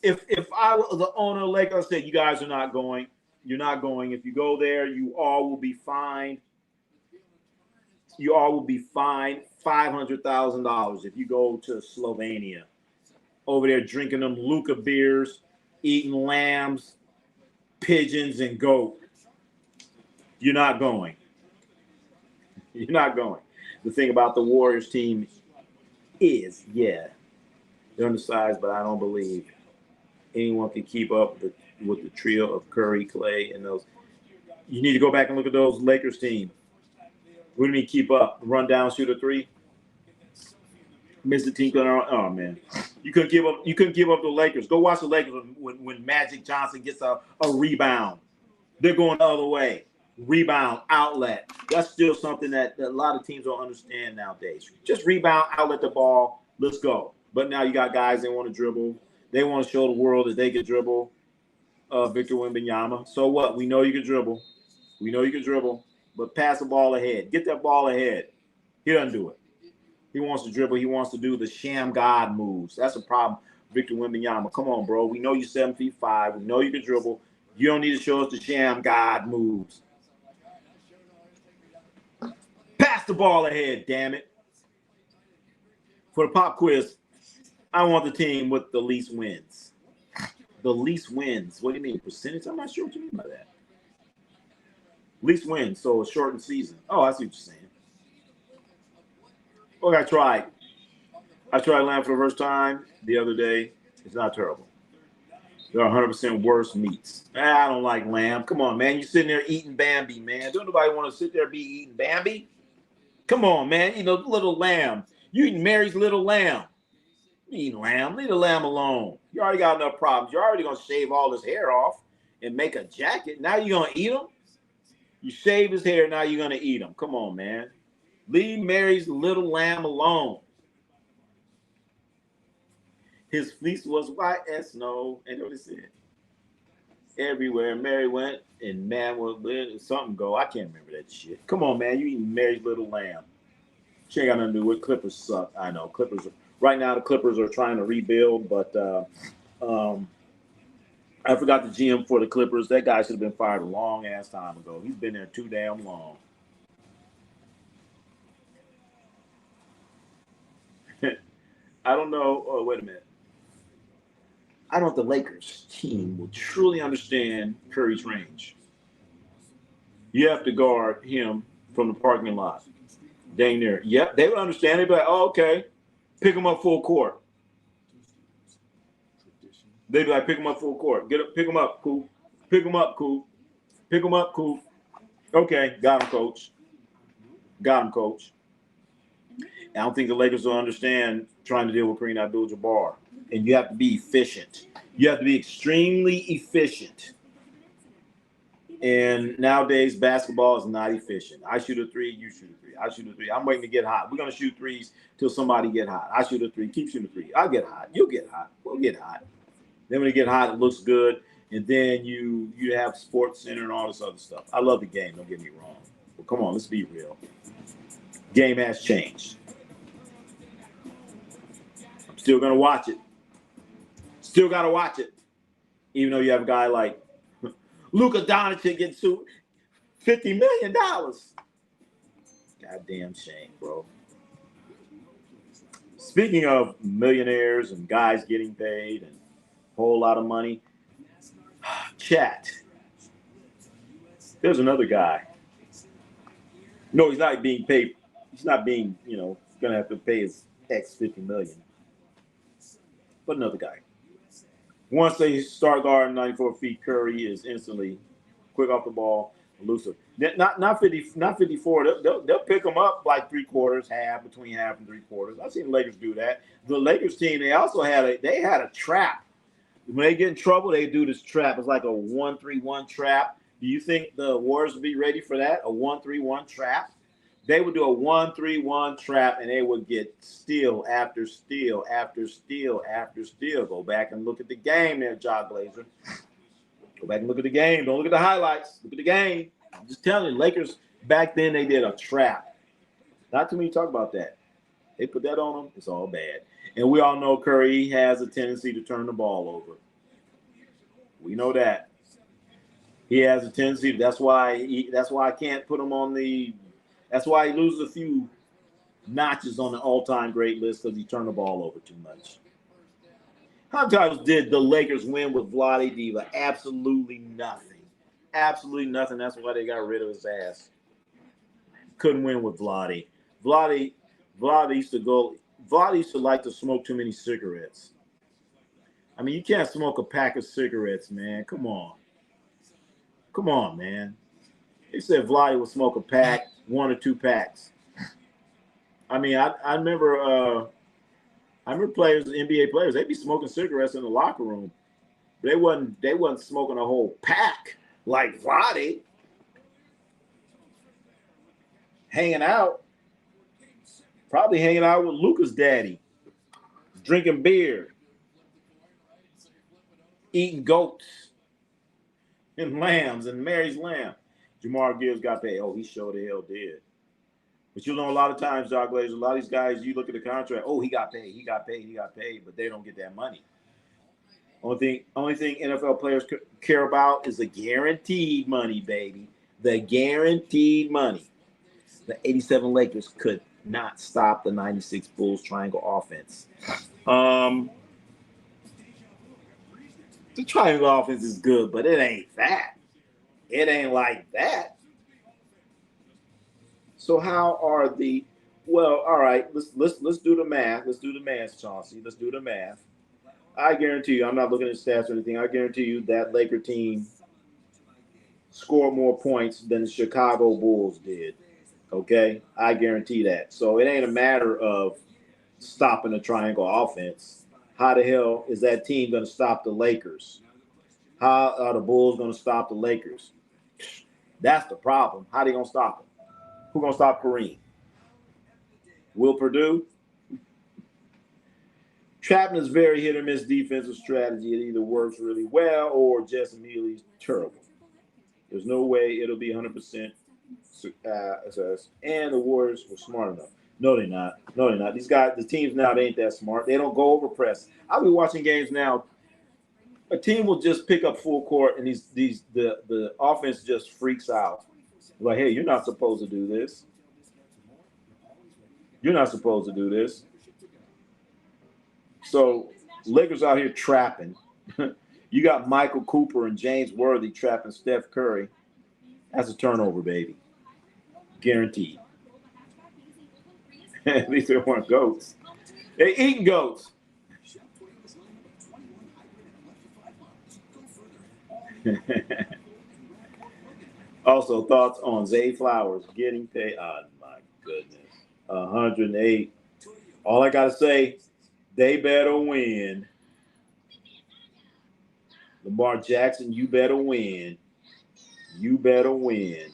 If I was the owner of Lakers, I said, you guys are not going. You're not going. If you go there, you all will be fined. You all will be fined $500,000 if you go to Slovenia. Over there drinking them Luka beers, eating lambs, pigeons, and goat. You're not going. You're not going. The thing about the Warriors team is, yeah, they're undersized, but I don't believe anyone can keep up with the trio of Curry, Clay, and those. You need to go back and look at those Lakers team. What do you mean keep up? Run down, shoot a three? Miss the team. Oh man, you couldn't give up. You couldn't give up the Lakers. Go watch the Lakers when Magic Johnson gets a rebound. They're going the other way. Rebound, outlet. That's still something that a lot of teams don't understand nowadays. Just rebound, outlet the ball. Let's go. But now you got guys that want to dribble. They want to show the world that they can dribble. Victor Wembanyama. So what? We know you can dribble. We know you can dribble. But pass the ball ahead. Get that ball ahead. He doesn't do it. He wants to dribble. He wants to do the sham God moves. That's a problem, Victor Wembanyama. Come on, bro. We know you're 7'5". We know you can dribble. You don't need to show us the sham God moves. Pass the ball ahead, damn it. For the pop quiz, I want the team with the least wins. The least wins. What do you mean? Percentage? I'm not sure what you mean by that. Least wins, so a shortened season. Oh, I see what you're saying. Look, I tried lamb for the first time the other day. It's not terrible. There are 100% worse meats. I don't like lamb. Come on, man. You're sitting there eating Bambi, man. Don't nobody want to sit there and be eating Bambi? Come on, man. You know, little lamb. You eating Mary's little lamb. You eating lamb. Leave the lamb alone. You already got enough problems. You're already going to shave all his hair off and make a jacket. Now you're going to eat him? You shave his hair. Now you're going to eat him. Come on, man. Leave Mary's little lamb alone. His fleece was white as snow. And what it said? Everywhere Mary went and man was something go. I can't remember that shit. Come on, man. You eating Mary's little lamb. She ain't got nothing to do with Clippers suck. I know. Right now the Clippers are trying to rebuild, but I forgot the GM for the Clippers. That guy should have been fired a long ass time ago. He's been there too damn long. I don't know. Oh, wait a minute. I don't know if the Lakers team will truly understand Curry's range. You have to guard him from the parking lot. Dang near. Yep, they would understand. They'd be like, oh, okay. Pick him up full court. They'd be like, pick him up full court. Pick him up, cool. Pick him up, cool. Pick him up, cool. Okay, got him, coach. Got him, coach. I don't think the Lakers will understand trying to deal with Kareem Abdul-Jabbar. And you have to be efficient. You have to be extremely efficient. And nowadays, basketball is not efficient. I shoot a three, you shoot a three. I shoot a three. I'm waiting to get hot. We're going to shoot threes till somebody get hot. I shoot a three. Keep shooting a three. I'll get hot. You'll get hot. We'll get hot. Then when you get hot, it looks good. And then you have Sports Center and all this other stuff. I love the game. Don't get me wrong. But come on, let's be real. Game has changed. I'm still going to watch it. Still got to watch it. Even though you have a guy like Luka Dončić getting sued $50 million. God Goddamn shame, bro. Speaking of millionaires and guys getting paid and a whole lot of money, chat. There's another guy. No, he's not being paid. He's not being, going to have to pay his ex $50 million. But another guy. Once they start guarding 94 feet, Curry is instantly quick off the ball, elusive. Not 54. They'll pick him up like three quarters, half, between half and three quarters. I've seen the Lakers do that. The Lakers team, they also had a trap. When they get in trouble, they do this trap. It's like a 1-3-1 trap. Do you think the Warriors would be ready for that? A 1-3-1 trap? They would do a 1-3-1 trap, and they would get steal after steal after steal after steal. Go back and look at the game there, Jog Glazer. Go back and look at the game. Don't look at the highlights. Look at the game. I'm just telling you, Lakers back then, they did a trap. Not too many talk about that. They put that on them. It's all bad. And we all know Curry has a tendency to turn the ball over. We know that. He has a tendency. That's why I can't put him on the. That's why he loses a few notches on the all-time great list because he turned the ball over too much. How many times did the Lakers win with Vlade Diva? Absolutely nothing. Absolutely nothing. That's why they got rid of his ass. Couldn't win with Vlade. Vlade used to like to smoke too many cigarettes. I mean, you can't smoke a pack of cigarettes, man. Come on. Come on, man. They said Vlade would smoke a pack, 1 or 2 packs. I mean, I remember players, NBA players, they'd be smoking cigarettes in the locker room. They wasn't smoking a whole pack like Vlade. Probably hanging out with Luka's daddy, drinking beer, eating goats and lambs and Mary's lamb. Jamar Gibbs got paid. Oh, he sure the hell did. But a lot of times, Jog Glazer, a lot of these guys, you look at the contract, oh, he got paid, but they don't get that money. Only thing NFL players care about is the guaranteed money, baby. The guaranteed money. The 87 Lakers could not stop the 96 Bulls triangle offense. The triangle offense is good, but it ain't that. It ain't like that. So how are the all right, let's do the math. Let's do the math, Chauncey. Let's do the math. I guarantee you, I'm not looking at stats or anything. I guarantee you that Laker team scored more points than the Chicago Bulls did. Okay? I guarantee that. So it ain't a matter of stopping the triangle offense. How the hell is that team going to stop the Lakers? How are the Bulls going to stop the Lakers? That's the problem. How they going to stop them? Who going to stop Kareem? Will Purdue? Trapping is very hit or miss defensive strategy. It either works really well or just immediately terrible. There's no way it'll be 100% success. And the Warriors were smart enough. No, they're not. No, they're not. These guys, the teams now, they ain't that smart. They don't go over press. I'll be watching games now. A team will just pick up full court, and the offense just freaks out. Like, hey, you're not supposed to do this. You're not supposed to do this. So Lakers out here trapping. You got Michael Cooper and James Worthy trapping Steph Curry. That's a turnover, baby. Guaranteed. At least they weren't goats. They're eating goats. Also, thoughts on Zay Flowers getting paid. Oh, my goodness. 108. All I got to say, they better win. Lamar Jackson, you better win. You better win.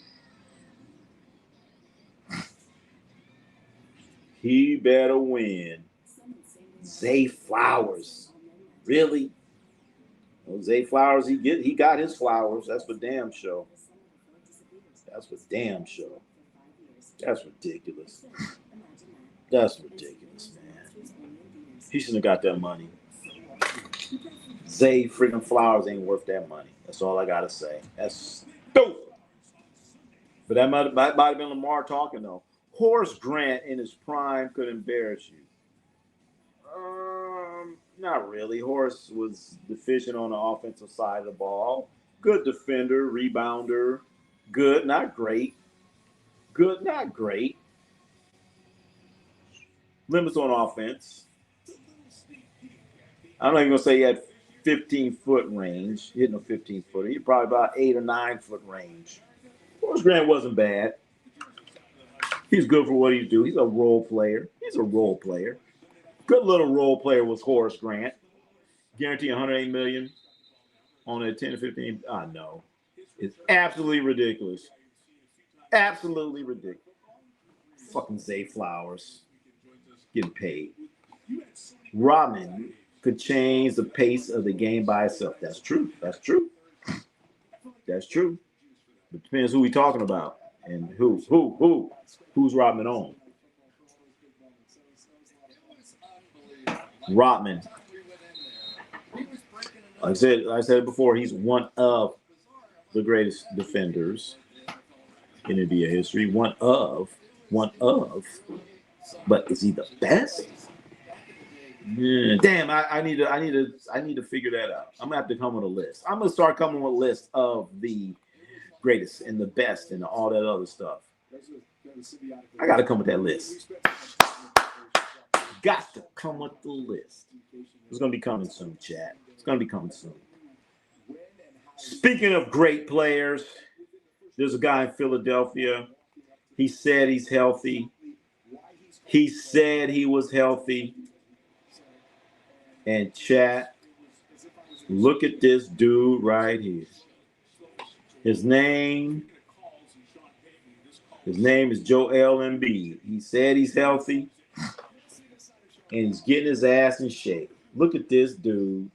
He better win. Zay Flowers. Really? Well, Zay Flowers, he got his flowers. That's for damn sure. That's for damn sure. That's ridiculous. That's ridiculous, man. He shouldn't have got that money. Zay freaking Flowers ain't worth that money. That's all I gotta say. That's stupid. But that might have been Lamar talking though. Horace Grant in his prime could embarrass you. Not really. Horace was deficient on the offensive side of the ball. Good defender, rebounder. Good, not great. Good, not great. Limits on offense. I'm not even going to say he had 15-foot range, hitting a 15-footer. He probably about 8 or 9 foot range. Horace Grant wasn't bad. He's good for what he do. He's a role player. Good little role player was Horace Grant. Guarantee $108 million on a 10 to 15. I know. It's absolutely ridiculous. Absolutely ridiculous. Fucking Zay Flowers getting paid. Rodman could change the pace of the game by itself. That's true. It depends who we talking about and who's Rodman on. Rodman. Like I said before, he's one of the greatest defenders in NBA history. One of. But is he the best? Yeah, damn, I need to figure that out. I'm gonna have to come with a list. I'm gonna start coming with a list of the greatest and the best and all that other stuff. I gotta come with that list. Got to come with the list. It's gonna be coming soon, chat. It's gonna be coming soon. Speaking of great players, there's a guy in Philadelphia. He said he's healthy. He said he was healthy. And chat, look at this dude right here. His name is Joel Embiid. He said he's healthy, and he's getting his ass in shape. Look at this dude.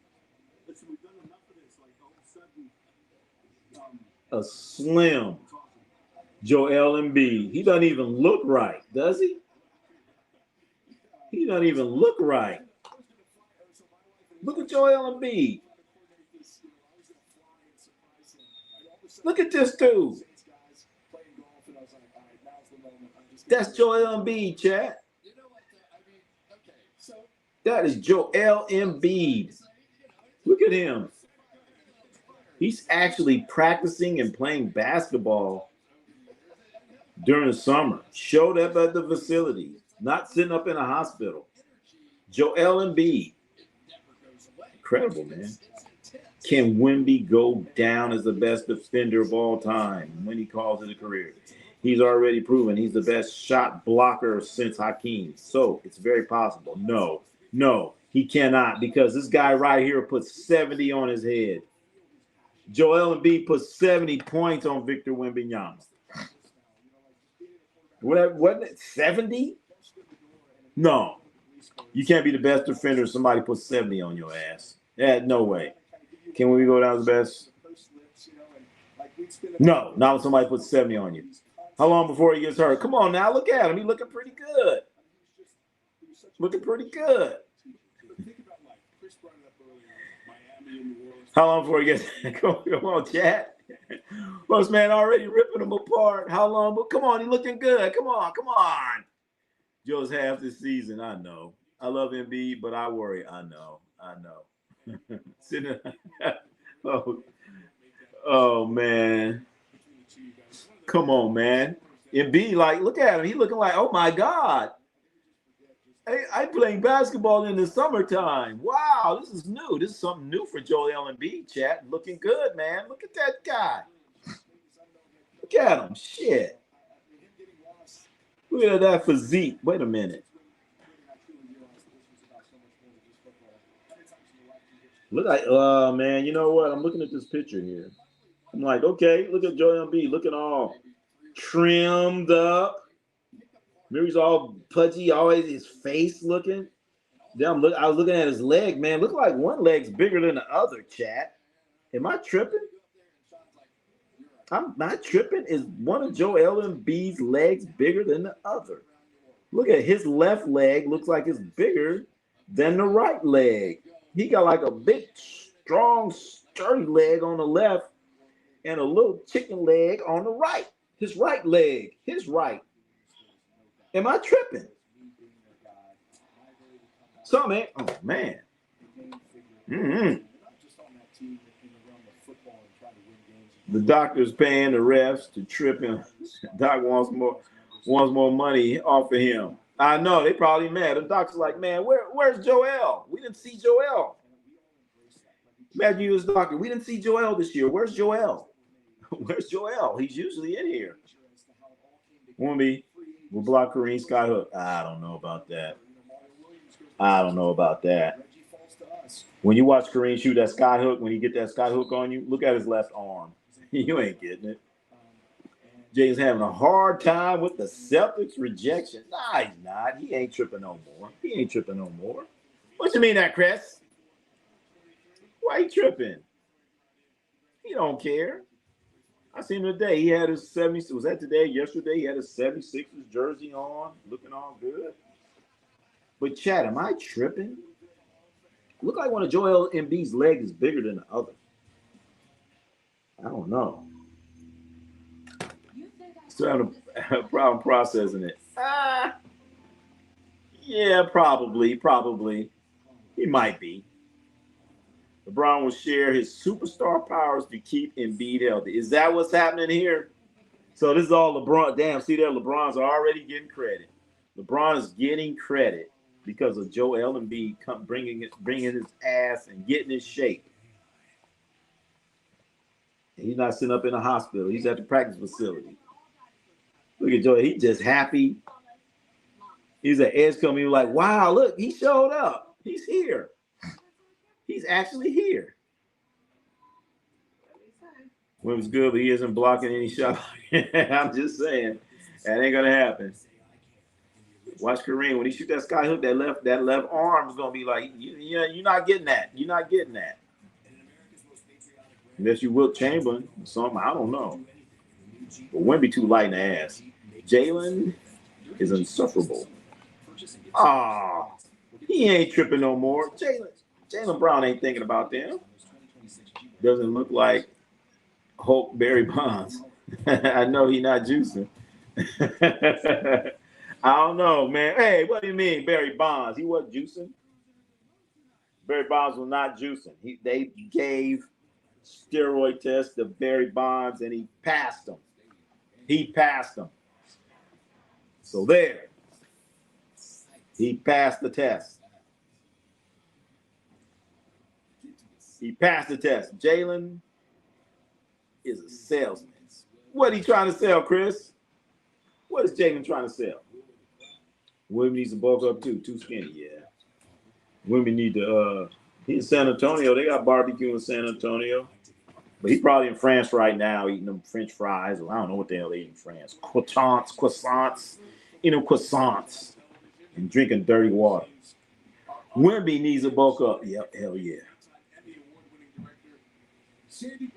A slim Joel Embiid. He doesn't even look right, does he? He doesn't even look right. Look at Joel Embiid. Look at this dude. That's Joel Embiid, chat. That is Joel Embiid. Look at him. He's actually practicing and playing basketball during the summer. Showed up at the facility, not sitting up in a hospital. Joel Embiid. Incredible, man. Can Wemby go down as the best defender of all time when he calls it a career? He's already proven he's the best shot blocker since Hakeem. So it's very possible. No, he cannot, because this guy right here puts 70 on his head. Joel Embiid put 70 points on Victor Wembanyama. Wasn't it 70? No. You can't be the best defender if somebody puts 70 on your ass. Yeah, no way. Can we go down to the best? No, not when somebody puts 70 on you. How long before he gets hurt? Come on now, look at him. He's looking pretty good. How long before he gets come on, chat? Most man already ripping him apart. How long? But come on, he's looking good. Come on. Joe's half this season. I know. I love Embiid, but I worry. I know. Oh man. Come on, man. Embiid, like, look at him. He's looking like, oh my God. I'm playing basketball in the summertime. Wow, this is new. This is something new for Joel Embiid, chat. Looking good, man. Look at that guy. Look at him. Shit. Look at that physique. Wait a minute. Look like, man, you know what? I'm looking at this picture here. I'm like, okay, look at Joel Embiid looking all trimmed up. Remember, he's all pudgy, always his face looking. Then I was looking at his leg, man. Look like one leg's bigger than the other, chat. Am I tripping? I'm not tripping. Is one of Joel Embiid's legs bigger than the other? Look at his left leg. Looks like it's bigger than the right leg. He got like a big, strong, sturdy leg on the left and a little chicken leg on the right. His right leg. His right. Am I tripping? So, man. Oh, man. Mm-hmm. The doctor's paying the refs to trip him. Doc wants more money off of him. I know, they probably mad. The doctor's like, man, where's Joel? We didn't see Joel. Imagine you as doctor. We didn't see Joel this year. Where's Joel? Where's Joel? He's usually in here. Womby will block Kareem Scott Hook. I don't know about that. When you watch Kareem shoot that Scott Hook, when he get that Scott Hook on you, look at his left arm. You ain't getting it. Jay's having a hard time with the Celtics rejection. Nah, he's not. He ain't tripping no more. What you mean that, Chris? Why he tripping? He don't care. I seen him today. He had his 76. Was that today? Yesterday, he had his 76ers jersey on, looking all good. But Chad, am I tripping? Look like one of Joel Embiid's legs is bigger than the other. I don't know. Still having a problem processing it. Yeah, probably. He might be. LeBron will share his superstar powers to keep Embiid healthy. Is that what's happening here? So this is all LeBron. Damn, see there, LeBron's already getting credit. LeBron is getting credit because of Joel Embiid bringing his ass and getting his shape. And he's not sitting up in a hospital. He's at the practice facility. Look at Joel. He's just happy. He's at Edge coming. He's like, wow, look, he showed up. He's here. He's actually here. Wim's good, but he isn't blocking any shot. I'm just saying. That ain't going to happen. Watch Kareem. When he shoot that sky hook, that left arm is going to be like, you're not getting that. You're not getting that. Unless you Wilt Chamberlain or something. I don't know. But Wimby too light in the ass. Jalen is insufferable. He ain't tripping no more. Jaylen Brown ain't thinking about them. Doesn't look like Hope Barry Bonds. I know he's not juicing. I don't know, man. Hey, what do you mean, Barry Bonds? He wasn't juicing. Barry Bonds was not juicing. They gave steroid tests to Barry Bonds, and he passed them. So there. He passed the test. Jalen is a salesman. What he trying to sell, Chris? What is Jalen trying to sell? Wimby needs to bulk up too. Too skinny, yeah. Wimby need to he's in San Antonio. They got barbecue in San Antonio. But he's probably in France right now eating them French fries. Or I don't know what the hell they eat in France. Croissants. Eating croissants. And drinking dirty water. Wimby needs to bulk up. Yep, hell yeah.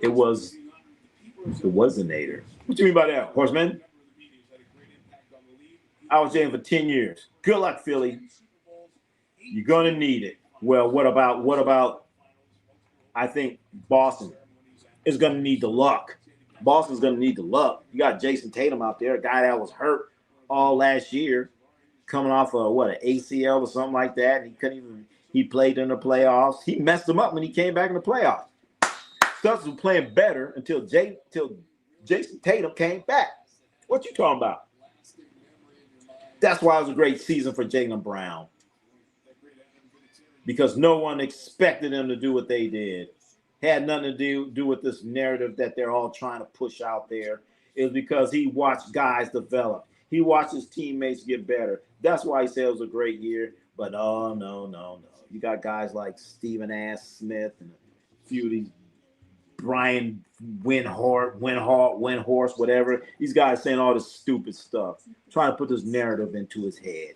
It was a Nader. What you mean by that, Horseman? I was Jalen for 10 years. Good luck, Philly. You're gonna need it. Well, what about I think Boston is gonna need the luck. Boston's gonna need the luck. You got Jason Tatum out there, a guy that was hurt all last year, coming off of an ACL or something like that. And he played in the playoffs. He messed him up when he came back in the playoffs. Stubbs was playing better until Jason Tatum came back. What you talking about? That's why it was a great season for Jaylen Brown. Because no one expected him to do what they did. Had nothing to do with this narrative that they're all trying to push out there. It was because he watched guys develop. He watched his teammates get better. That's why he said it was a great year. But no. You got guys like Stephen Ass Smith and a few of these Brian Windhorst, whatever. These guys saying all this stupid stuff, trying to put this narrative into his head.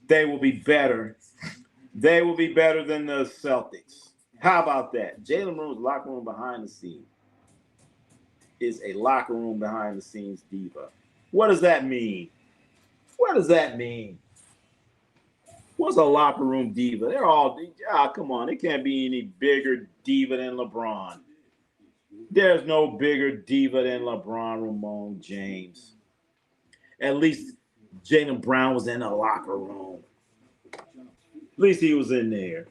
They will be better. They will be better than the Celtics. How about that? Jalen Brown's locker room behind the scenes is a locker room behind the scenes diva. What does that mean? What's a locker room diva? They're all, come on. It can't be any bigger diva than LeBron. There's no bigger diva than LeBron Ramon James. At least Jaylen Brown was in the locker room. At least he was in there.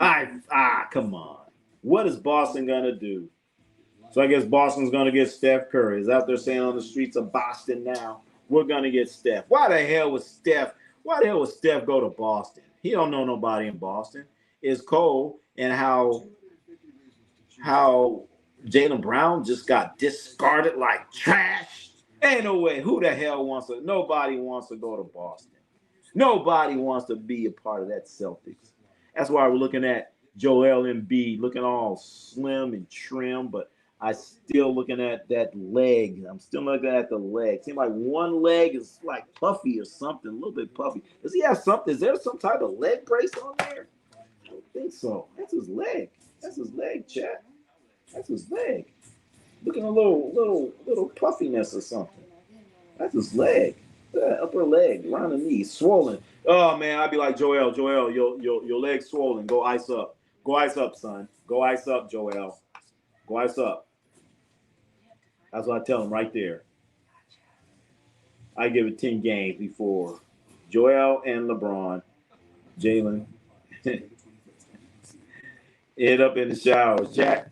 Come on. What is Boston gonna do? So I guess Boston's gonna get Steph Curry. He's out there saying on the streets of Boston now, we're gonna get Steph. Why the hell would Steph go to Boston? He don't know nobody in Boston. It's Cole and how Jaylen Brown just got discarded like trash. Ain't no way. Who the hell wants to? Nobody wants to go to Boston. Nobody wants to be a part of that Celtics. That's why we're looking at Joel Embiid looking all slim and trim, but I still looking at that leg. I'm still looking at the leg. Seems like one leg is like puffy or something, a little bit puffy. Does he have something? Is there some type of leg brace on there? I don't think so. That's his leg. That's his leg, chat. That's his leg. Looking a little puffiness or something. That's his leg. The upper leg, around the knee, swollen. Oh man, I'd be like Joel, your leg's swollen. Go ice up. Go ice up, son. Go ice up, Joel. Go ice up. That's what I tell him right there. I give it 10 games before Joel and LeBron, Jaylen. End up in the showers. Jack,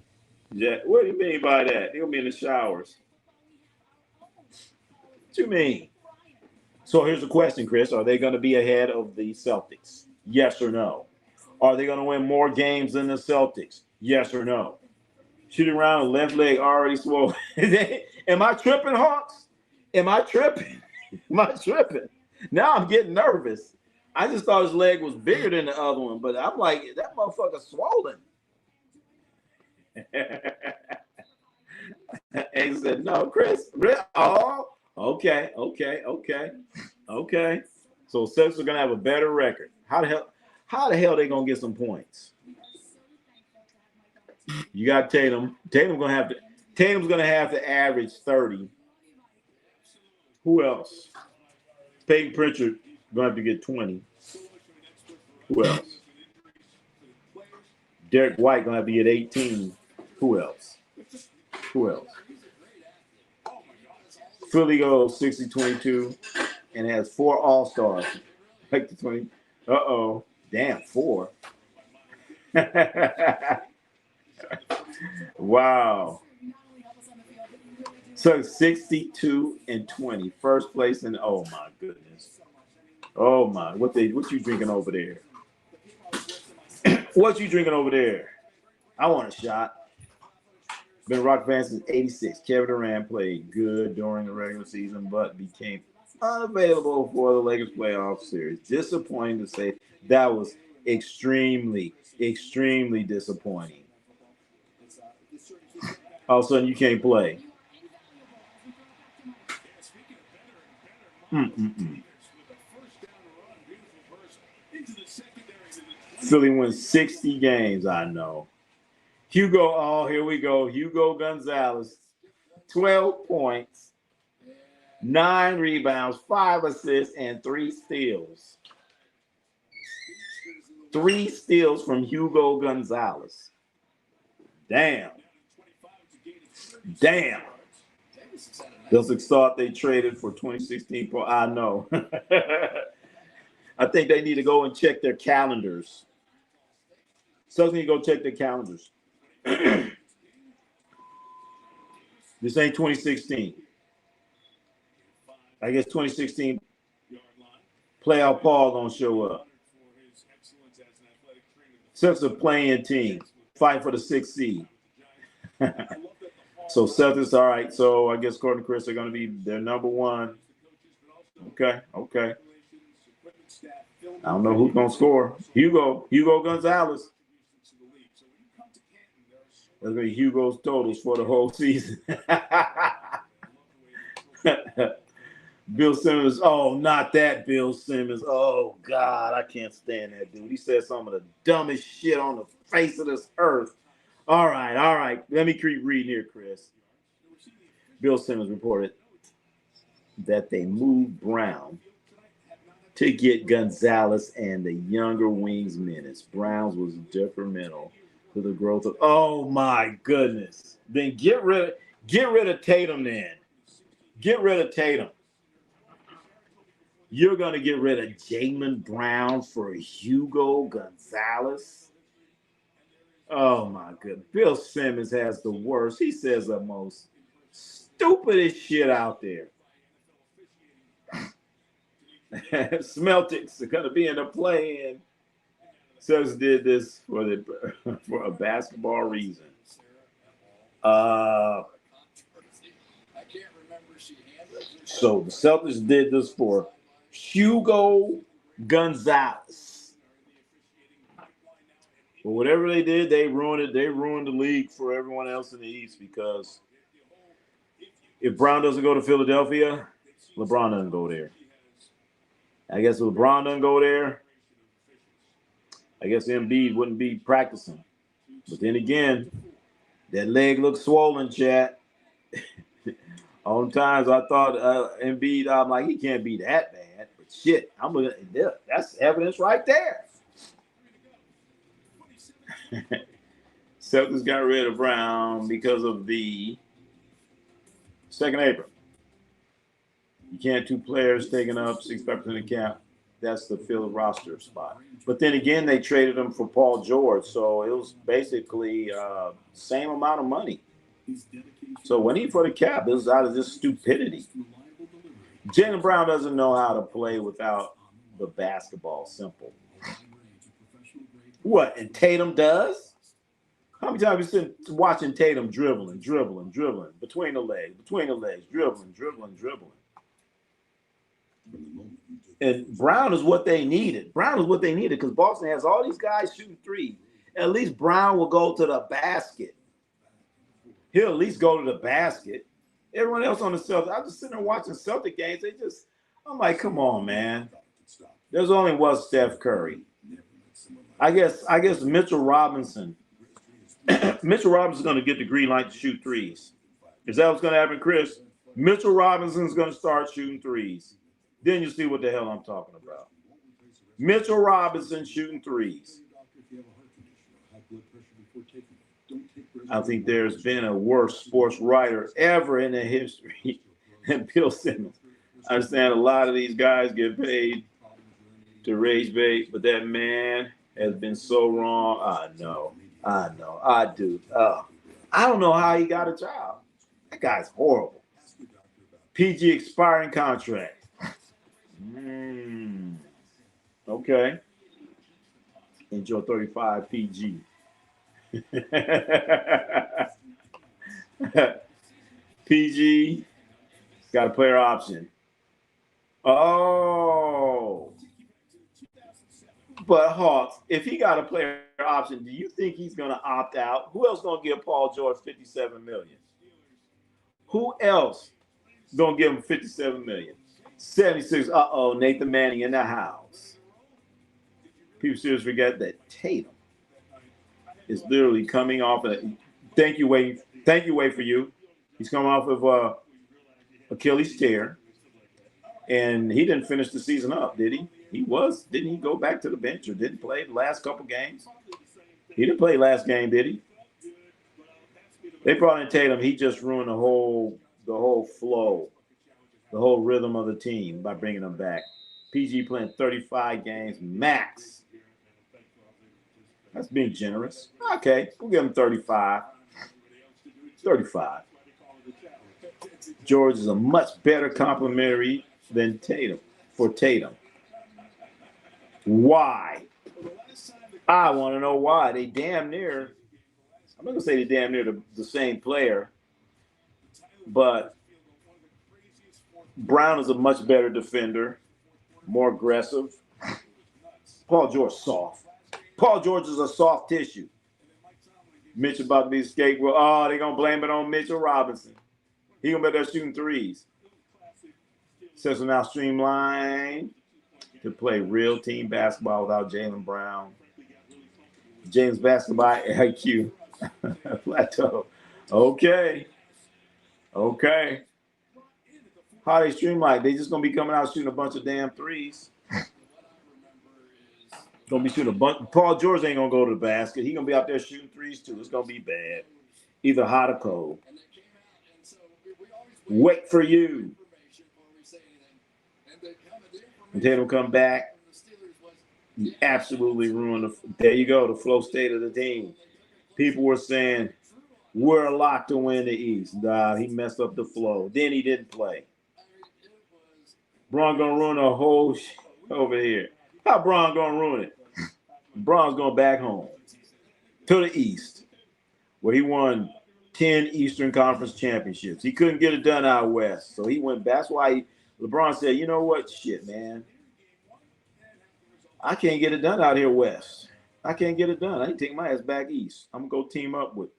what do you mean by that? He'll be in the showers. What you mean? So here's the question, Chris. Are they going to be ahead of the Celtics? Yes or no? Are they going to win more games than the Celtics? Yes or no? Shooting around, left leg already swollen. Am I tripping, Hawks? Am I tripping? Am I tripping? Now I'm getting nervous. I just thought his leg was bigger than the other one, but I'm like, that motherfucker's swollen. And he said, no, Chris. Oh, okay. So Celtics are going to have a better record. How the hell are they going to get some points? You got Tatum. Tatum's going to have to average 30. Who else? Peyton Pritchard going to have to get 20. Who else? Derek White going to have to get 18. Who else? Philly goes 60-22 and has 4 All-Stars. Like the 20. Uh-oh. Damn, 4. Wow. So 62-20. First place in oh my goodness. Oh my. What you drinking over there? What you drinking over there? I want a shot. Been a Rock fan since '86. Kevin Durant played good during the regular season, but became unavailable for the Lakers playoff series. Disappointing to say. That was extremely disappointing. All of a sudden, you can't play. Philly wins 60 games, I know. Hugo, here we go. Hugo Gonzalez, 12 points, 9 rebounds, 5 assists, and 3 steals. 3 steals from Hugo Gonzalez. Damn. Celtics thought they traded for 2016. I know. I think they need to go and check their calendars. Celtics need to go check their calendars. This ain't 2016. I guess 2016 playoff Paul gonna show up. Celtics are playing team, fight for the 6th seed. So Celtics, all right. So I guess according to Chris, they're gonna be their number 1. Okay. I don't know who's gonna score. Hugo Gonzalez. That's going to be Hugo's totals for the whole season. Bill Simmons. Oh, not that Bill Simmons. Oh, God, I can't stand that dude. He said some of the dumbest shit on the face of this earth. All right. Let me keep reading here, Chris. Bill Simmons reported that they moved Brown to get Gonzalez and the younger wings minutes. Browns was detrimental to the growth of. Oh my goodness! Then get rid of Tatum. Then get rid of Tatum. You're gonna get rid of Jaylen Brown for Hugo Gonzalez. Oh my goodness! Bill Simmons has the worst. He says the most stupidest shit out there. Celtics are gonna be in the play-in. Celtics did this for a basketball reason. So the Celtics did this for Hugo Gonzalez. But whatever they did, they ruined it. They ruined the league for everyone else in the East because if Brown doesn't go to Philadelphia, LeBron doesn't go there. I guess if LeBron doesn't go there, I guess Embiid wouldn't be practicing. But then again, that leg looks swollen, chat. On times I thought Embiid, I'm like, he can't be that bad. But shit, that's evidence right there. Celtics got rid of Brown because of the second apron. You can't two players taking up 6% of the cap. That's the field roster spot. But then again, they traded him for Paul George, so it was basically same amount of money. So when he for the cap, it was out of just stupidity. Jaylen Brown doesn't know how to play without the basketball. Simple. What? And Tatum does? How many times have you been watching Tatum dribbling between the legs, dribbling? And Brown is what they needed. Because Boston has all these guys shooting threes. At least Brown will go to the basket. He'll at least go to the basket. Everyone else on the Celtics, I'm just sitting there watching Celtic games. I'm like, come on, man. There's only one Steph Curry. I guess Mitchell Robinson. Mitchell Robinson's going to get the green light to shoot threes. Is that what's going to happen, Chris? Mitchell Robinson's going to start shooting threes. Then you see what the hell I'm talking about. Mitchell Robinson shooting threes. I think there's been a worse sports writer ever in the history than Bill Simmons. I understand a lot of these guys get paid to raise bait, but that man has been so wrong. I know. I do. I don't know how he got a job. That guy's horrible. PG expiring contract. Okay. Enjoy 35 PG. PG got a player option. Oh. But Hawks, if he got a player option, do you think he's going to opt out? Who else going to give Paul George $57 million? Who else going to give him $57 million? 76. Nathan Manning in the house. People seriously forget that Tatum is literally coming off of. Thank you, Wade for you. He's coming off of Achilles tear, and he didn't finish the season up, did he? Didn't he go back to the bench or didn't play the last couple games? He didn't play last game, did he? They brought in Tatum. He just ruined the whole flow, the whole rhythm of the team by bringing him back. PG playing 35 games max. That's being generous. Okay, we'll give him 35. 35. George is a much better complimentary than Tatum for Tatum. Why? I want to know why. They damn near, I'm not going to say they damn near the same player, but Brown is a much better defender, more aggressive. Paul George, soft. Paul George is a soft tissue. Mitch about to be a scapegoat. Oh, they're going to blame it on Mitchell Robinson. He going to be there shooting threes. Says now streamlined to play real team basketball without Jaylen Brown. James basketball IQ plateau. Okay. How they streamline? They just going to be coming out shooting a bunch of damn threes. Gonna be shooting a bunch. Paul George ain't gonna go to the basket. He gonna be out there shooting threes too. It's gonna be bad, either hot or cold. Wait for you. And Tatum come back. He absolutely ruined the. There you go, the flow state of the team. People were saying we're a lock to win the East. Nah, he messed up the flow. Then he didn't play. Bron gonna ruin the whole over here. How Bron gonna ruin it? Bron's going back home to the East, where he won 10 Eastern Conference championships. He couldn't get it done out West, so he went back. That's why LeBron said, you know what? Shit, man. I can't get it done out here West. I can't get it done. I ain't taking my ass back East. I'm going to go team up with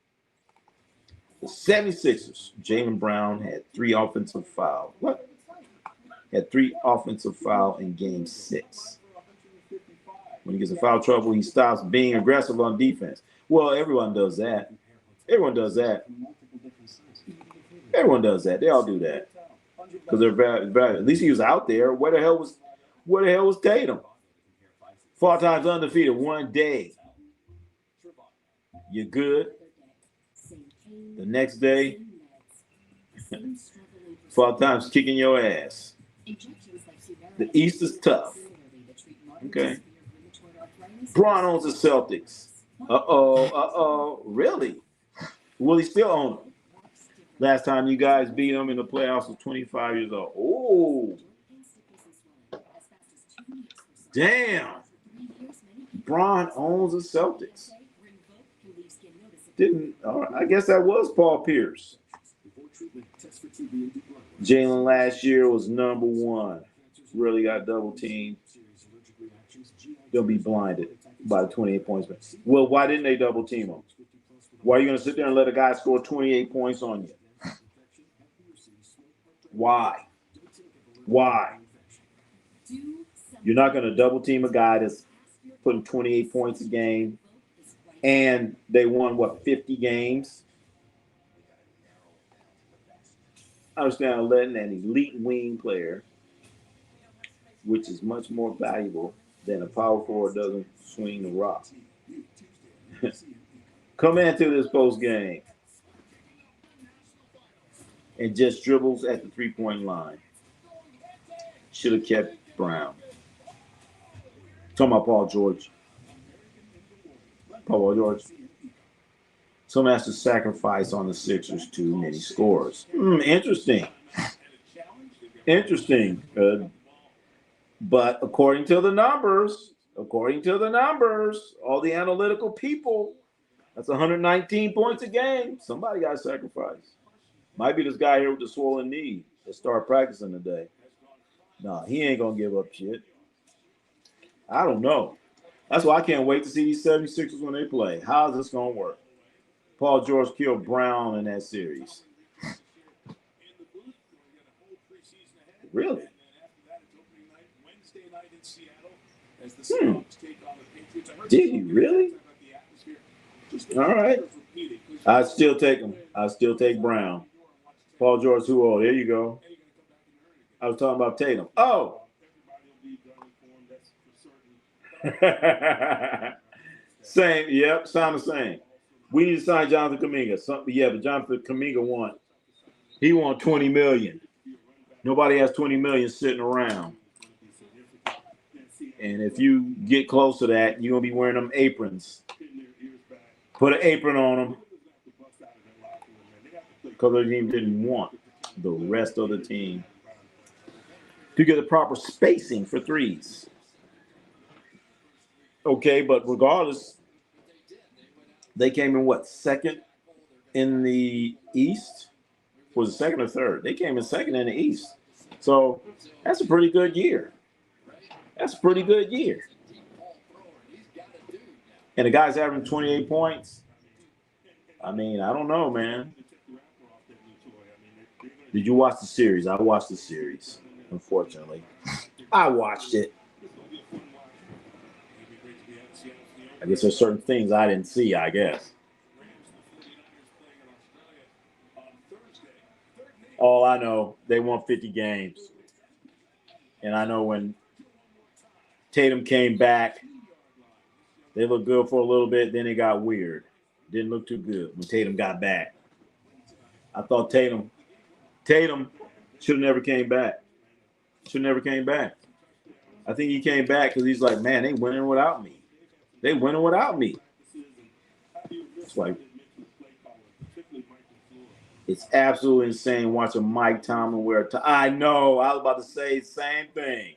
the 76ers. Jaylen Brown had 3 offensive fouls. What? Had 3 offensive fouls in Game 6. When he gets in foul trouble, he stops being aggressive on defense. Well, everyone does that. Everyone does that. Everyone does that. They all do that because they're bad. At least he was out there. Where the hell was Tatum? 4 times undefeated one day. You're good. The next day, 4 times kicking your ass. The East is tough. Okay. Bron owns the Celtics. Really? Will he still own them? Last time you guys beat him in the playoffs was 25 years old. Oh. Damn. Bron owns the Celtics. I guess that was Paul Pierce. Jaylen last year was number 1. Really got double teamed. They'll be blinded by the 28 points. Well, why didn't they double team him? Why are you going to sit there and let a guy score 28 points on you? Why? You're not going to double team a guy that's putting 28 points a game, and they won, 50 games? I understand letting an elite wing player, which is much more valuable than a power forward doesn't swing the rock. Come into this post game and just dribbles at the 3-point line. Should have kept Brown. Talking about Paul George. Some has to sacrifice on the Sixers too many scores. Interesting. But according to the numbers, all the analytical people, that's 119 points a game. Somebody got to sacrifice. Might be this guy here with the swollen knee that started practicing today. Nah, he ain't going to give up shit. I don't know. That's why I can't wait to see these 76ers when they play. How is this going to work? Paul George killed Brown in that series. Really? Did he really? All right. I still take him. I still take Brown. Paul George, who old? There you go. I was talking about Tatum. Oh. Same. Yep. Sound the same. We need to sign Jonathan Kuminga. But Jonathan Kuminga won. He won $20 million. Nobody has $20 million sitting around. And if you get close to that, you're going to be wearing them aprons. Put an apron on them. Because the team didn't want the rest of the team to get the proper spacing for threes. Okay, but regardless, they came in second in the East? Was it second or third? They came in second in the East. So that's a pretty good year. And the guy's averaging 28 points. I mean, I don't know, man. Did you watch the series? I watched the series, unfortunately. I watched it. I guess there's certain things I didn't see, I guess. All I know, they won 50 games. And I know when Tatum came back They looked good for a little bit, then it got weird. Didn't look too good when Tatum got back. I thought Tatum should have never came back. Should never came back. I think he came back because he's like, man, they winning without me. They winning without me. It's like, it's absolutely insane watching Mike Tomlin wear a tie. I know. I was about to say the same thing.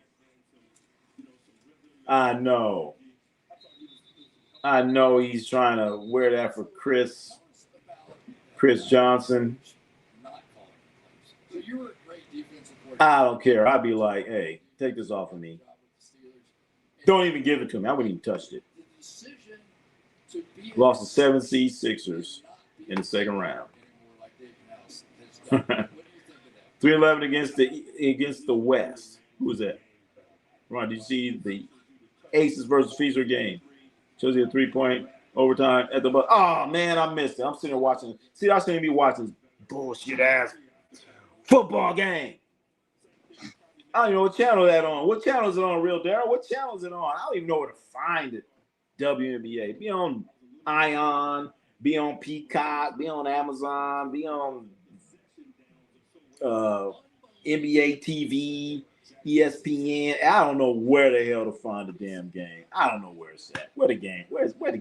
I know he's trying to wear that for Chris Johnson. I don't care. I'd be like, hey, take this off of me. Don't even give it to me. I wouldn't even touch it. Lost to 7 seed Sixers in the second round. 3-11 against the West. Who was that? Ron, did you see the Aces versus Feaster game? Shows you a 3-point overtime at the bus. Oh man, I missed it. I'm sitting there watching. See, I shouldn't be watching this bullshit ass football game. I don't even know what channel that on. What channel is it on, Real Daryl? What channel is it on? I don't even know where to find it. WNBA. Be on Ion. Be on Peacock. Be on Amazon. Be on NBA TV, ESPN. I don't know where the hell to find the damn game. I don't know where it's at. Where the game at? Where the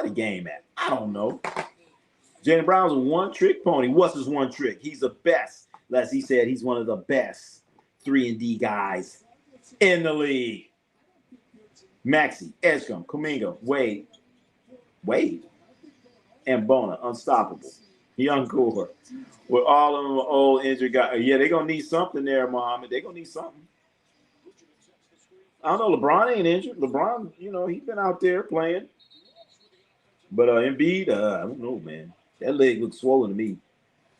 game at? I don't know. Jaylen Brown's a one-trick pony. What's his one trick? He's the best. As he said, he's one of the best 3-and-D guys in the league. Maxey, Edgecombe, Kuminga, Wade, and Bona, unstoppable. Young core. With all of them old injured guys. Yeah, they're going to need something there, Muhammad. They're going to need something. I don't know. LeBron ain't injured. LeBron, he's been out there playing. But Embiid, I don't know, man. That leg looks swollen to me.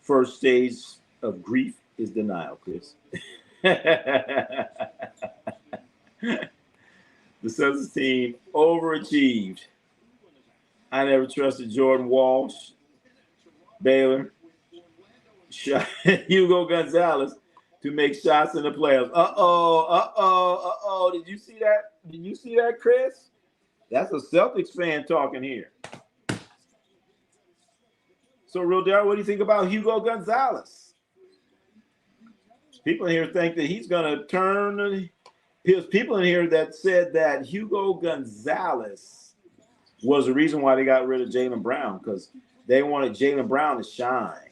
First stage of grief is denial, Chris. The Celtics team overachieved. I never trusted Jordan Walsh, Baylor, Hugo Gonzalez to make shots in the playoffs. Did you see that? Did you see that, Chris? That's a Celtics fan talking here. So, Real Darryl, what do you think about Hugo Gonzalez? People in here think that he's going to turn. There's people in here that said that Hugo Gonzalez was the reason why they got rid of Jaylen Brown, because they wanted Jaylen Brown to shine.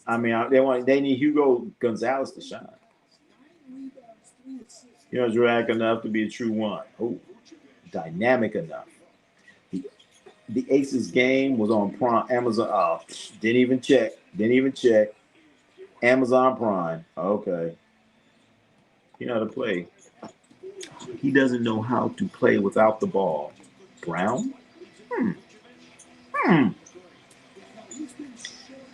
I mean, they need Hugo Gonzalez to shine. Dramatic enough to be a true one. Oh, dynamic enough. The Aces game was on Prime, Amazon. Oh, didn't even check. Amazon Prime. Okay. You know how to play. He doesn't know how to play without the ball. Brown?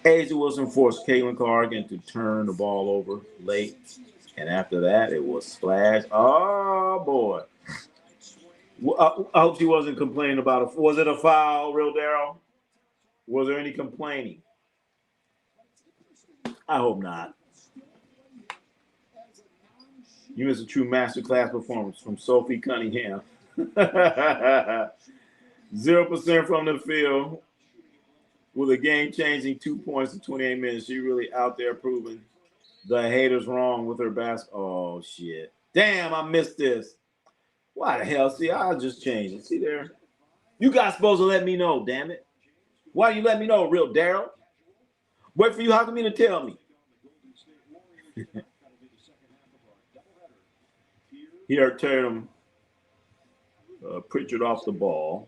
Asia Wilson forced Caitlin Cargan to turn the ball over late. And after that, it was splash. Oh, boy. I hope she wasn't complaining about it. Was it a foul, Real Darryl? Was there any complaining? I hope not. You missed a true masterclass performance from Sophie Cunningham. 0% from the field with a game-changing 2 points in 28 minutes. She really out there proving the haters wrong with her basket. Oh, shit. Damn, I missed this. Why the hell? See, I'll just change it. See there? You guys supposed to let me know, damn it. Why do you let me know, Real Darryl? Wait for you. How come you to tell me? Here, Tatum, Pritchard off the ball.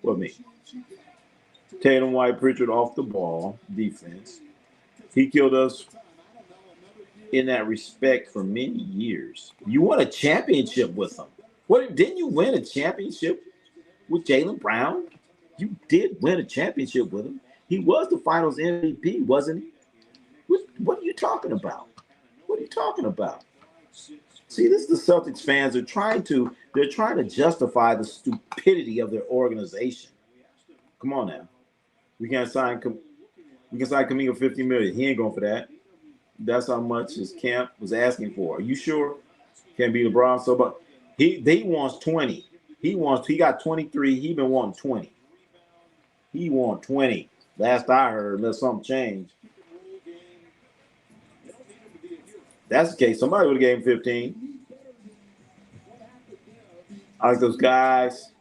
What me? Tatum, White, Pritchard off the ball. Defense. He killed us in that respect for many years. You won a championship with him. What? Didn't you win a championship with Jaylen Brown? You did win a championship with him. He was the Finals MVP, wasn't he? What are you talking about? What are you talking about? See, this is the Celtics fans are trying to justify the stupidity of their organization. Come on now. We can sign Kuminga $50 million. He ain't going for that. That's how much his camp was asking for. Are you sure? Can't be LeBron. So, but he wants 20. He got 23. He been wanting 20. He want 20. Last I heard, unless something changed. That's the case. Somebody would have gave him 15. I like those guys,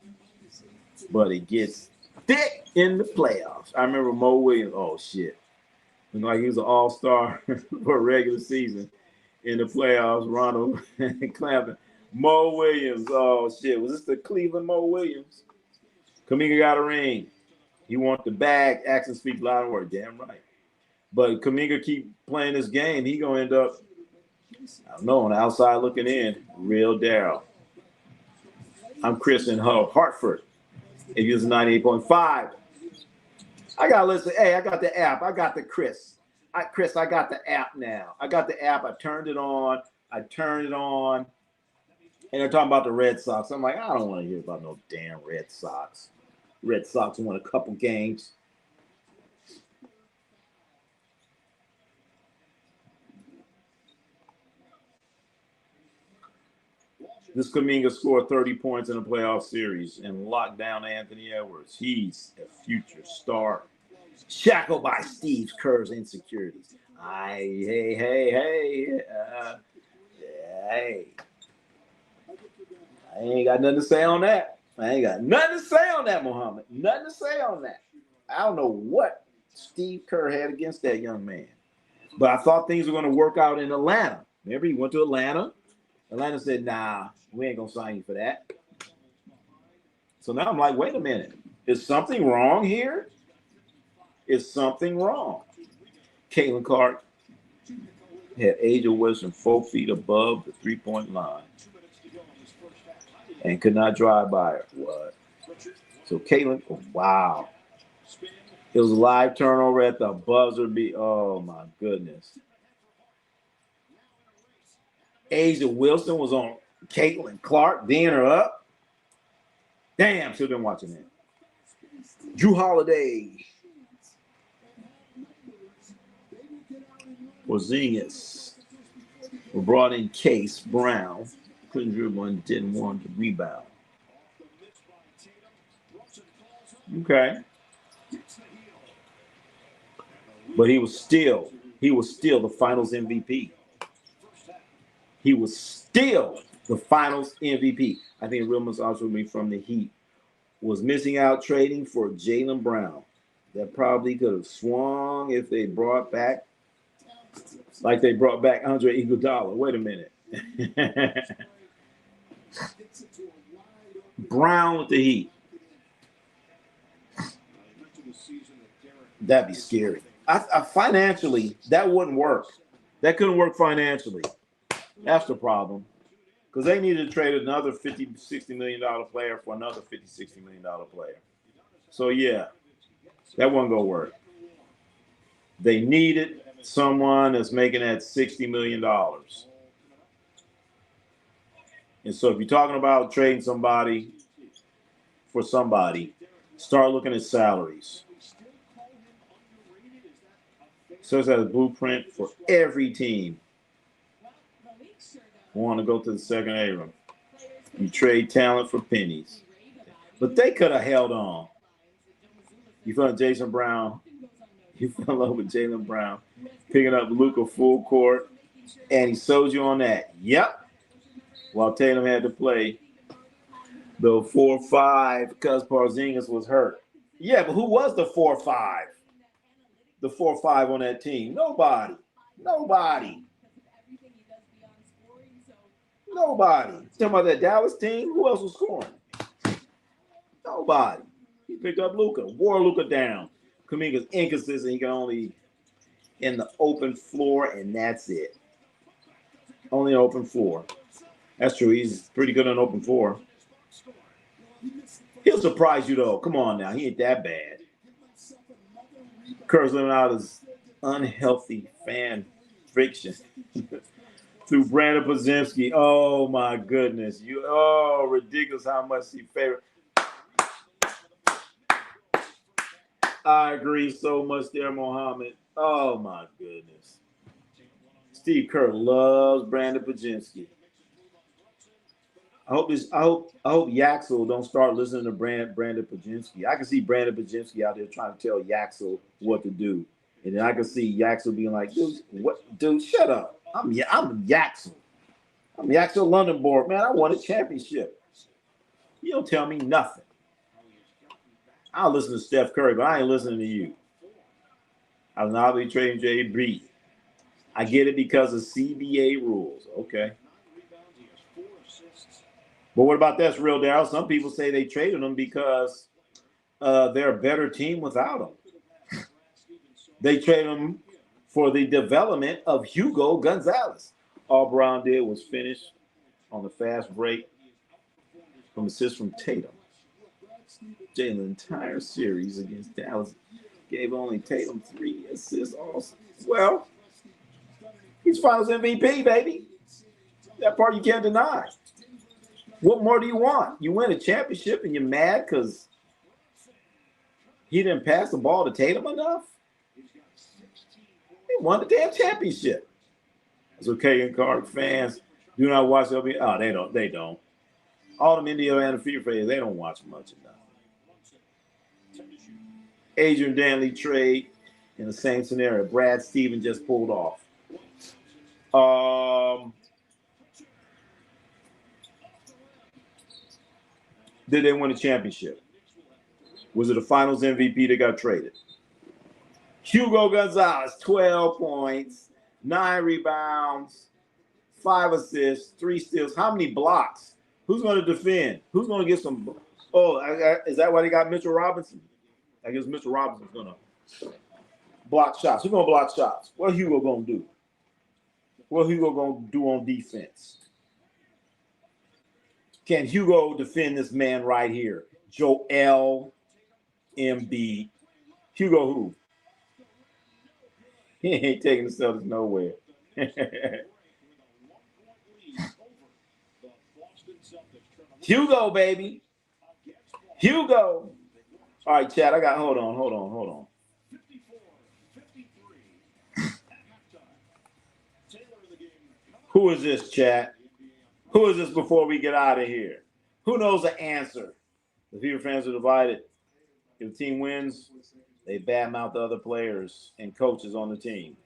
but it gets thick in the playoffs. I remember Mo Williams. Oh, shit. Looked like he was an all-star for a regular season. In the playoffs, Ronald Clampton. Mo Williams. Oh, shit. Was this the Cleveland Mo Williams? Kuminga got a ring. He want the bag. Actions speak louder than words. Damn right. But Kuminga keep playing this game. He going to end up, I don't know, on the outside looking in. Real Daryl. I'm Chris in Hartford. It is 98.5. I got to listen. Hey, I got the app. I got the Chris. I got the app now. I got the app. I turned it on. And they're talking about the Red Sox. I'm like, I don't want to hear about no damn Red Sox. Red Sox won a couple games. This Kuminga scored 30 points in a playoff series and locked down Anthony Edwards. He's a future star. Shackled by Steve Kerr's insecurities. Hey. I ain't got nothing to say on that. Muhammad. Nothing to say on that. I don't know what Steve Kerr had against that young man. But I thought things were going to work out in Atlanta. Remember, he went to Atlanta. Atlanta said, nah, we ain't going to sign you for that. So now I'm like, wait a minute. Is something wrong here? Is something wrong? Caitlin Clark had Asia Wilson 4 feet above the three-point line and could not drive by her. What? So Caitlin, wow. It was a live turnover at the buzzer. Oh, my goodness. Asia Wilson was on Caitlin Clark, D'ing her up. Damn, should have been watching that. Drew Holiday. Porzingis brought in Case Brown. Couldn't dribble and didn't want to rebound. Okay. But he was still the finals MVP. He was still the finals MVP. I think real much also me from the Heat was missing out trading for Jaylen Brown. That probably could have swung if they brought back, like they brought back Andre Iguodala. Wait a minute. Brown with the Heat. That'd be scary. I financially, that wouldn't work. That couldn't work financially. That's the problem. Because they needed to trade another $50, $60 million player for another $50, $60 million player. So, yeah, that wasn't going to work. They needed someone that's making that $60 million. And so if you're talking about trading somebody for somebody, start looking at salaries. So it's a blueprint for every team. Want to go to the second Abram. You trade talent for pennies. But they could have held on. You fell in Jason Brown. You fell in love with Jaylen Brown. Picking up Luka full court. And he sold you on that. Yep. While Tatum had to play the 4-5 because Porzingis was hurt. Yeah, but who was the 4-5? The 4-5 on that team? Nobody. Talking about that Dallas team, who else was scoring? Nobody. He picked up Luka, wore Luka down. Kuminga's inconsistent. He can only in the open floor, and that's it. Only an open floor. That's true. He's pretty good on open floor. He'll surprise you, though. Come on now. He ain't that bad. Kerr's living out his unhealthy fan friction. Through Brandon Podziemski. Oh, my goodness. Ridiculous how much he favored. I agree so much there, Mohammed. Oh, my goodness. Steve Kerr loves Brandon Podziemski. I hope Yaxel don't start listening to Brandon Pajinski. I can see Brandon Pajinski out there trying to tell Yaxel what to do. And then I can see Yaxel being like, dude, shut up. I'm Yaxel. I'm Yaxel London board, man. I won a championship. You don't tell me nothing. I'll listen to Steph Curry, but I ain't listening to you. I'll not be trading JB. I get it because of CBA rules. Okay. But what about this, real Darryl? Some people say they traded him because they're a better team without him. They traded him for the development of Hugo Gonzalez. All Brown did was finish on the fast break from assists from Tatum. Jalen, the entire series against Dallas gave only Tatum 3 assists also. Well, he's finals MVP, baby. That part you can't deny. What more do you want? You win a championship and you're mad because he didn't pass the ball to Tatum enough? He won the damn championship. That's okay, and Card fans do not watch LB. Oh, they don't. All them Indiana Fever fans, they don't watch much enough. Adrian Danley trade in the same scenario. Brad Stevens just pulled off. Did they win a championship? Was it a finals MVP that got traded? Hugo Gonzalez, 12 points, 9 rebounds, 5 assists, 3 steals. How many blocks? Who's going to defend? Who's going to get some? Oh, is that why they got Mitchell Robinson? I guess Mitchell Robinson's going to block shots. Who's going to block shots? What Hugo going to do? What Hugo going to do on defense? Can Hugo defend this man right here? Joel Embiid. Hugo who? He ain't taking the Celtics nowhere. Hugo, baby. Hugo. All right, Chad, hold on. Who is this, Chad? Who is this before we get out of here? Who knows the answer? The Fever fans are divided. If the team wins, they badmouth the other players and coaches on the team.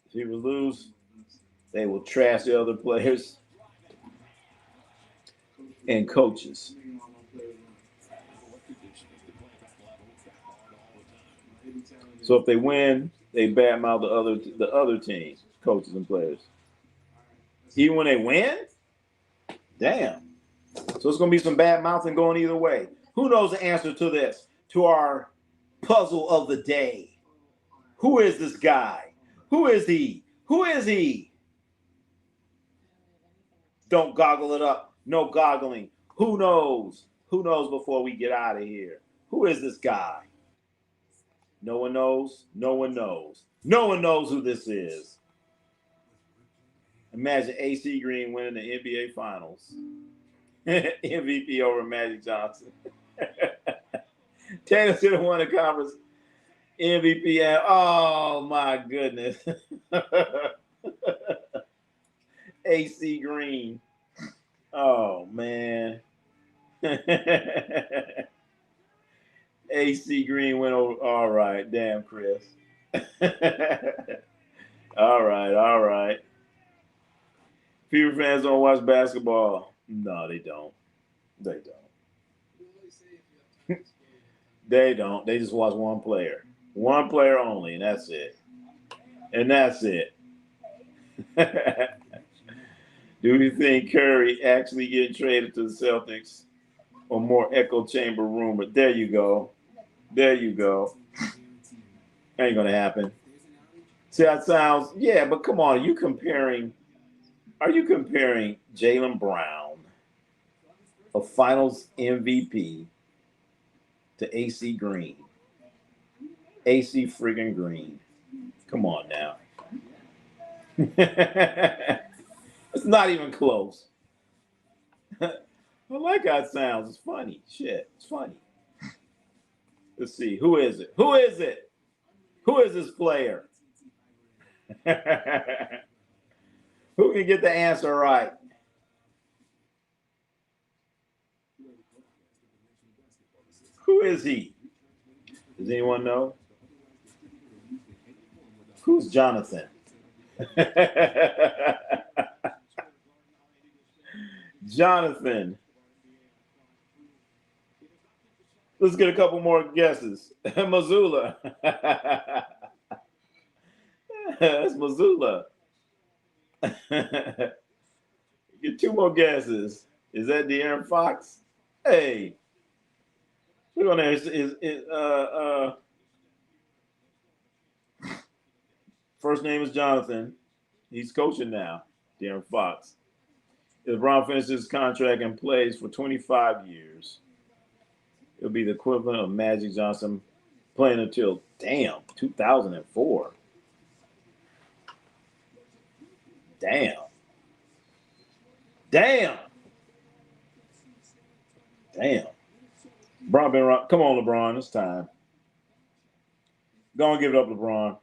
If Fever lose, they will trash the other players and coaches. So if they win, they badmouth the other team, coaches and players. Even when they win? Damn. So it's going to be some bad mouthing going either way. Who knows the answer to this? To our puzzle of the day. Who is this guy? Who is he? Who is he? Don't goggle it up. No goggling. Who knows? Who knows before we get out of here? Who is this guy? No one knows. No one knows. No one knows who this is. Imagine AC Green winning the NBA Finals. MVP over Magic Johnson. Taylor should have won the conference MVP. Oh, my goodness. AC Green. Oh, man. AC Green went over. All right. Damn, Chris. All right. Fever fans don't watch basketball. No, they don't. They don't. They just watch one player. One player only, and that's it. Do you think Curry actually getting traded to the Celtics or more echo chamber rumor? There you go. Ain't going to happen. See how it sounds? Yeah, but come on. Are you comparing Jaylen Brown, a finals MVP, to AC Green? AC friggin' Green. Come on now. It's not even close. I like how it sounds. It's funny. Shit, it's funny. Let's see. Who is it? Who is this player? Who can get the answer right? Who is he? Does anyone know? Who's Jonathan? Jonathan. Let's get a couple more guesses. Missoula. That's Missoula. Get two more guesses. Is that De'Aaron Fox? Hey. Look on there. First name is Jonathan. He's coaching now. De'Aaron Fox. LeBron finishes his contract and plays for 25 years. It'll be the equivalent of Magic Johnson playing until, 2004. Damn. LeBron been around. Come on, LeBron. It's time. Go and give it up, LeBron.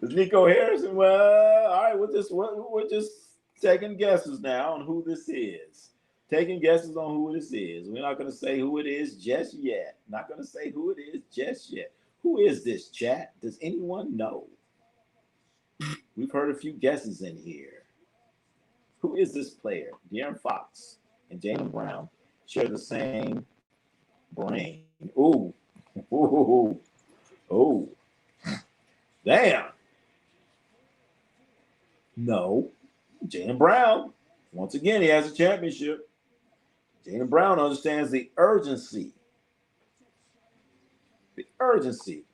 Is Nico Harrison? Well, all right. We're just taking guesses now on who this is. Taking guesses on who this is. We're not going to say who it is just yet. Not going to say who it is just yet. Who is this, chat? Does anyone know? We've heard a few guesses in here. Who is this player? De'Aaron Fox and Jaylen Brown share the same brain. Ooh. Damn. No. Jaylen Brown. Once again, he has a championship. Jaylen Brown understands the urgency.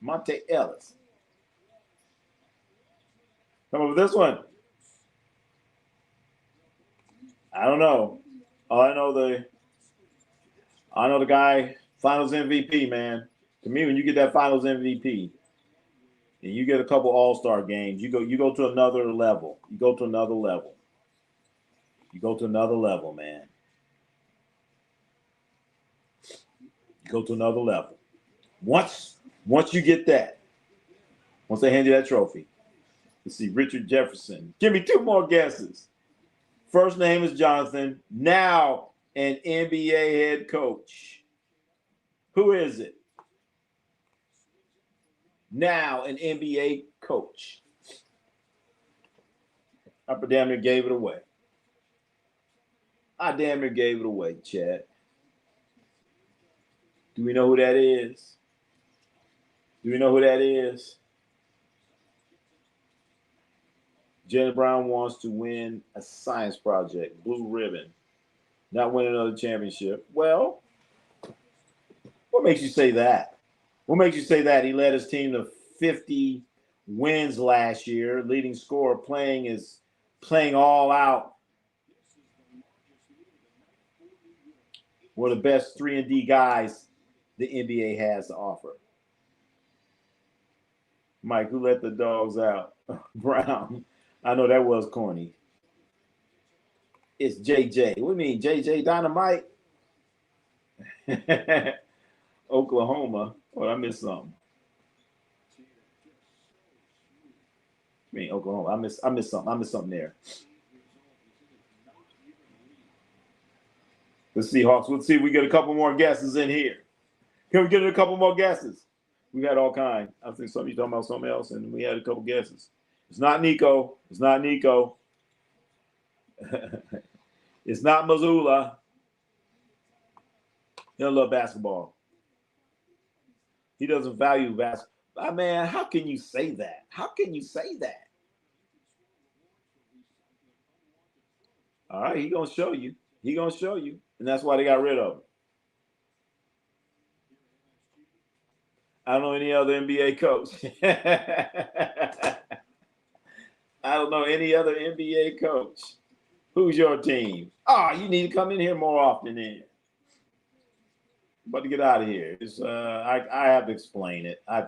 Monte Ellis. Come up with this one. I don't know. I know the guy, Finals MVP, man. To me, when you get that Finals MVP, and you get a couple All-Star games, you go to another level. You go to another level, man. You go to another level. Once you get that, once they hand you that trophy. Let's see, Richard Jefferson. Give me two more guesses. First name is Jonathan, now an NBA head coach. Who is it? Now an NBA coach. I damn near gave it away. Chad. Do we know who that is? Jaylen Brown wants to win a science project, blue ribbon, not win another championship. Well, what makes you say that? He led his team to 50 wins last year, leading scorer playing all out. One of the best 3-and-D guys the NBA has to offer. Mike, who let the dogs out? Brown. I know that was corny. It's JJ. What do you mean, JJ Dynamite? Oklahoma. Oh, I missed something. I mean, Oklahoma. I missed something there. Let's see, Hawks. Let's see if we get a couple more guesses in here. Can we get a couple more guesses? We had all kind. I think some of you talking about something else, and we had a couple guesses. It's not Nico. It's not Missoula. He doesn't love basketball. He doesn't value basketball. Man, how can you say that? All right, he's going to show you. And that's why they got rid of him. I don't know any other NBA coach. I don't know any other NBA coach. Who's your team? You need to come in here more often then. I'm about to get out of here. I have to explain it. I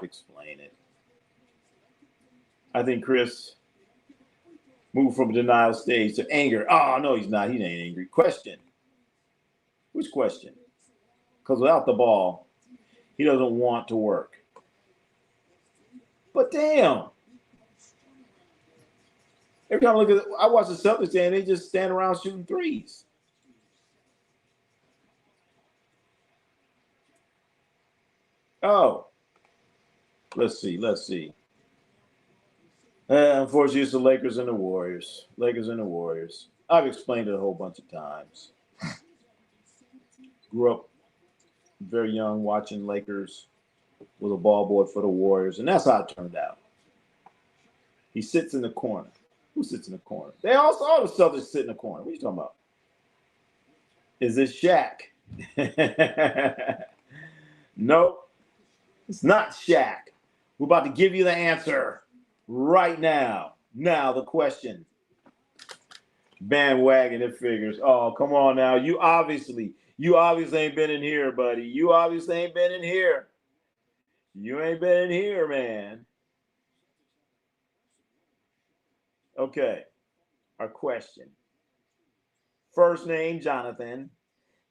think Chris moved from denial stage to anger. Oh, no, he's not. He ain't angry. Question. Which question? Because without the ball, he doesn't want to work. But damn. Every time I watch the Celtics and they just stand around shooting threes. Oh, let's see. Unfortunately, it's the Lakers and the Warriors. I've explained it a whole bunch of times. Grew up very young watching Lakers with a ball boy for the Warriors, and that's how it turned out. He sits in the corner. Who sits in the corner? They all the Celtics sit in the corner. What are you talking about? Is it Shaq? Nope. It's not Shaq. We're about to give you the answer right now. Now the question. Bandwagon, it figures. Oh, come on now. You obviously ain't been in here, buddy. You obviously ain't been in here. You ain't been in here, man. Okay. Our question. First name, Jonathan.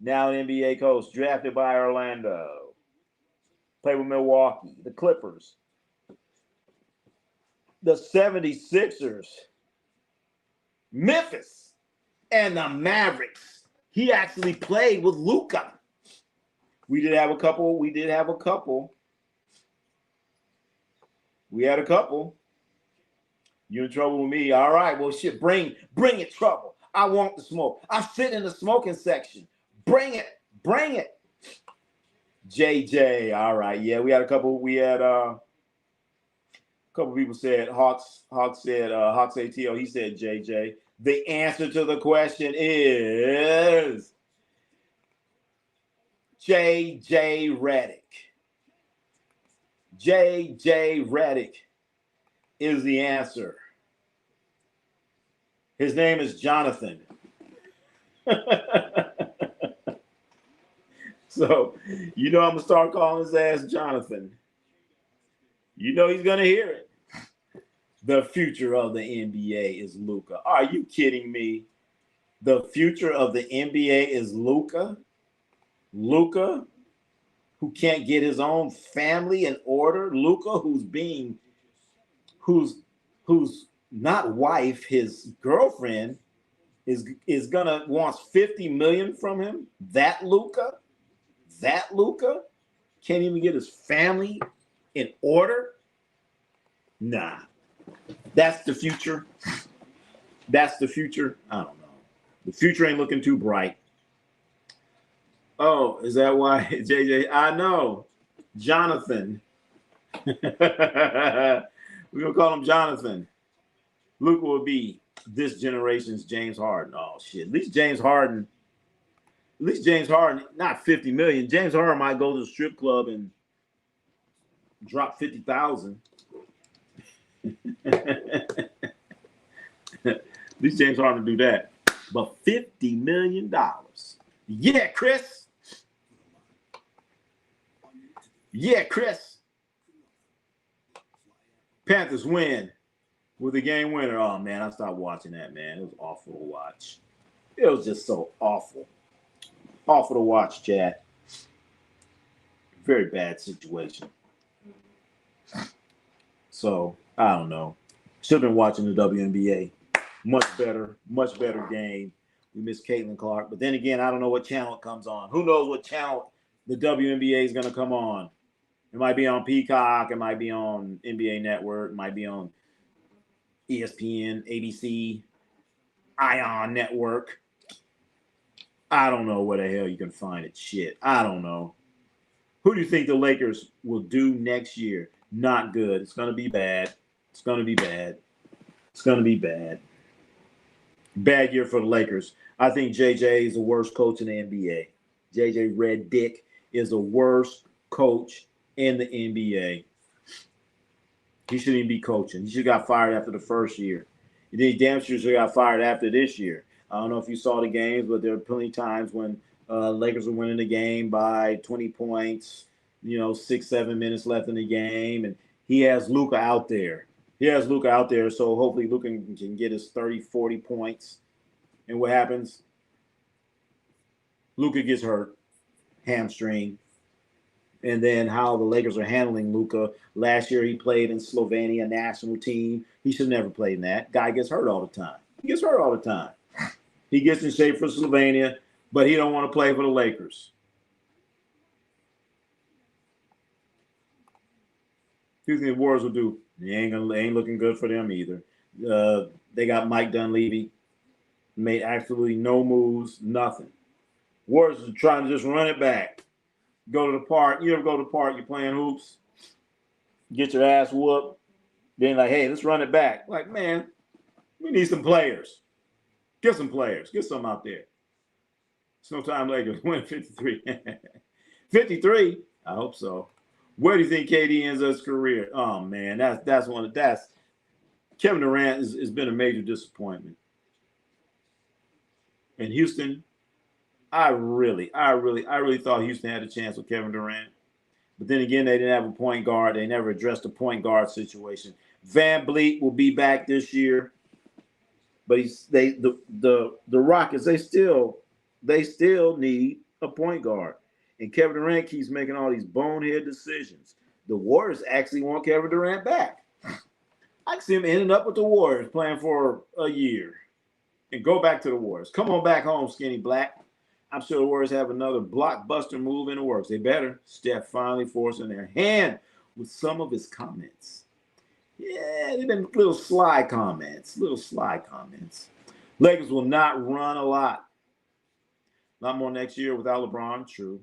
Now an NBA coach. Drafted by Orlando. Played with Milwaukee. The Clippers. The 76ers. Memphis. And the Mavericks. He actually played with Luka. We did have a couple. We had a couple. You in trouble with me. All right. Well, shit, bring it, trouble. I want the smoke. I sit in the smoking section. Bring it. JJ. All right. Yeah, we had a couple. We had a couple people said Hawks said Hawks ATO. He said JJ. The answer to the question is JJ Redick. JJ Redick is the answer. His name is Jonathan. So, I'm going to start calling his ass Jonathan. He's going to hear it. The future of the NBA is Luka. Are you kidding me? The future of the NBA is Luka? Luka, who can't get his own family in order? Luka, who's not wife, his girlfriend is gonna wants $50 million from him. That Luka can't even get his family in order. Nah, that's the future. I don't know. The future ain't looking too bright. Oh, is that why JJ? I know, Jonathan. We're gonna call him Jonathan. Luka will be this generation's James Harden. Oh shit! At least James Harden, not 50 million. James Harden might go to the strip club and drop 50,000. At least James Harden do that. But $50 million. Yeah, Chris. Panthers win with a game winner. Oh, man, I stopped watching that, man. It was awful to watch. It was just so awful. Awful to watch, Chad. Very bad situation. So, I don't know. Should have been watching the WNBA. Much better game. We missed Caitlin Clark. But then again, I don't know what channel it comes on. Who knows what channel the WNBA is going to come on? It might be on Peacock. It might be on NBA Network. It might be on ESPN, ABC, Ion Network. I don't know where the hell you can find it. Shit. I don't know. Who do you think the Lakers will do next year? Not good. It's going to be bad. Bad year for the Lakers. I think JJ is the worst coach in the NBA. JJ Redick is the worst coach in the NBA. He shouldn't even be coaching. He should have got fired after the first year. He damn sure should have got fired after this year. I don't know if you saw the games, but there were plenty of times when Lakers were winning the game by 20 points, 6-7 minutes left in the game, and he has Luka out there. So hopefully Luka can get his 30, 40 points. And what happens? Luka gets hurt, hamstring. And then how the Lakers are handling Luka. Last year he played in Slovenia national team. He should never play in that. Guy gets hurt all the time. He gets hurt all the time. He gets in shape for Slovenia, but he don't want to play for the Lakers. Who do you think the Warriors will do? They ain't looking good for them either. They got Mike Dunleavy. Made absolutely no moves, nothing. Warriors are trying to just run it back. Go to the park. You ever go to the park, you're playing hoops, get your ass whooped, then like, hey, let's run it back. Like, man, we need some players. Get some players. Get some out there. It's no time Lakers win 53. 53? I hope so. Where do you think KD ends his career? Oh, man, that's Kevin Durant has been a major disappointment. In Houston, I really thought Houston had a chance with Kevin Durant. But then again, they didn't have a point guard. They never addressed the point guard situation. Van Vliet will be back this year. But the Rockets, they still need a point guard. And Kevin Durant keeps making all these bonehead decisions. The Warriors actually want Kevin Durant back. I can see him ending up with the Warriors playing for a year and go back to the Warriors. Come on back home, Skinny Black. I'm sure the Warriors have another blockbuster move in the works. They better. Steph finally forcing their hand with some of his comments. Yeah, they've been little sly comments. Lakers will not run a lot. A lot more next year without LeBron. True.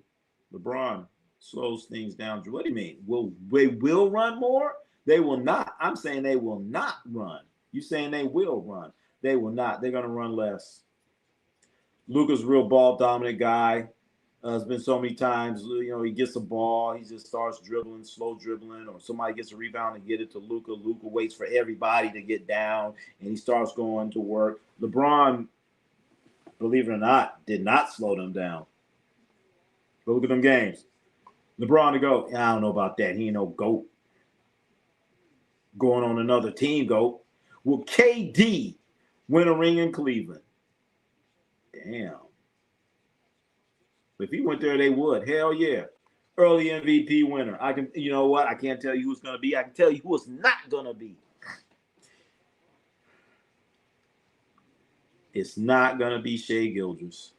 LeBron slows things down. What do you mean? They will run more? They will not. I'm saying they will not run. You saying they will run. They will not. They're going to run less. Luka's a real ball-dominant guy. It's been so many times, he gets the ball, he just starts dribbling, slow dribbling, or somebody gets a rebound and get it to Luka. Luka waits for everybody to get down, and he starts going to work. LeBron, believe it or not, did not slow them down. But look at them games. LeBron to go, I don't know about that. He ain't no GOAT. Going on another team, GOAT. Will KD win a ring in Cleveland? Damn. If he went there, they would. Hell yeah. Early MVP winner. You know what? I can't tell you who it's going to be. I can tell you who it's not going to be. It's not going to be Shai Gilgeous.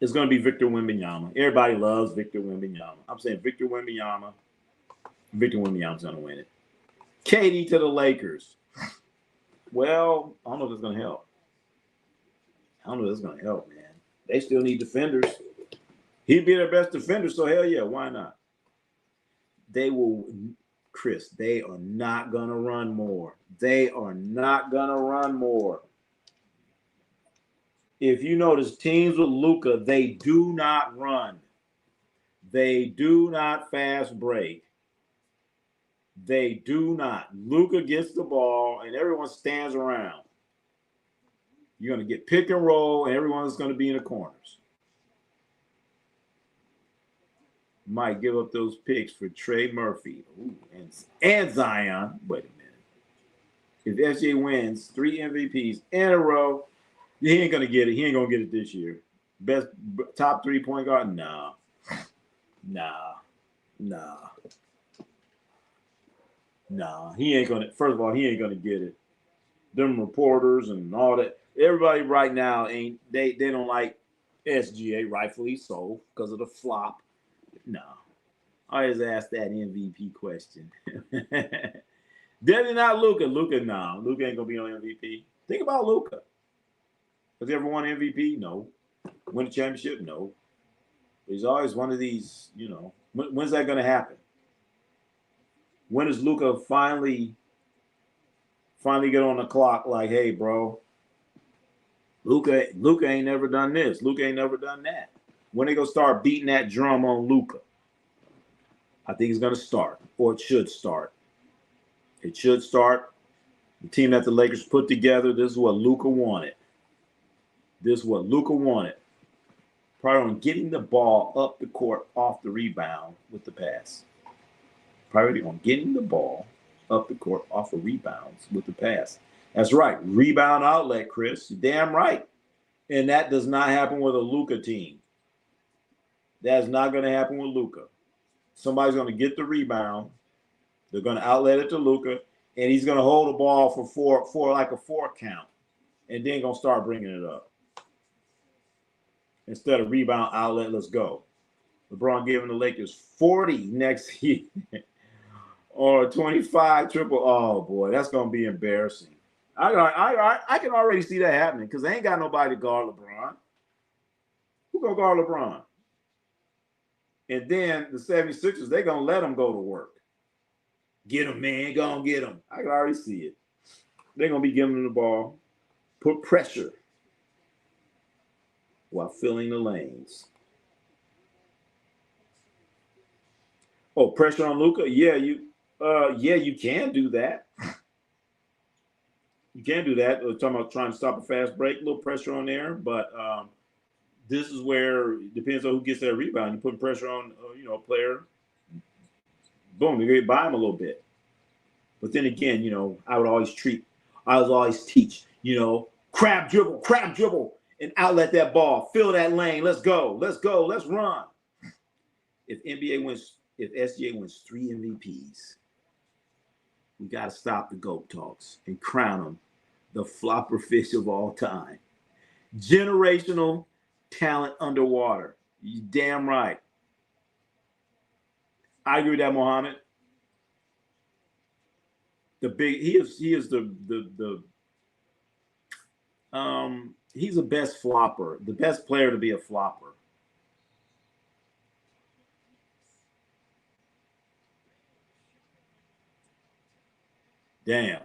It's going to be Victor Wembanyama. Everybody loves Victor Wembanyama. I'm saying Victor Wembanyama. Victor Wembanyama's going to win it. KD to the Lakers. Well, I don't know if it's going to help. Man. They still need defenders. He'd be their best defender, so hell yeah, why not? They will, Chris, they are not going to run more. If you notice, teams with Luka, they do not run. They do not fast break. They do not. Luka gets the ball, and everyone stands around. You're going to get pick and roll, and everyone's going to be in the corners. Might give up those picks for Trey Murphy. Ooh, and Zion. Wait a minute. If SJ wins 3 MVPs in a row, he ain't going to get it. He ain't going to get it this year. Best top 3 point guard? Nah. He ain't going to. First of all, he ain't going to get it. Them reporters and all that. Everybody right now they don't like SGA, rightfully so, because of the flop. No. I always ask that MVP question. Definitely not Luka. Luka ain't gonna be on MVP. Think about Luka. Has he ever won MVP? No. Win a championship? No. He's always one of these, when's that gonna happen? When does Luka finally get on the clock like, hey, bro, Luka ain't never done this. Luka ain't never done that. When they gonna start beating that drum on Luka? I think it's gonna start, or it should start. It should start. The team that the Lakers put together, this is what Luka wanted. Prior on getting the ball up the court off the rebound with the pass. Priority on getting the ball up the court off of rebounds with the pass. That's right. Rebound outlet, Chris. You're damn right. And that does not happen with a Luka team. That's not going to happen with Luka. Somebody's going to get the rebound. They're going to outlet it to Luka, and he's going to hold the ball for like a 4 count, and then going to start bringing it up. Instead of rebound, outlet, let's go. LeBron giving the Lakers 40 next year or 25 triple. Oh, boy, that's going to be embarrassing. I can already see that happening because they ain't got nobody to guard LeBron. Who going to guard LeBron? And then the 76ers, they're going to let him go to work. Get him, man. Go and get him. I can already see it. They're going to be giving him the ball. Put pressure while filling the lanes. Oh, pressure on Luka? Yeah, you can do that. You can do that. We're talking about trying to stop a fast break, a little pressure on there. But this is where it depends on who gets that rebound. You put pressure on, a player. Boom, you get by him a little bit. But then again, I would always teach, crab dribble, and outlet that ball, fill that lane. Let's go, let's run. If SGA wins 3 MVPs, we got to stop the GOAT talks and crown him the flopper fish of all time. Generational talent underwater. You damn right. I agree with that, Mohammed. He's the best flopper, the best player to be a flopper. Damn.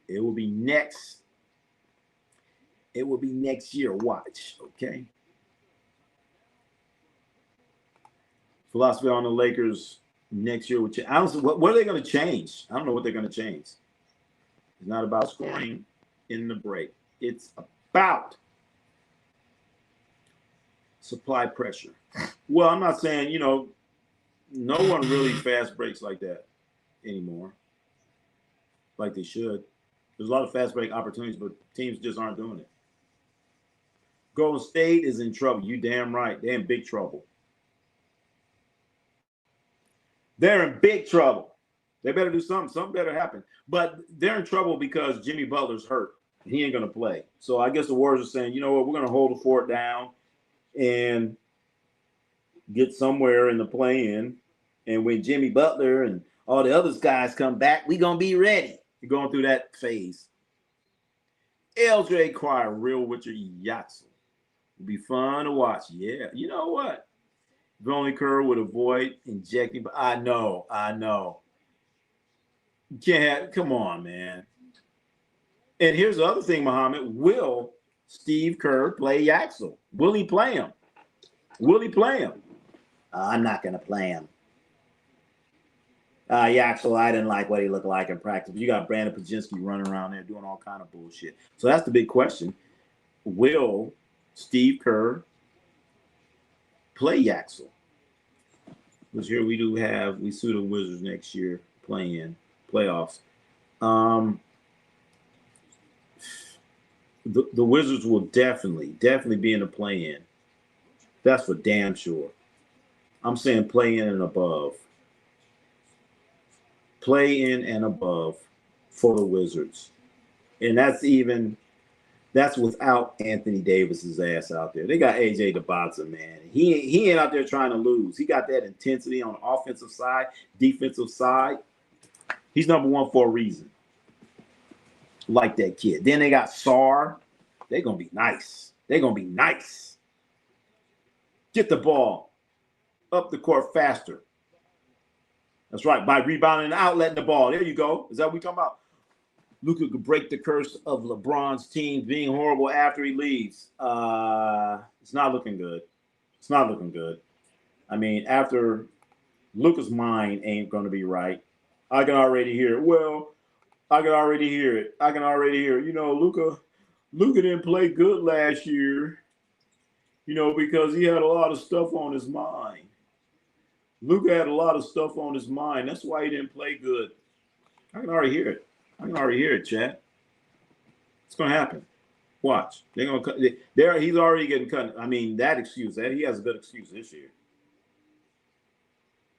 It will be next year. Watch, okay? Philosophy on the Lakers next year. What are they going to change? I don't know what they're going to change. It's not about scoring in the break. It's about supply pressure. Well, I'm not saying, no one really fast breaks like that anymore, like they should. There's a lot of fast break opportunities, but teams just aren't doing it. Golden State is in trouble. You damn right. They're in big trouble. They're in big trouble. They better do something. Something better happen. But they're in trouble because Jimmy Butler's hurt. He ain't going to play. So I guess the Warriors are saying, you know what, we're going to hold the fort down and get somewhere in the play-in. And when Jimmy Butler and all the other guys come back, we're going to be ready. You're going through that phase. LJ Choir, Real Richard Yatzel. It'll be fun to watch. Yeah. You know what? If only Kerr would avoid injecting. But I know. You can't come on, man. And here's the other thing, Muhammad. Will Steve Kerr play Yaxel? Will he play him? I'm not going to play him. Yaxel, I didn't like what he looked like in practice. You got Brandon Pajinski running around there doing all kind of bullshit. So that's the big question. Will Steve Kerr play Yaxel? Because here we see the Wizards next year playing playoffs. The Wizards will definitely be in the play-in. That's for damn sure. I'm saying play-in and above. Play-in and above for the Wizards. And that's without Anthony Davis's ass out there. They got AJ Debonza, man. He ain't out there trying to lose. He got that intensity on the offensive side, defensive side. He's number one for a reason. Like that kid. Then they got Sarr. They're going to be nice. Get the ball up the court faster. That's right. By rebounding and outletting the ball. There you go. Is that what we're talking about? Luka could break the curse of LeBron's team being horrible after he leaves. It's not looking good. I mean, after Luka's mind ain't going to be right. I can already hear it. Well, I can already hear it. Luka didn't play good last year, because he had a lot of stuff on his mind. Luka had a lot of stuff on his mind. That's why he didn't play good. I can already hear it, Chad. It's going to happen. Watch. They're going to cut. He's already getting cut. I mean, he has a good excuse this year.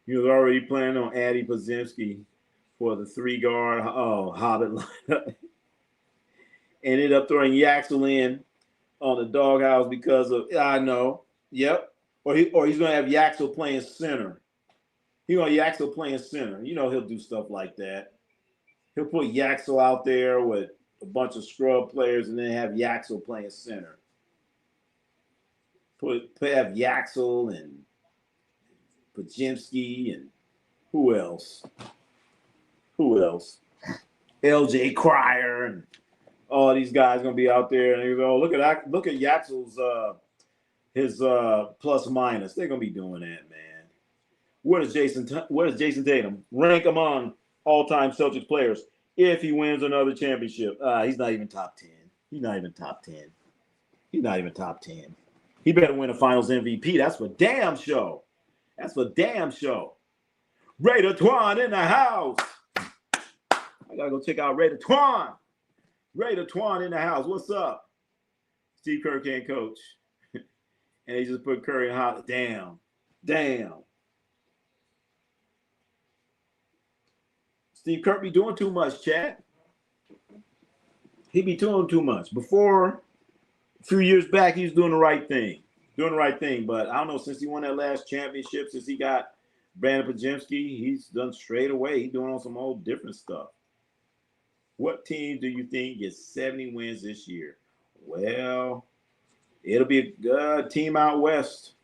He was already planning on adding Podziemski for the 3-guard Hobbit lineup. Ended up throwing Yaxel in on the doghouse because of I know. Yep. Or he's gonna have Yaxel playing center. He's gonna Yaxel playing center. You know he'll do stuff like that. He'll put Yaxel out there with a bunch of scrub players and then have Yaxel playing center. Have Yaxel and Podziemski and who else? LJ Cryer and all these guys gonna be out there, and you go look at Yaxel's his plus minus. They're gonna be doing that, man. Where does Jason Tatum rank among all-time Celtics players if he wins another championship? He's not even top 10. He's not even top 10. He better win a Finals MVP. That's for damn show. Raider Twan in the house. I gotta go check out Raider Twan. Raider Twan in the house. What's up? Steve Kerr can't coach. And he just put Curry in hot. Damn. Steve Kerr be doing too much, chat. He be doing too much. Before, a few years back, he was doing the right thing. But I don't know, since he won that last championship, since he got Brandon Podziemski, he's done straight away. He's doing on some old different stuff. What team do you think gets 70 wins this year? Well, it'll be a good team out west.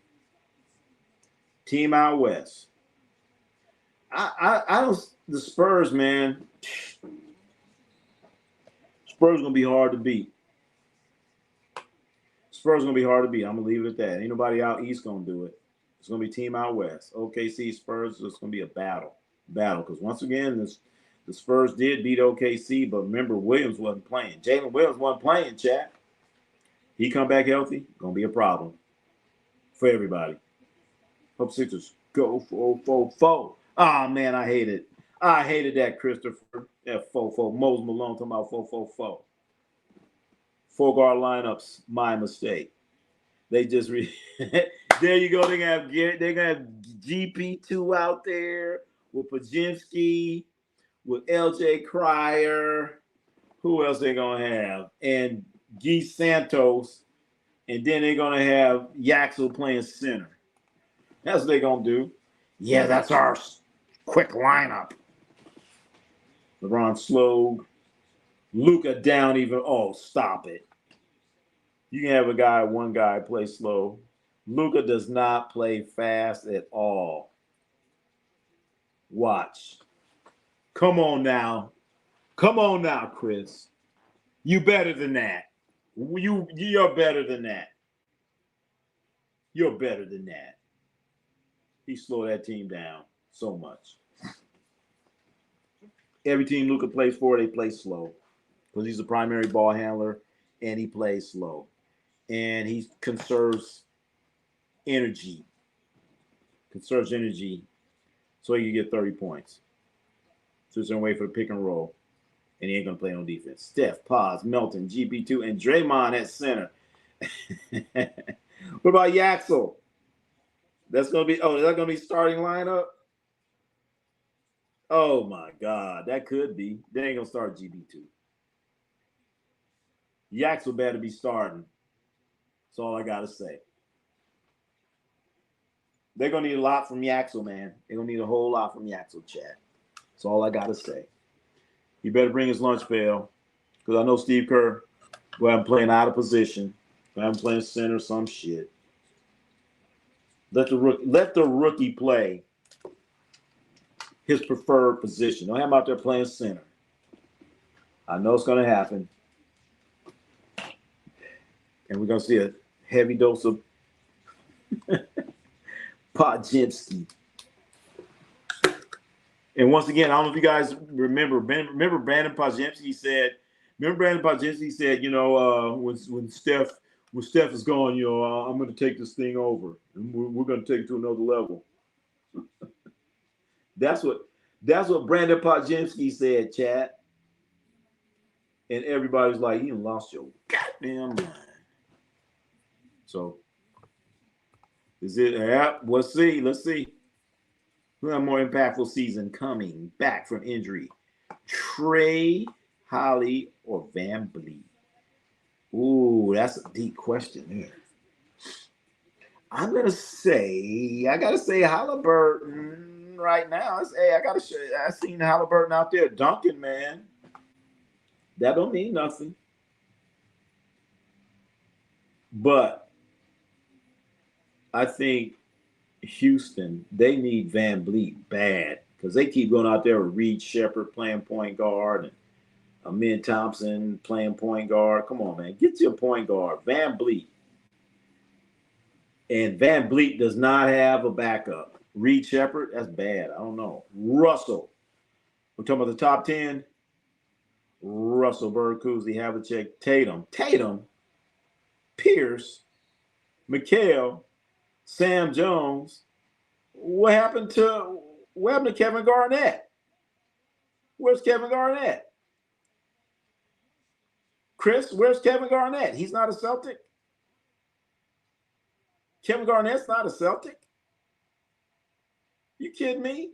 I don't. The Spurs, man. Spurs gonna be hard to beat. I'm gonna leave it at that. Ain't nobody out east gonna do it. It's gonna be team out west. OKC Spurs. It's gonna be a battle. Because once again, the Spurs did beat OKC, but remember Williams wasn't playing. Jalen Williams wasn't playing. Chat. He come back healthy, gonna be a problem for everybody. Hope Sixers go 4-4-4. Oh man, I hated that, Christopher. That 4-4. Moses Malone talking about 4-4-4. 4-guard lineups, my mistake. They just there you go. They're gonna have GP2 out there with Podziemski, with LJ Cryer. Who else they gonna have? And Guy Santos, and then they're gonna have Yaxel playing center. That's what they're gonna do. Yeah, that's our quick lineup. LeBron slow. Luka down even. Oh, stop it. You can have one guy play slow. Luka does not play fast at all. Watch. Come on now, Chris. You better than that. You're better than that. He slowed that team down so much. Every team Luka plays for, they play slow because he's the primary ball handler and he plays slow. And he conserves energy so he can get 30 points. So it's a way for the pick and roll. And he ain't going to play no defense. Steph, Paz, Melton, GP2, and Draymond at center. What about Yaxel? Is that going to be starting lineup? Oh, my God. That could be. They ain't going to start GP2. Yaxel better be starting. That's all I got to say. They're going to need a lot from Yaxel, man. They're going to need a whole lot from Yaxel, Chad. That's all I got to say. He better bring his lunch pail because I know Steve Kerr will have him playing out of position. Will have him playing center, some shit. Let the rookie play his preferred position. Don't have him out there playing center. I know it's going to happen. And we're going to see a heavy dose of Podziemski. And once again, I don't know if you guys remember Brandon Podziemski said, you know, when Steph is gone, you know, I'm going to take this thing over. And we're going to take it to another level. That's what Brandon Podziemski said, chat. And everybody's like, you lost your goddamn mind. So, is it? Yeah, let's see. Who have more impactful season coming back from injury? Trey, Holly, or Van Vliet? Ooh, that's a deep question there. I'm gonna say I gotta say Halliburton right now. I seen Halliburton out there dunking, man. That don't mean nothing. But I think Houston, they need Van Vliet bad because they keep going out there with Reed Shepherd playing point guard and Amin Thompson playing point guard. Come on, man. Get your point guard, Van Vliet. And Van Vliet does not have a backup. Reed Shepherd, that's bad. I don't know. Russell. We're talking about the top 10. Russell, Bird, Kuzly, Havlicek, Tatum, Pierce, Mikal, Sam Jones. What happened to Kevin Garnett? Where's Kevin Garnett? Chris, where's Kevin Garnett? He's not a Celtic. Kevin Garnett's not a Celtic. You kidding me?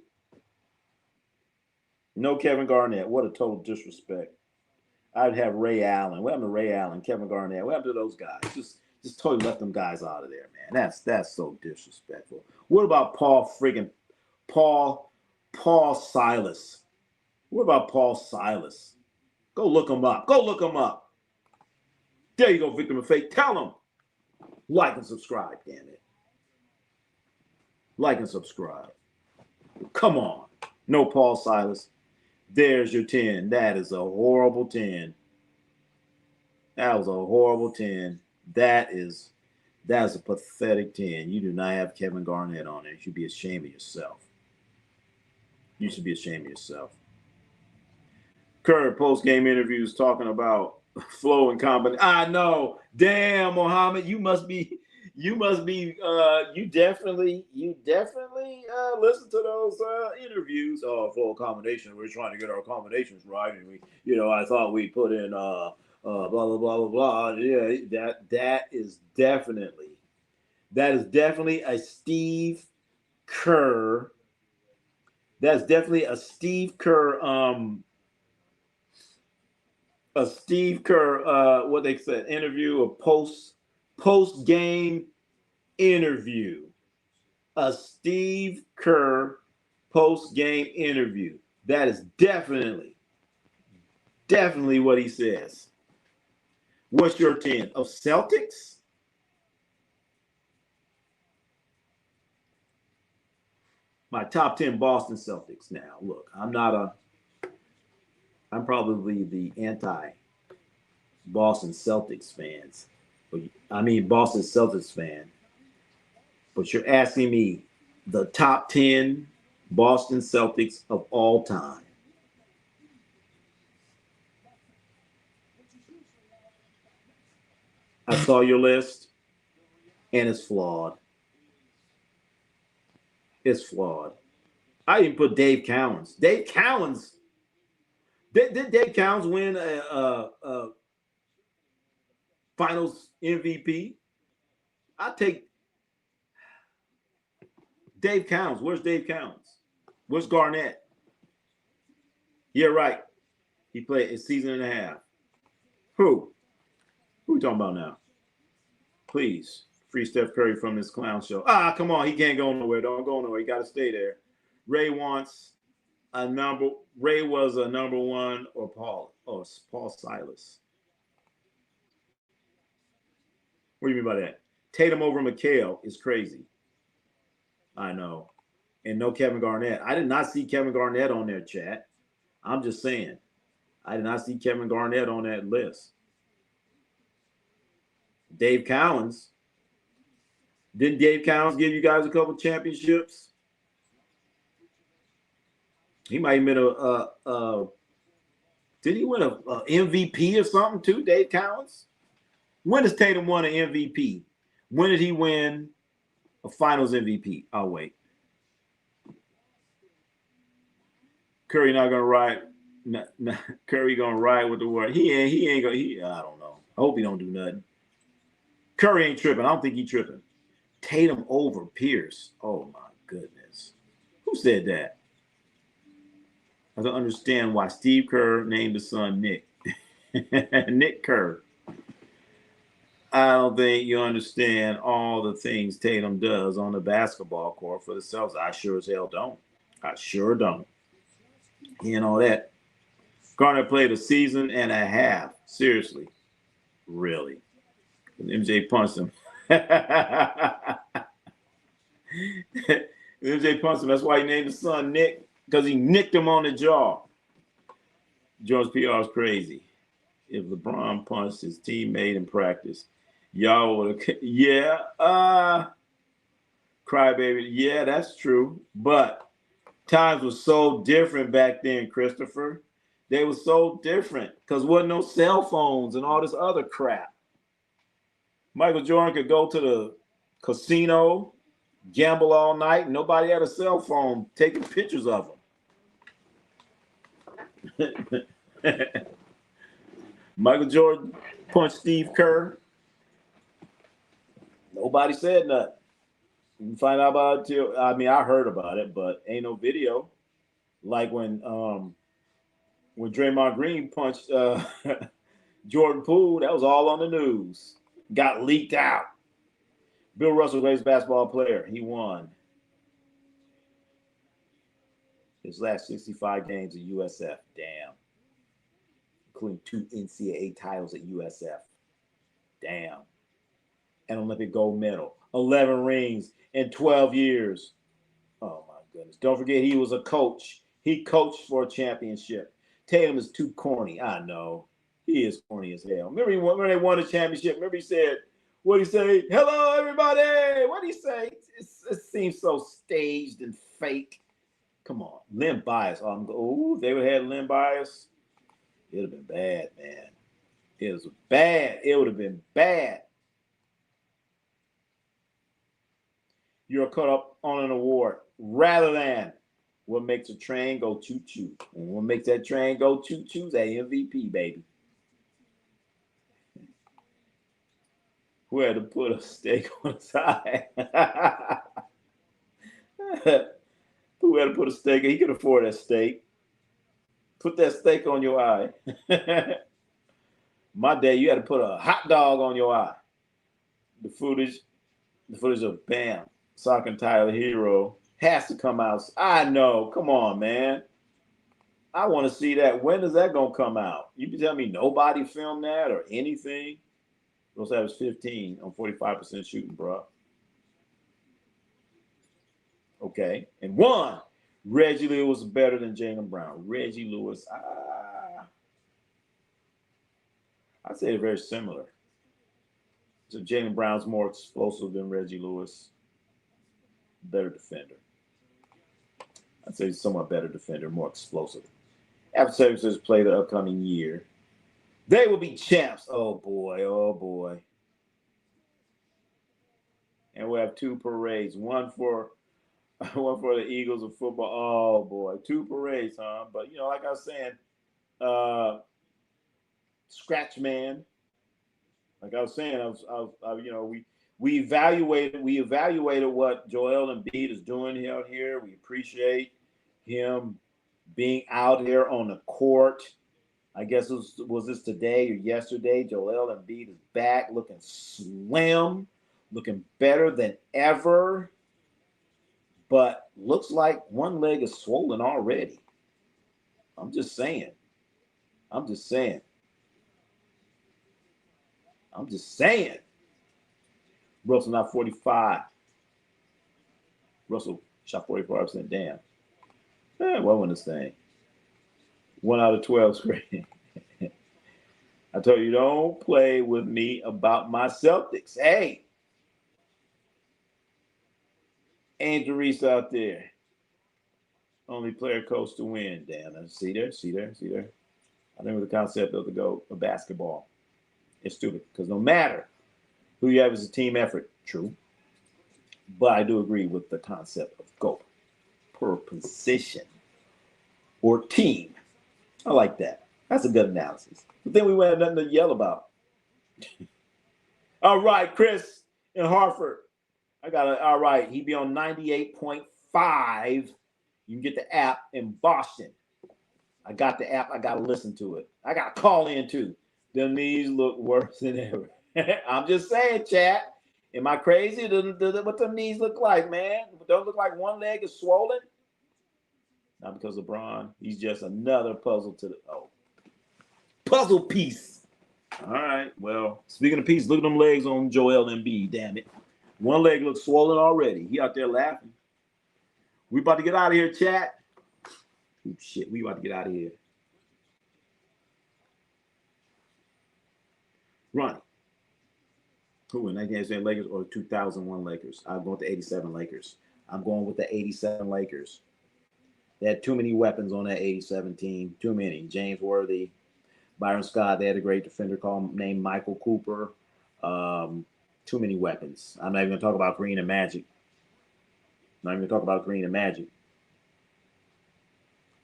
No Kevin Garnett. What a total disrespect. I'd have Ray Allen. What happened to Ray Allen, Kevin Garnett? What happened to those guys? Just totally left them guys out of there, man. That's so disrespectful. What about Paul Silas? What about Paul Silas? Go look him up. There you go, victim of fate. Tell him. Like and subscribe, damn it. Like and subscribe. Come on. No Paul Silas. There's your 10. That is a horrible 10. That was a horrible 10. That is a pathetic 10. You do not have Kevin Garnett on it. You should be ashamed of yourself. You should be ashamed of yourself. Current post-game interviews talking about flow and combination. I know. Damn, Mohammed, you definitely listen to those interviews. Oh, flow and combination. We're trying to get our combinations right, and I thought we put in blah blah blah blah blah. Yeah, that is definitely a Steve Kerr. That's definitely a Steve Kerr. What they said, interview, a post-game interview. A Steve Kerr post-game interview. That is definitely what he says. What's your 10? Of Celtics? My top 10 Boston Celtics. Now, look, I'm probably the anti-Boston Celtics fans. Boston Celtics fan. But you're asking me the top 10 Boston Celtics of all time. I saw your list, and it's flawed. It's flawed. I didn't put Dave Cowens. Did Dave Cowens win a Finals MVP? I take Dave Cowens. Where's Dave Cowens? Where's Garnett? Yeah, right. He played a season and a half. Who are we talking about now? Please, free Steph Curry from this clown show. Come on. He can't go nowhere. Don't go nowhere. He got to stay there. Ray was a number one, or Paul Silas. What do you mean by that? Tatum over Mikal is crazy. I know. And no Kevin Garnett. I did not see Kevin Garnett on their chat. I'm just saying. I did not see Kevin Garnett on that list. Dave Cowens. Didn't Dave Cowens give you guys a couple championships? He might have been did he win a MVP or something too, Dave Cowens? When has Tatum won an MVP? When did he win a Finals MVP? I'll wait. Curry not gonna ride. Curry gonna ride with the word. He ain't gonna. I don't know. I hope he don't do nothing. Curry ain't tripping. I don't think he tripping. Tatum over Pierce. Oh my goodness. Who said that? I don't understand why Steve Kerr named the son Nick. Nick Kerr. I don't think you understand all the things Tatum does on the basketball court for the Celtics. I sure as hell don't. I sure don't. You know that. Garner played a season and a half. Seriously. Really. And MJ punched him. MJ punched him. That's why he named his son Nick, because he nicked him on the jaw. George PR is crazy. If LeBron punched his teammate in practice, y'all would have, crybaby. Yeah, that's true. But times were so different back then, Christopher. They were so different because wasn't no cell phones and all this other crap. Michael Jordan could go to the casino, gamble all night, and nobody had a cell phone taking pictures of him. Michael Jordan punched Steve Kerr. Nobody said nothing. You can find out about it till, I mean, I heard about it, but ain't no video. Like when Draymond Green punched Jordan Poole, that was all on the news. Got leaked out. Bill Russell, greatest basketball player. He won his last 65 games at USF. Damn. Including 2 NCAA titles at USF. Damn. An Olympic gold medal. 11 rings in 12 years. Oh, my goodness. Don't forget he was a coach. He coached for a championship. Tatum is too corny. I know. He is corny as hell. Remember when they won the championship? Remember he said, what did he say? Hello, everybody. What did he say? It seems so staged and fake. Come on. Len Bias. If they would have had Len Bias, it would have been bad, man. It was bad. It would have been bad. You're caught up on an award rather than what makes a train go choo-choo. And what makes that train go choo-choo is that MVP, baby. Who had to put a steak on his eye? Who had to put a steak? He could afford that steak. Put that steak on your eye. My day, you had to put a hot dog on your eye. The footage of Bam, Sock and Tyler Hero has to come out. I know. Come on, man. I want to see that. When is that going to come out? You can tell me nobody filmed that or anything? Those that was 15 on 45% shooting, bro. Okay. And one, Reggie Lewis was better than Jaylen Brown. Reggie Lewis, I'd say they're very similar. So Jaylen Brown's more explosive than Reggie Lewis. Better defender. I'd say somewhat better defender, more explosive. After services play the upcoming year, they will be champs. Oh boy, oh boy. And we'll have 2 parades. One for the Eagles of football. Oh boy, 2 parades, huh? But like I was saying, Scratch Man. Like I was saying, we evaluated what Joel Embiid is doing out here. We appreciate him being out here on the court. I guess was this today or yesterday? Joel Embiid is back, looking slim, looking better than ever. But looks like one leg is swollen already. I'm just saying. Russell not 45. Russell shot 45%. Damn. What was this thing? 1 out of 12 screen. I told you, don't play with me about my Celtics. Hey. Angel Reese out there. Only player coach to win. Damn. See there. I think with the concept of the GOAT of basketball. It's stupid because no matter who you have as a team effort, true. But I do agree with the concept of GOAT per position or team. I like that. That's a good analysis. But then we won't have nothing to yell about. All right, Chris in Hartford. All right. He be on 98.5 You can get the app in Boston. I got the app. I got to listen to it. I got to call in too. Them knees look worse than ever. I'm just saying, chat. Am I crazy? What them knees look like, man? Don't look like one leg is swollen? Not because LeBron. He's just another puzzle to the puzzle piece. All right. Well, speaking of piece, look at them legs on Joel Embiid. Damn it. One leg looks swollen already. He out there laughing. We about to get out of here, chat. Ooh, shit, we about to get out of here. Ronnie. Who in 1987 Lakers or 2001 Lakers? I'm going with the 87 Lakers. I'm going with the 87 Lakers. They had too many weapons on that 87 team. Too many. James Worthy, Byron Scott. They had a great defender named Michael Cooper. Too many weapons. I'm not even going to talk about Green and Magic.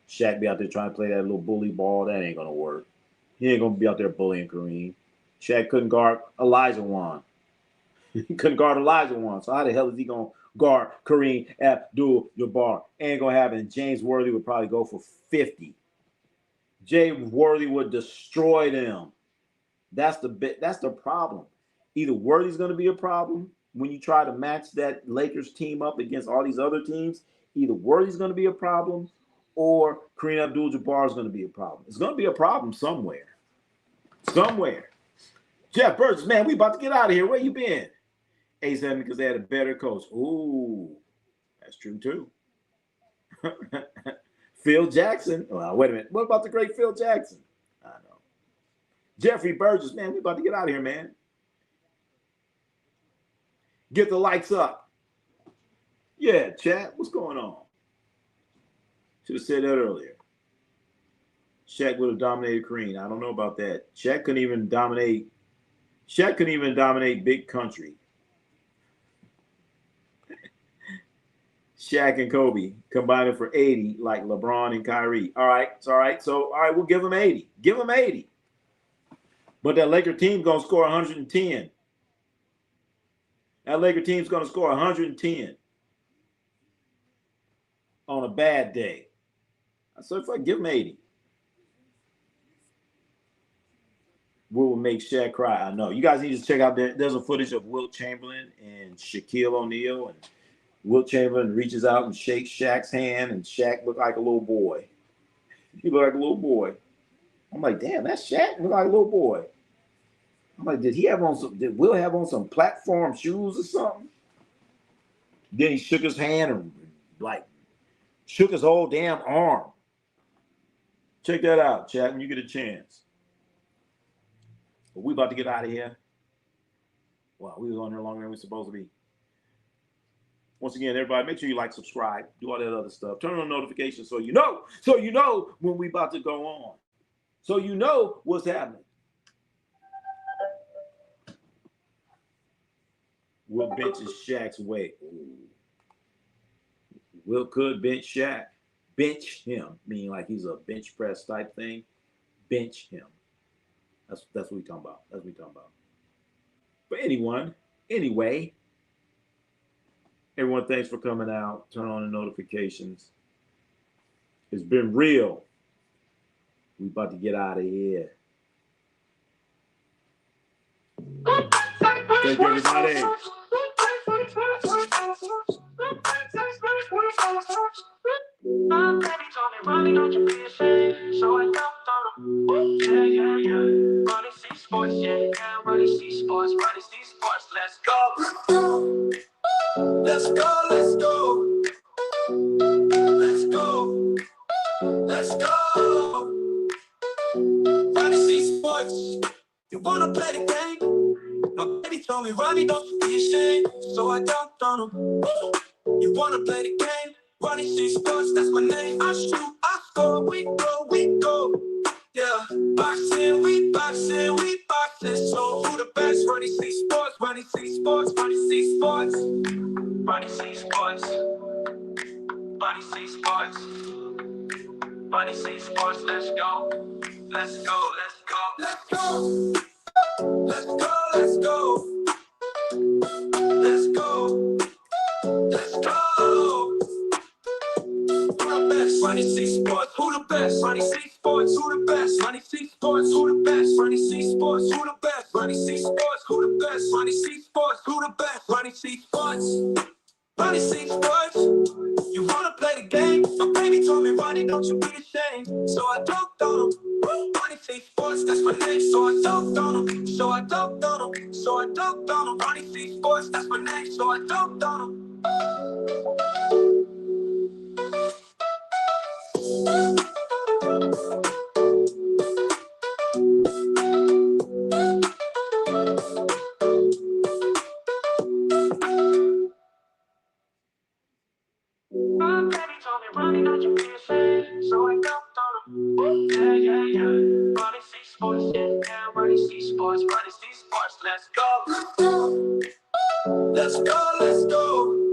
Shaq be out there trying to play that little bully ball. That ain't going to work. He ain't going to be out there bullying Kareem. Shaq couldn't guard Elijah Wan. He couldn't guard Elijah Wan. So how the hell is he going to guard Kareem Abdul-Jabbar? Ain't going to happen. James Worthy would probably go for 50. James Worthy would destroy them. That's the problem. Either Worthy's going to be a problem when you try to match that Lakers team up against all these other teams. Either Worthy's going to be a problem or Kareem Abdul-Jabbar is going to be a problem. It's going to be a problem somewhere. Jeff Burgess, man, we about to get out of here. Where you been? 87 because they had a better coach. Ooh, that's true too. Phil Jackson. Well, wait a minute. What about the great Phil Jackson? I know. Jeffrey Burgess, man, we about to get out of here, man. Get the lights up. Yeah, chat. What's going on? Should have said that earlier. Shaq would have dominated Kareem. I don't know about that. Shaq couldn't even dominate big country. Shaq and Kobe combined for 80 like LeBron and Kyrie. All right. It's all right. So, all right, we'll give them 80. Give them 80. But that Laker team's going to score 110. That Laker team's going to score 110 on a bad day. So if I give them 80, we will make Shaq cry. I know. You guys need to check out there's a footage of Wilt Chamberlain and Shaquille O'Neal, and Wilt Chamberlain reaches out and shakes Shaq's hand, and Shaq looked like a little boy. He looked like a little boy. I'm like, damn, that's Shaq. Look like a little boy. I'm like, did Will have on some platform shoes or something? Then he shook his hand and like shook his whole damn arm. Check that out, chat, when you get a chance. But we about to get out of here. Wow, we was on there longer than we're supposed to be. Once again, everybody, make sure you like, subscribe, do all that other stuff. Turn on notifications so you know when we about to go on. So you know what's happening. Will benches Shaq's weight. Will could bench Shaq. Bench him, meaning like he's a bench press type thing. Bench him. That's what we talking about. But anyway, everyone, thanks for coming out. Turn on the notifications. It's been real. We about to get out of here. Thank you, everybody. Ronnie, don't you be ashamed. So I jumped on him. Yeah. Ronnie C Sports, yeah. Ronnie C Sports, let's go. Let's go. Ronnie C Sports, you wanna play the game? My baby told me, Ronnie, don't you be ashamed. So I jumped on him. You wanna play the game? Ronnie C Sports, that's my name. I shoot, I score, we go. Yeah, boxing, we boxing. So who the best? Ronnie C Sports. Ronnie C Sports, let's go. Ronnie C Sports, who the best? Ronnie C Sports, who the best? Ronnie C Sports, who the best? Ronnie C Sports, who the best? Ronnie C Sports, who the best? Ronnie C Sports, who the best? Ronnie C Sports, Ronnie C Sports. You wanna play the game? My baby told me, Ronnie, don't you be ashamed. So I dunked on him. Ronnie C Sports, that's my name. So I dunked on him. So I dunked on him. So I dunked on him. Ronnie C Sports, that's my name. So I dunked on him. My baby told me, Ronnie, don't you be ashamed. So I dunked on him. Yeah, yeah, yeah. Ronnie C Sports, yeah, yeah. Ronnie C Sports, Ronnie C Sports. Let's go. Let's go, let's go.